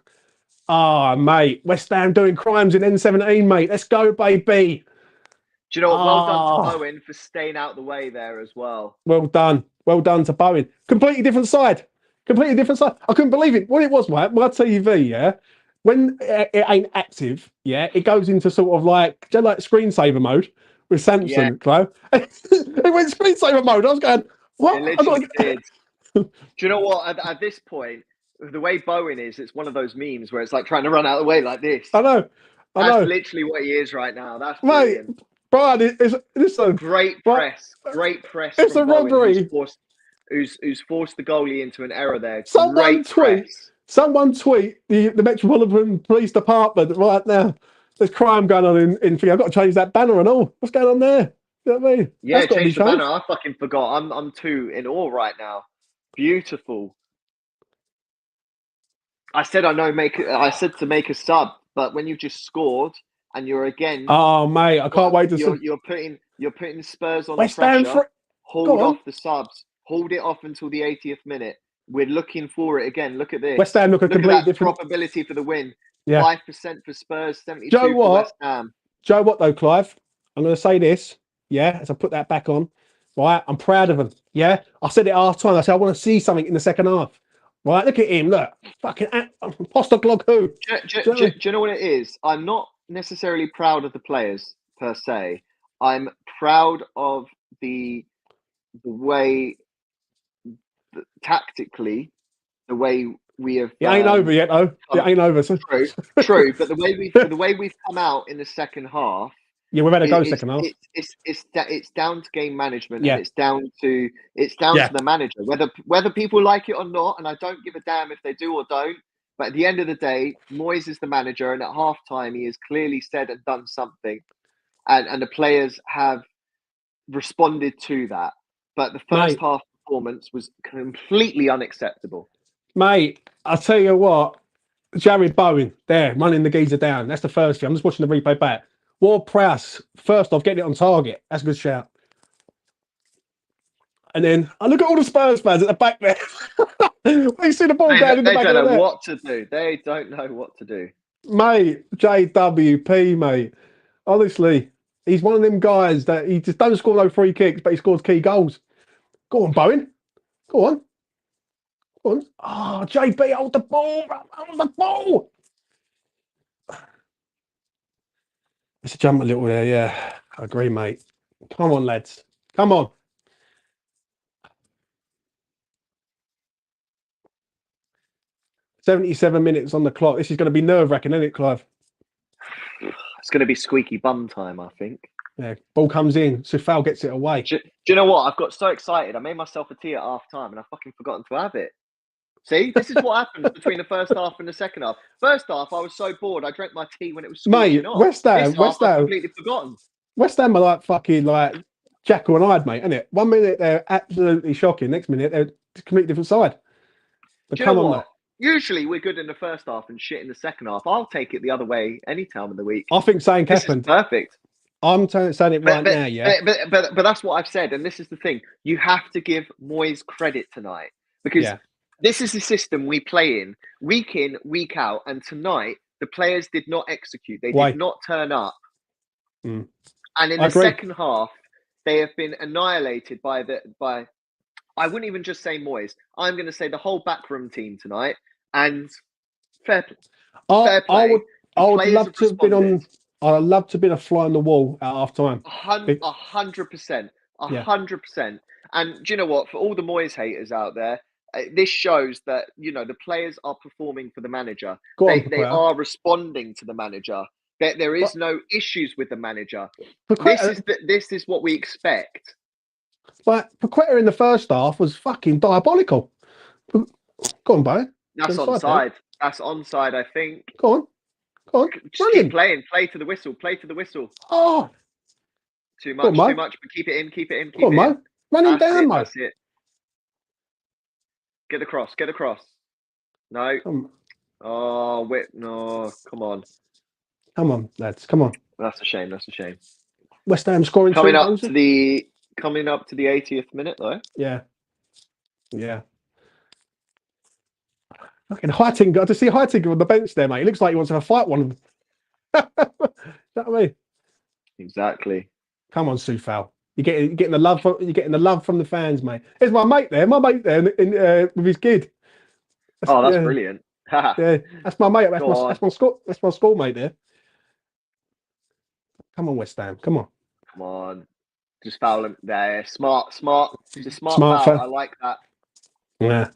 mate. West Ham doing crimes in N17, mate. Let's go, baby. Do you know what? Well done to Bowen for staying out the way there as well. Well done to Bowen. Completely different side. I couldn't believe it. What it was, mate, my TV, yeah, when it ain't active, yeah, it goes into sort of like, do you know, like screensaver mode with Samsung, yeah. It went screensaver mode. I was going, what? It literally did. Do you know what? At this point, the way Bowen is, it's one of those memes where it's like trying to run out of the way like this. I know. That's literally what he is right now. That's brilliant. Mate, Brian, it's a great press. Great press. It's a Bowen, robbery. Who's forced the goalie into an error there. Someone tweet the Metropolitan Police Department right now. There's crime going on in I've got to change that banner and all. What's going on there? You know what I mean? Yeah, change the banner. I fucking forgot. I'm too in awe right now. Beautiful. I said I said to make a sub, but when you've just scored and you're again. Oh mate, I can't wait to see. You're putting Spurs on the pressure. Hold off the subs. Hold it off until the 80th minute. We're looking for it again. Look at this. West Ham look a completely different probability for the win. Yeah. 5% for Spurs, 72% for West Ham. Joe, what though, Clive? I'm going to say this. Yeah, as I put that back on. Right, I'm proud of them. Yeah, I said it half time. I said I want to see something in the second half. Right, look at him. Look, fucking Postecoglou. Who? Do you know what it is? I'm not necessarily proud of the players per se. I'm proud of the way. Tactically, the way we have. It ain't over yet, though. It ain't over. So. True. But the way we've come out in the second half. Yeah, we've had a go second half. It's down to game management, and it's down to the manager. Whether people like it or not, and I don't give a damn if they do or don't. But at the end of the day, Moyes is the manager, and at half time, he has clearly said and done something, and the players have responded to that. But the first half performance was completely unacceptable. Mate, I'll tell you what, Jared Bowen, there, running the geezer down. That's the first thing. I'm just watching the replay back. Ward-Prowse, first off, getting it on target. That's a good shout. And then I look at all the Spurs fans at the back there. We see the ball going in the back. They don't know what to do. They don't know what to do. Mate, JWP, mate. Honestly, he's one of them guys that he just doesn't score no free kicks, but he scores key goals. Go on, Bowen. Go on. Oh, JB, hold the ball. Hold the ball. Let's jump a little there. Yeah, I agree, mate. Come on, lads. Come on. 77 minutes on the clock. This is going to be nerve-wracking, isn't it, Clive? It's going to be squeaky bum time, I think. Yeah, ball comes in. Sufal gets it away. Do you know what? I've got so excited. I made myself a tea at half time and I've fucking forgotten to have it. See, this is what happens between the first half and the second half. First half, I was so bored. I drank my tea when it was scorching hot. West Ham, this half, I've completely forgotten. West Ham are like fucking like Jackal and Hyde, mate, isn't it? 1 minute they're absolutely shocking. Next minute they're a completely different side. But Do you know what? Usually we're good in the first half and shit in the second half. I'll take it the other way any time of the week. I think saying happened. Perfect. I'm saying it right now, yeah. But that's what I've said, and this is the thing. You have to give Moyes credit tonight because this is the system we play in, week out, and tonight the players did not execute. They did not turn up. And in the second half, they have been annihilated by I wouldn't even just say Moyes. I'm going to say the whole backroom team tonight. And fair play. I would love to have been on. I'd love to have been a fly on the wall at half time. 100%. 100%. And do you know what? For all the Moyes haters out there, this shows that, you know, the players are performing for the manager. They are responding to the manager. There is no issues with the manager. This is what we expect. Like, Paqueta in the first half was fucking diabolical. Go on, Bo. That's onside. That's onside, I think. Go on. Just keep playing. Play to the whistle. Oh. Too much, but keep it in. Go on, Mo. Run him down, Mo. That's it. Get the cross. No. Oh, wait. No, come on. Come on, lads. Come on. That's a shame. West Ham scoring coming up to the 80th minute, though. Yeah. Fucking Heitinga. To see Heitinga on the bench there, mate. He looks like he wants to have a fight one of them. Is that what I mean? Exactly. Come on, Sufal. You're getting the love from the fans, mate. There's my mate there with his kid. That's brilliant. Yeah, that's my mate. That's my schoolmate there. Come on, West Ham. Come on. Just foul him there. Smart. It's a smart foul. I like that. Yeah.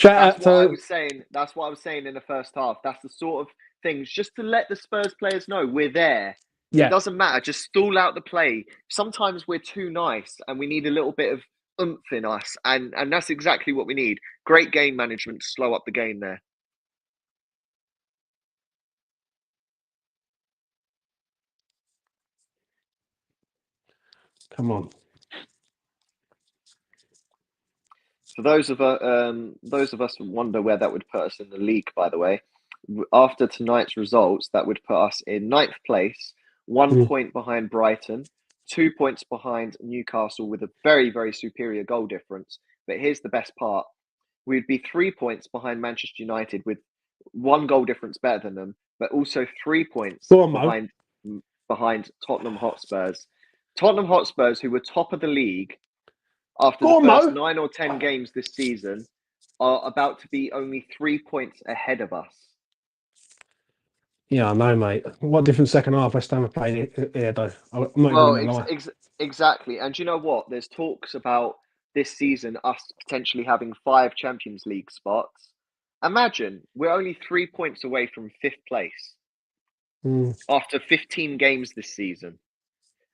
That's what I was saying in the first half. That's the sort of things just to let the Spurs players know we're there. Yeah. It doesn't matter. Just stall out the play. Sometimes we're too nice and we need a little bit of oomph in us. And that's exactly what we need. Great game management to slow up the game there. Come on. For those of us who wonder where that would put us in the league, by the way, after tonight's results, that would put us in 9th place, 1 point behind Brighton, 2 points behind Newcastle with a very, very superior goal difference. But here's the best part. We'd be 3 points behind Manchester United with 1 goal difference better than them, but also 3 points behind Tottenham Hotspurs. Tottenham Hotspurs, who were top of the league after the first 9 or 10 games this season, are about to be only 3 points ahead of us. Yeah, I know, mate. What different second half West Ham have played here, though? I'm not even gonna lie. Exactly. And do you know what? There's talks about this season us potentially having 5 Champions League spots. Imagine we're only 3 points away from 5th place after 15 games this season.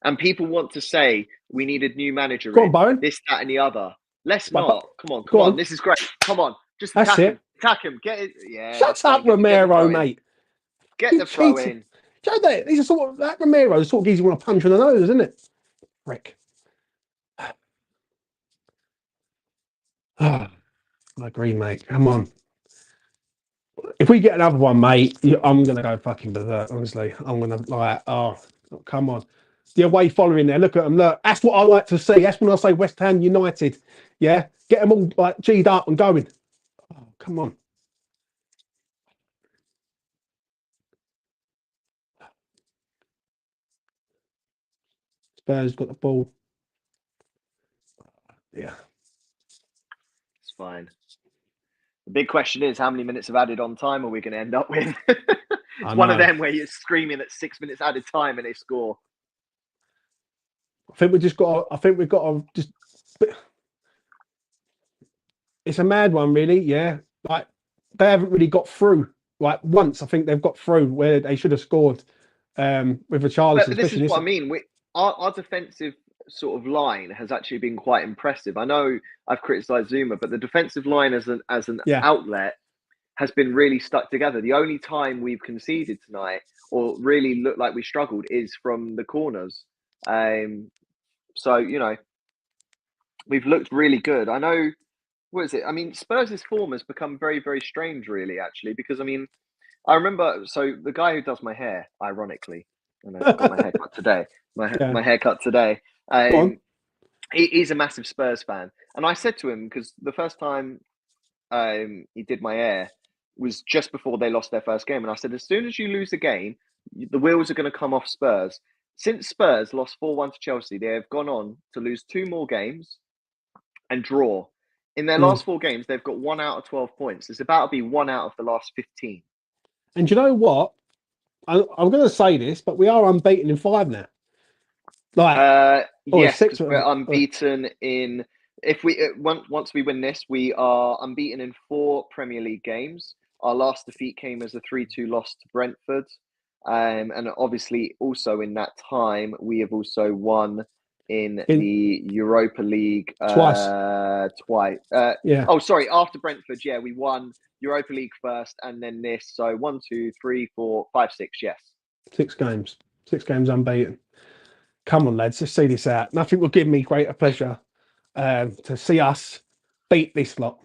And people want to say we need a new manager. Go on, Bowen. This, that, and the other. Let's not. Come on. This is great. Come on. Just attack him. Attack him. Get it. Yeah. Shut up, Romero, mate. Get the throw in. Joe, he's a sort of that Romero, the sort of geezer you want to punch in the nose, isn't it? Frick. I agree, mate. Come on. If we get another one, mate, I'm gonna go fucking berserk. Honestly, I'm gonna come on. The away following there. Look at them. Look, that's what I like to see. That's when I say West Ham United. Yeah, get them all like G'd up and going. Oh, come on. Spurs got the ball. Yeah, it's fine. The big question is, how many minutes of added on time are we going to end up with? It's one of them where you're screaming at 6 minutes added time and they score. I think we've got to just. It's a mad one, really. Yeah, like they haven't really got through. Like once, I think they've got through where they should have scored with Richarlison, But this is especially what this. I mean. Our defensive sort of line has actually been quite impressive. I know I've criticised Zuma, but the defensive line as an Yeah, outlet has been really stuck together. The only time we've conceded tonight or really looked like we struggled is from the corners. So, you know, we've looked really good. I know, what is it? I mean, Spurs' form has become very, very strange, really, actually, because, I mean, I remember, so the guy who does my hair, ironically, and I've got my haircut today, yeah. my haircut today, Go on. he's a massive Spurs fan. And I said to him, because the first time he did my hair was just before they lost their first game. And I said, as soon as you lose a game, the wheels are going to come off Spurs. Since Spurs lost 4-1 to Chelsea, they have gone on to lose 2 more games and draw. In their last 4 games, they've got 1 out of 12 points. It's about to be 1 out of the last 15. And you know what? I'm going to say this, but we are unbeaten in 5 now. Like, or Yes, 6. because we're unbeaten in. If we once we win this, we are unbeaten in 4 Premier League games. Our last defeat came as a 3-2 loss to Brentford, and obviously also in that time we have also won in the Europa League twice. Twice. Yeah. Oh, sorry. After Brentford, yeah, we won Europa League first, and then this. So 1, 2, 3, 4, 5, 6. Yes. 6 games. 6 games unbeaten. Come on, lads. Let's see this out. Nothing will give me greater pleasure to see us beat this lot.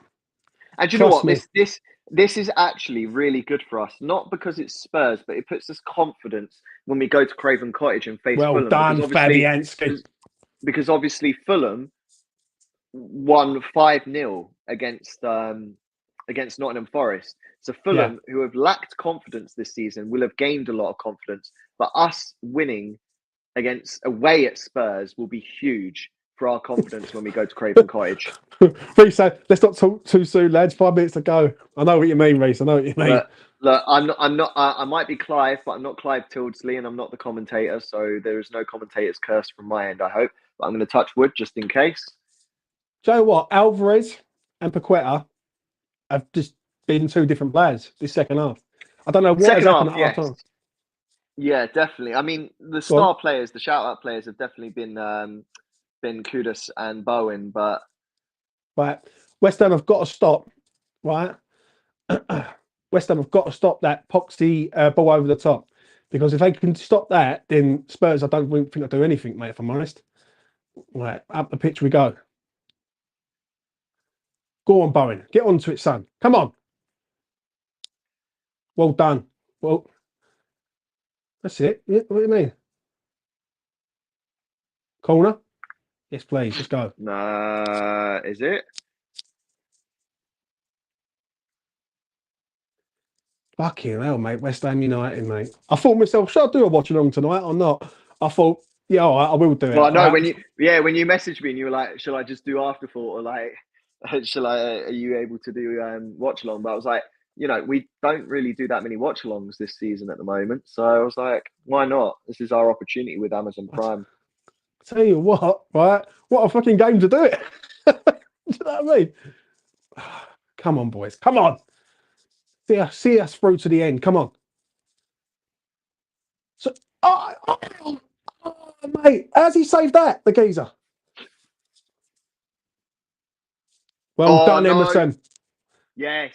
And you know Trust what? me. This is actually really good for us. Not because it's Spurs, but it puts us confidence when we go to Craven Cottage and face Well Fulham. done, Fabianski. Because obviously Fulham won 5-0 against Nottingham Forest. So Yeah. Fulham, who have lacked confidence this season, will have gained a lot of confidence. But us winning against away at Spurs will be huge for our confidence when we go to Craven Cottage. Reece, let's not talk too soon, lads. 5 minutes to go. I know what you mean, Reece. I know what you mean. Look, I'm not. I might be Clive, but I'm not Clive Tildesley, and I'm not the commentator. So there is no commentator's curse from my end. I hope, but I'm going to touch wood just in case. Do you know what? Alvarez and Paqueta have just been 2 different players this second half. I don't know what has Second happened half, at half yes, time. yeah, definitely. I mean, the Go on. star players, the shout-out players, have definitely been Kudus and Bowen, but Right. West Ham have got to stop. Right. West Ham have got to stop that poxy ball over the top, because if they can stop that, then Spurs, I don't think they'll do anything, mate. If I'm honest. Right, up the pitch we go. Go on, Bowen. Get onto it, son. Come on. Well done. Well, that's it. Yeah, what do you mean? Corner? Yes, please. Let's go. is it? Fucking hell, mate. West Ham United, mate. I thought myself, should I do a watch along tonight or not? I thought, yeah, all right, I will do it. Well, no. Right. When you messaged me and you were like, "Shall I just do afterthought or like, shall I? Are you able to do watch along?" But I was like, we don't really do that many watch alongs this season at the moment. So I was like, why not? This is our opportunity with Amazon Prime. I tell you what, right? What a fucking game to do it. Do you know what I mean? Come on, boys. Come on. See us through to the end. Come on. So, mate, how's he saved that? The geezer. Well done, no. Emerson. Yes.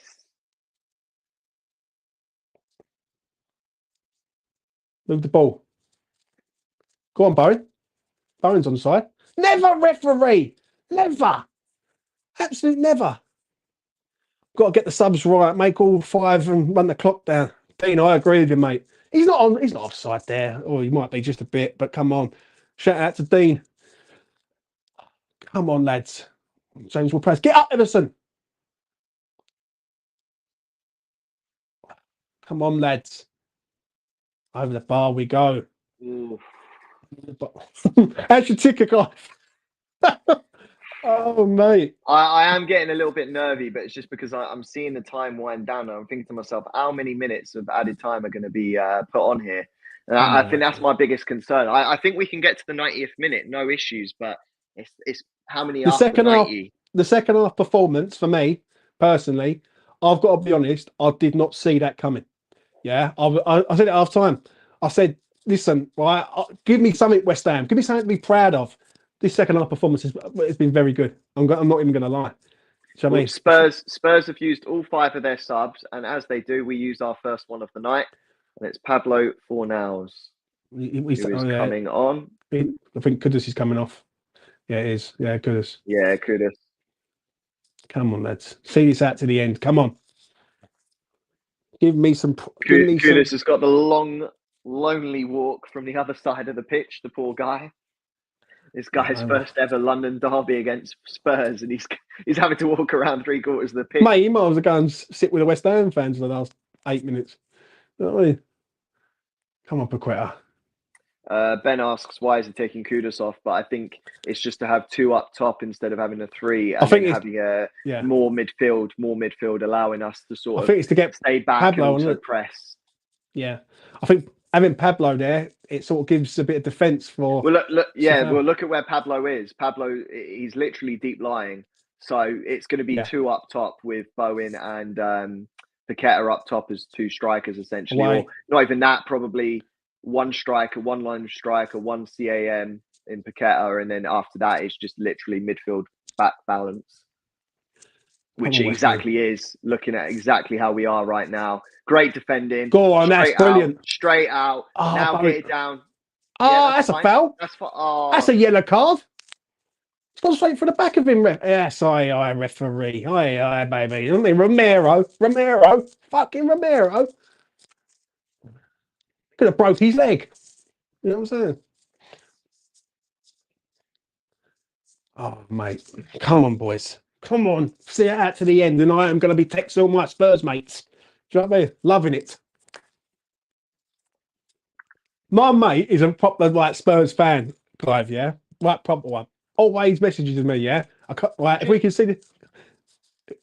Move the ball. Go on, Bowen. Bowen's on the side. Never, referee. Never. Absolutely never. Got to get the subs right, make all 5 and run the clock down. Dean, I agree with you, mate. He's not offside there, or he might be just a bit, but come on. Shout out to Dean. Come on, lads. James will press. Get up, Emerson. Come on, lads. Over the bar we go. How's your ticker, guy? Oh, mate. I am getting a little bit nervy, but it's just because I'm seeing the time wind down. And I'm thinking to myself, how many minutes of added time are going to be put on here? And I think that's my biggest concern. I think we can get to the 90th minute, no issues, but it's how many The after second half, 90? the second half performance for me personally, I've got to be honest, I did not see that coming. Yeah, I said at half time. I said, listen, right, give me something, West Ham. Give me something to be proud of. This second half performance has been very good. I'm not even going to lie. You know what I mean? Spurs have used all 5 of their subs, and as they do, we use our first one of the night, and it's Pablo Fornals who is coming on. I think Kudus is coming off. Yeah, it is. Yeah, Kudus. Yeah, Kudus. Come on, lads. See this out to the end. Come on. Give me some. Kudus has got the long, lonely walk from the other side of the pitch. The poor guy. This guy's first ever London derby against Spurs, and he's having to walk around 3/4 of the pitch. Mate, he might as well go and sit with the West Ham fans for the last 8 minutes. You know what I mean? Come on, Paqueta. Ben asks, why is he taking Kudus off? But I think it's just to have 2 up top instead of having a 3, and having more midfield, allowing us to sort of to get stay back Pablo, and also press. Yeah, I think having Pablo there, it sort of gives a bit of defence for. Well, look at where Pablo is. Pablo, he's literally deep lying, so it's going to be 2 up top with Bowen and Paqueta up top as 2 strikers essentially, or not even that, probably 1 striker, 1 line striker, 1 CAM in Paqueta, and then after that it's just literally midfield back balance, which it exactly is, looking at exactly how we are right now. Great defending. Go on, that's brilliant. Straight out. Now get it down. Oh, that's a foul. That's a yellow card. It's gone straight for the back of him. Yes, aye, referee. Aye, baby. Romero. Fucking Romero. Could have broke his leg. You know what I'm saying? Oh, mate. Come on, boys. Come on. See it out to the end, and I am going to be texting all my Spurs mates. Do you know what I mean? Loving it. My mate is a proper Spurs fan, Clive, yeah? Right, proper one. Always messages me, yeah? If we can see this,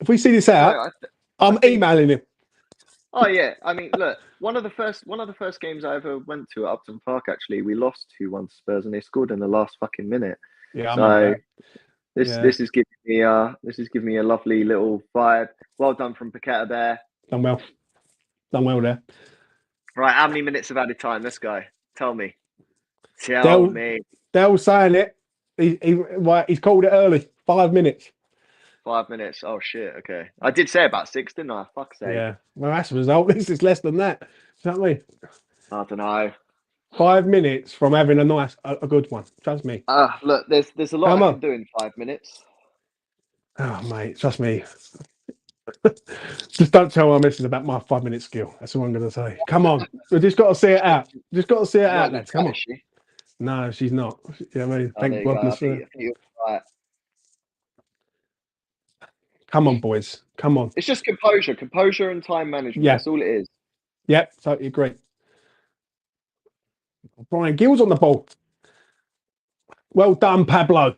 if we see this out, I'm emailing him. Oh yeah, I mean, look, one of the first games I ever went to at Upton Park, actually, we lost 2-1 to Spurs, and they scored in the last fucking minute. Yeah, so this is giving me a lovely little vibe. Well done from Paqueta there. Done well there. Right, how many minutes of added time? Let's go. Tell me. Tell me. They're all saying it. He's called it early. 5 minutes. 5 minutes. Oh shit. Okay. I did say about 6, didn't I? Fuck's sake. Yeah. Well, that's the result. This is less than that. You know what I mean? I don't know. 5 minutes from having a good one. Trust me. Look, there's a lot I can do in 5 minutes. Oh mate, trust me. Just don't tell my missus about my 5-minute skill. That's all I'm going to say. Come on. We've just got to see it out. Lads. Come on. No, she's not. Yeah, I mean, thank goodness. Right. Come on, boys. Come on. It's just composure and time management. Yeah. That's all it is. Yep, totally agree. Brian Gill's on the ball. Well done, Pablo.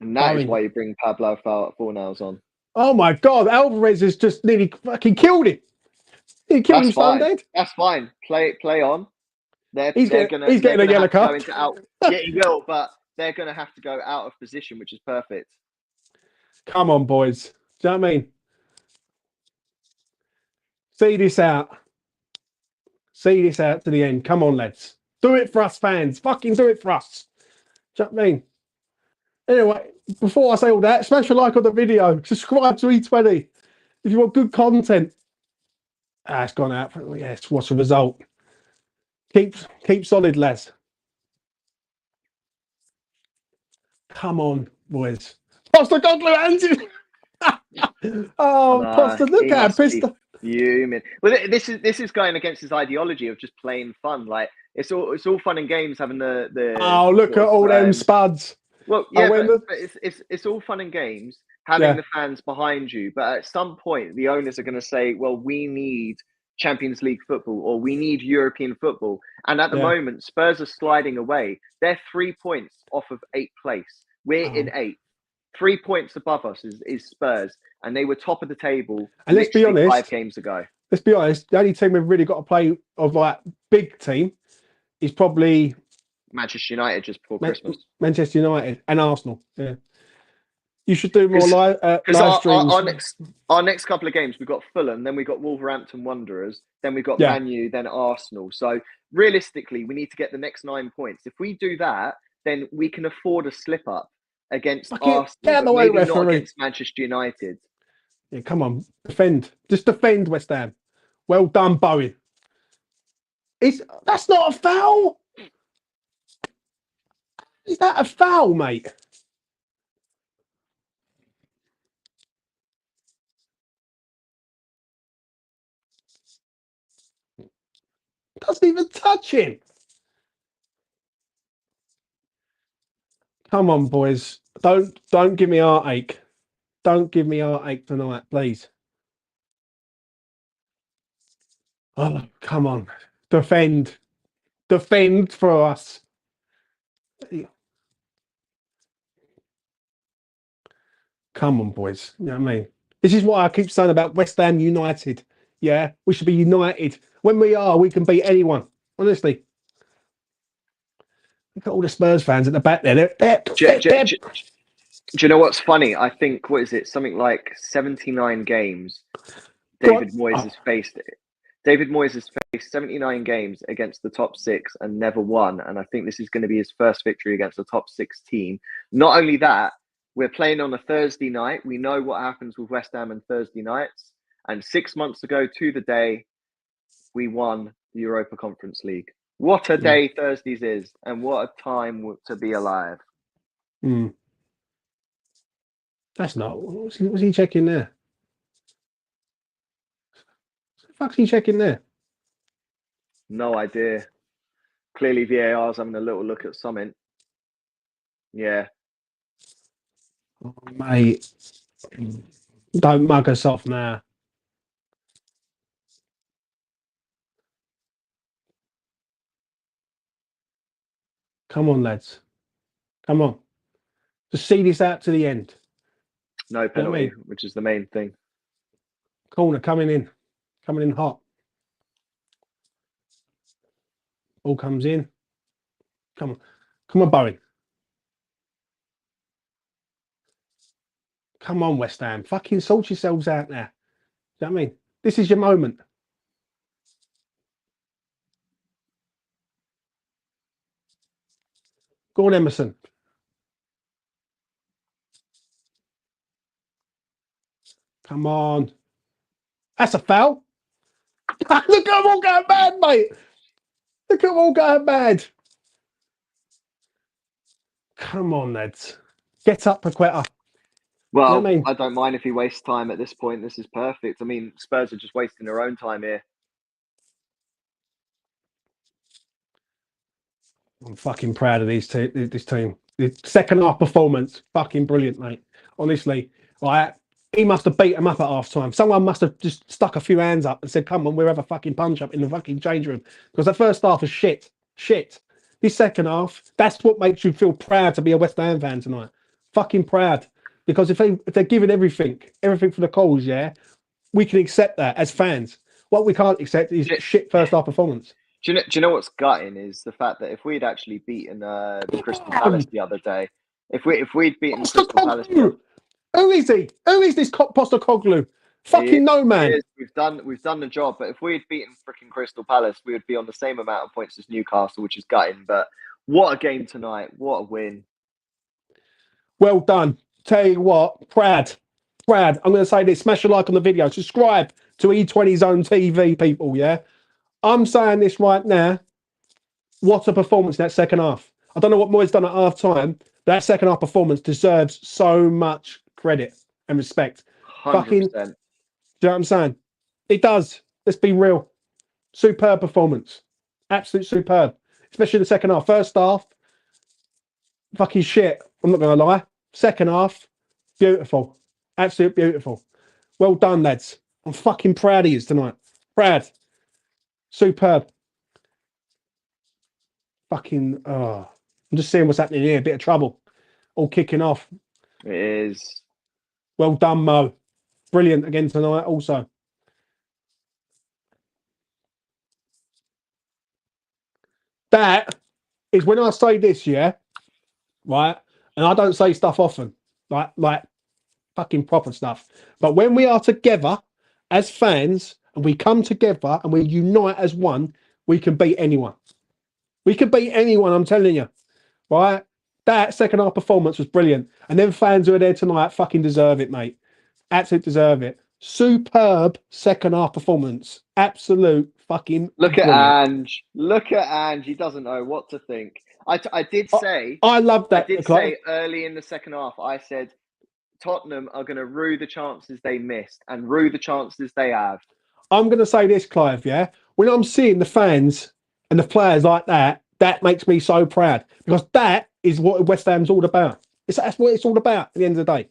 And that is why you bring Pablo Fornals on. Oh my God, Alvarez has just nearly fucking killed him. He killed his son dead. That's fine. Play on. He's getting a yellow card. Yeah, he will, but they're going to have to go out of position, which is perfect. Come on, boys. Do you know what I mean? See this out. See this out to the end. Come on, lads. Do it for us, fans. Fucking do it for us. Do you know what I mean? Anyway, before I say all that, smash a like on the video. Subscribe to E20 if you want good content. It's gone out. Yes, what's the result? Keep solid, lads. Come on, boys. Poster Godler, Angie. Poster, look at him. Fuming. Well, this is going against his ideology of just playing fun. Like it's all fun and games having the. Look at all them spuds. Well, yeah, but it's all fun and games having the fans behind you. But at some point, the owners are going to say, "Well, we need Champions League football, or we need European football." And at the moment, Spurs are sliding away. They're 3 points off of 8th place. We're in 8th. 3 points above us is Spurs, and they were top of the table. And let's be honest, 5 games ago. Let's be honest. The only team we've really got to play of like big team is probably Manchester United just before Christmas. Manchester United and Arsenal. Yeah. You should do more live Because live streams. our next couple of games, we've got Fulham, then we've got Wolverhampton Wanderers, then we've got Yeah. Man U, then Arsenal. So realistically, we need to get the next 9 points. If we do that, then we can afford a slip up against Fuck it. Arsenal, Get out but the way, maybe not referee. against Manchester United. Yeah, come on, defend. Just defend West Ham. Well done, Bowen. That's not a foul? Is that a foul, mate? Doesn't even touch him. Come on, boys. Don't give me heartache. Don't give me heartache tonight, please. Oh, come on. Defend. Defend for us. Come on, boys. You know what I mean? This is what I keep saying about West Ham United. Yeah, we should be united. When we are, we can beat anyone. Honestly. Look at all the Spurs fans at the back there. Do you know what's funny? I think, what is it? Something like 79 games David Moyes has faced 79 games against the top 6 and never won. And I think this is going to be his first victory against the top 6 team. Not only that, we're playing on a Thursday night. We know what happens with West Ham on Thursday nights. And 6 months ago to the day, we won the Europa Conference League. What a day Thursdays is, and what a time to be alive. That's not. What's he checking there? What the fuck's he checking there? No idea. Clearly, VAR's having a little look at something. Yeah. Oh, mate. Don't mug us off now. Come on, lads. Come on. Just see this out to the end. No penalty, which is the main thing. Corner coming in. Coming in hot. All comes in. Come on. Come on, Bowen. Come on, West Ham. Fucking sort yourselves out there. Do you know what I mean? This is your moment. Go on, Emerson. Come on. That's a foul. Look at them all going mad, mate. Look at them all going mad. Come on, lads. Get up, Paqueta. Well, You know what I mean? I don't mind if he wastes time at this point. This is perfect. I mean, Spurs are just wasting their own time here. I'm fucking proud of this team. The second half performance, fucking brilliant, mate. Honestly, like, he must have beat him up at half time. Someone must have just stuck a few hands up and said, come on, we'll have a fucking punch up in the fucking change room. Because the first half was shit. Shit. This second half, that's what makes you feel proud to be a West Ham fan tonight. Fucking proud. Because if they're giving everything for the cause, yeah, we can accept that as fans. What we can't accept is shit first half performance. Do you know what's gutting is the fact that if we'd actually beaten Crystal Palace the other day, if we'd beaten Crystal Palace, who is he? Who is this Postecoglou? Fucking no man. We've done the job, but if we'd beaten freaking Crystal Palace, we would be on the same amount of points as Newcastle, which is gutting. But what a game tonight! What a win! Well done. Tell you what, Brad. I'm going to say this: smash a like on the video, subscribe to E20 Zone TV, people. Yeah. I'm saying this right now. What a performance in that second half. I don't know what Moyes done at half time, but that second half performance deserves so much credit and respect. 100%. Fucking, do you know what I'm saying? It does. Let's be real. Superb performance. Absolute superb. Especially the second half. First half, fucking shit. I'm not going to lie. Second half, beautiful. Absolute beautiful. Well done, lads. I'm fucking proud of you tonight. Proud. Superb. Fucking, I'm just seeing what's happening here. A bit of trouble. All kicking off. It is. Well done, Mo. Brilliant again tonight also. That is when I say this, yeah, right? And I don't say stuff often. Like fucking proper stuff. But when we are together as fans and we come together and we unite as one, we can beat anyone. We can beat anyone, I'm telling you. Right? That second half performance was brilliant. And them fans who are there tonight fucking deserve it, mate. Absolutely deserve it. Superb second half performance. Absolute fucking Look at brilliant. Ange. Look at Ange. He doesn't know what to think. I did say, I love that. Clive. early in the second half, I said Tottenham are going to rue the chances they missed and rue the chances they have. I'm going to say this, Clive, yeah? When I'm seeing the fans and the players like that, that makes me so proud because that is what West Ham's all about. That's what it's all about at the end of the day,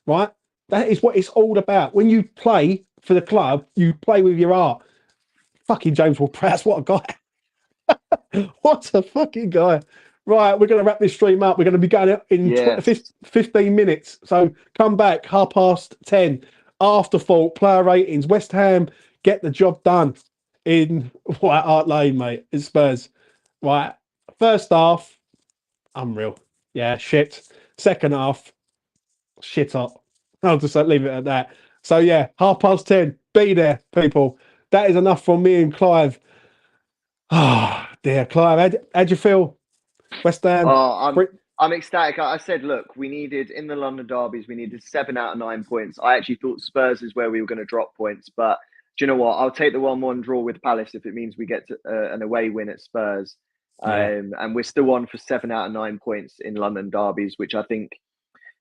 right? That is what it's all about. When you play for the club, you play with your heart. Fucking James Ward-Prowse, what a guy. What a fucking guy. Right, we're going to wrap this stream up. We're going to be going in 15 minutes. So come back, 10:30. Afterthought, player ratings. West Ham get the job done in White Hart Lane, mate. It's Spurs. Right, first half, unreal. Yeah, shit. Second half, shit hot. I'll just leave it at that. So yeah, 10:30. Be there, people. That is enough from me and Clive. Oh dear, Clive, how'd you feel? West Ham. I'm ecstatic. I said, look, we needed in the London derbies, we needed 7 out of 9 points. I actually thought Spurs is where we were going to drop points, but do you know what? I'll take the 1-1 draw with Palace if it means we get to, an away win at Spurs. Yeah. And we're still on for 7 out of 9 points in London derbies, which I think,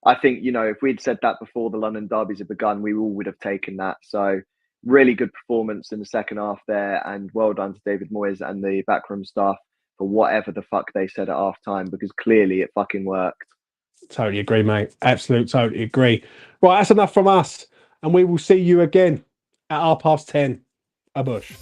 if we'd said that before the London derbies had begun, we all would have taken that. So really good performance in the second half there, and well done to David Moyes and the backroom staff for whatever the fuck they said at half time, because clearly it fucking worked. Totally agree, mate. Totally agree. Right, that's enough from us, and we will see you again at 10:30. A bush.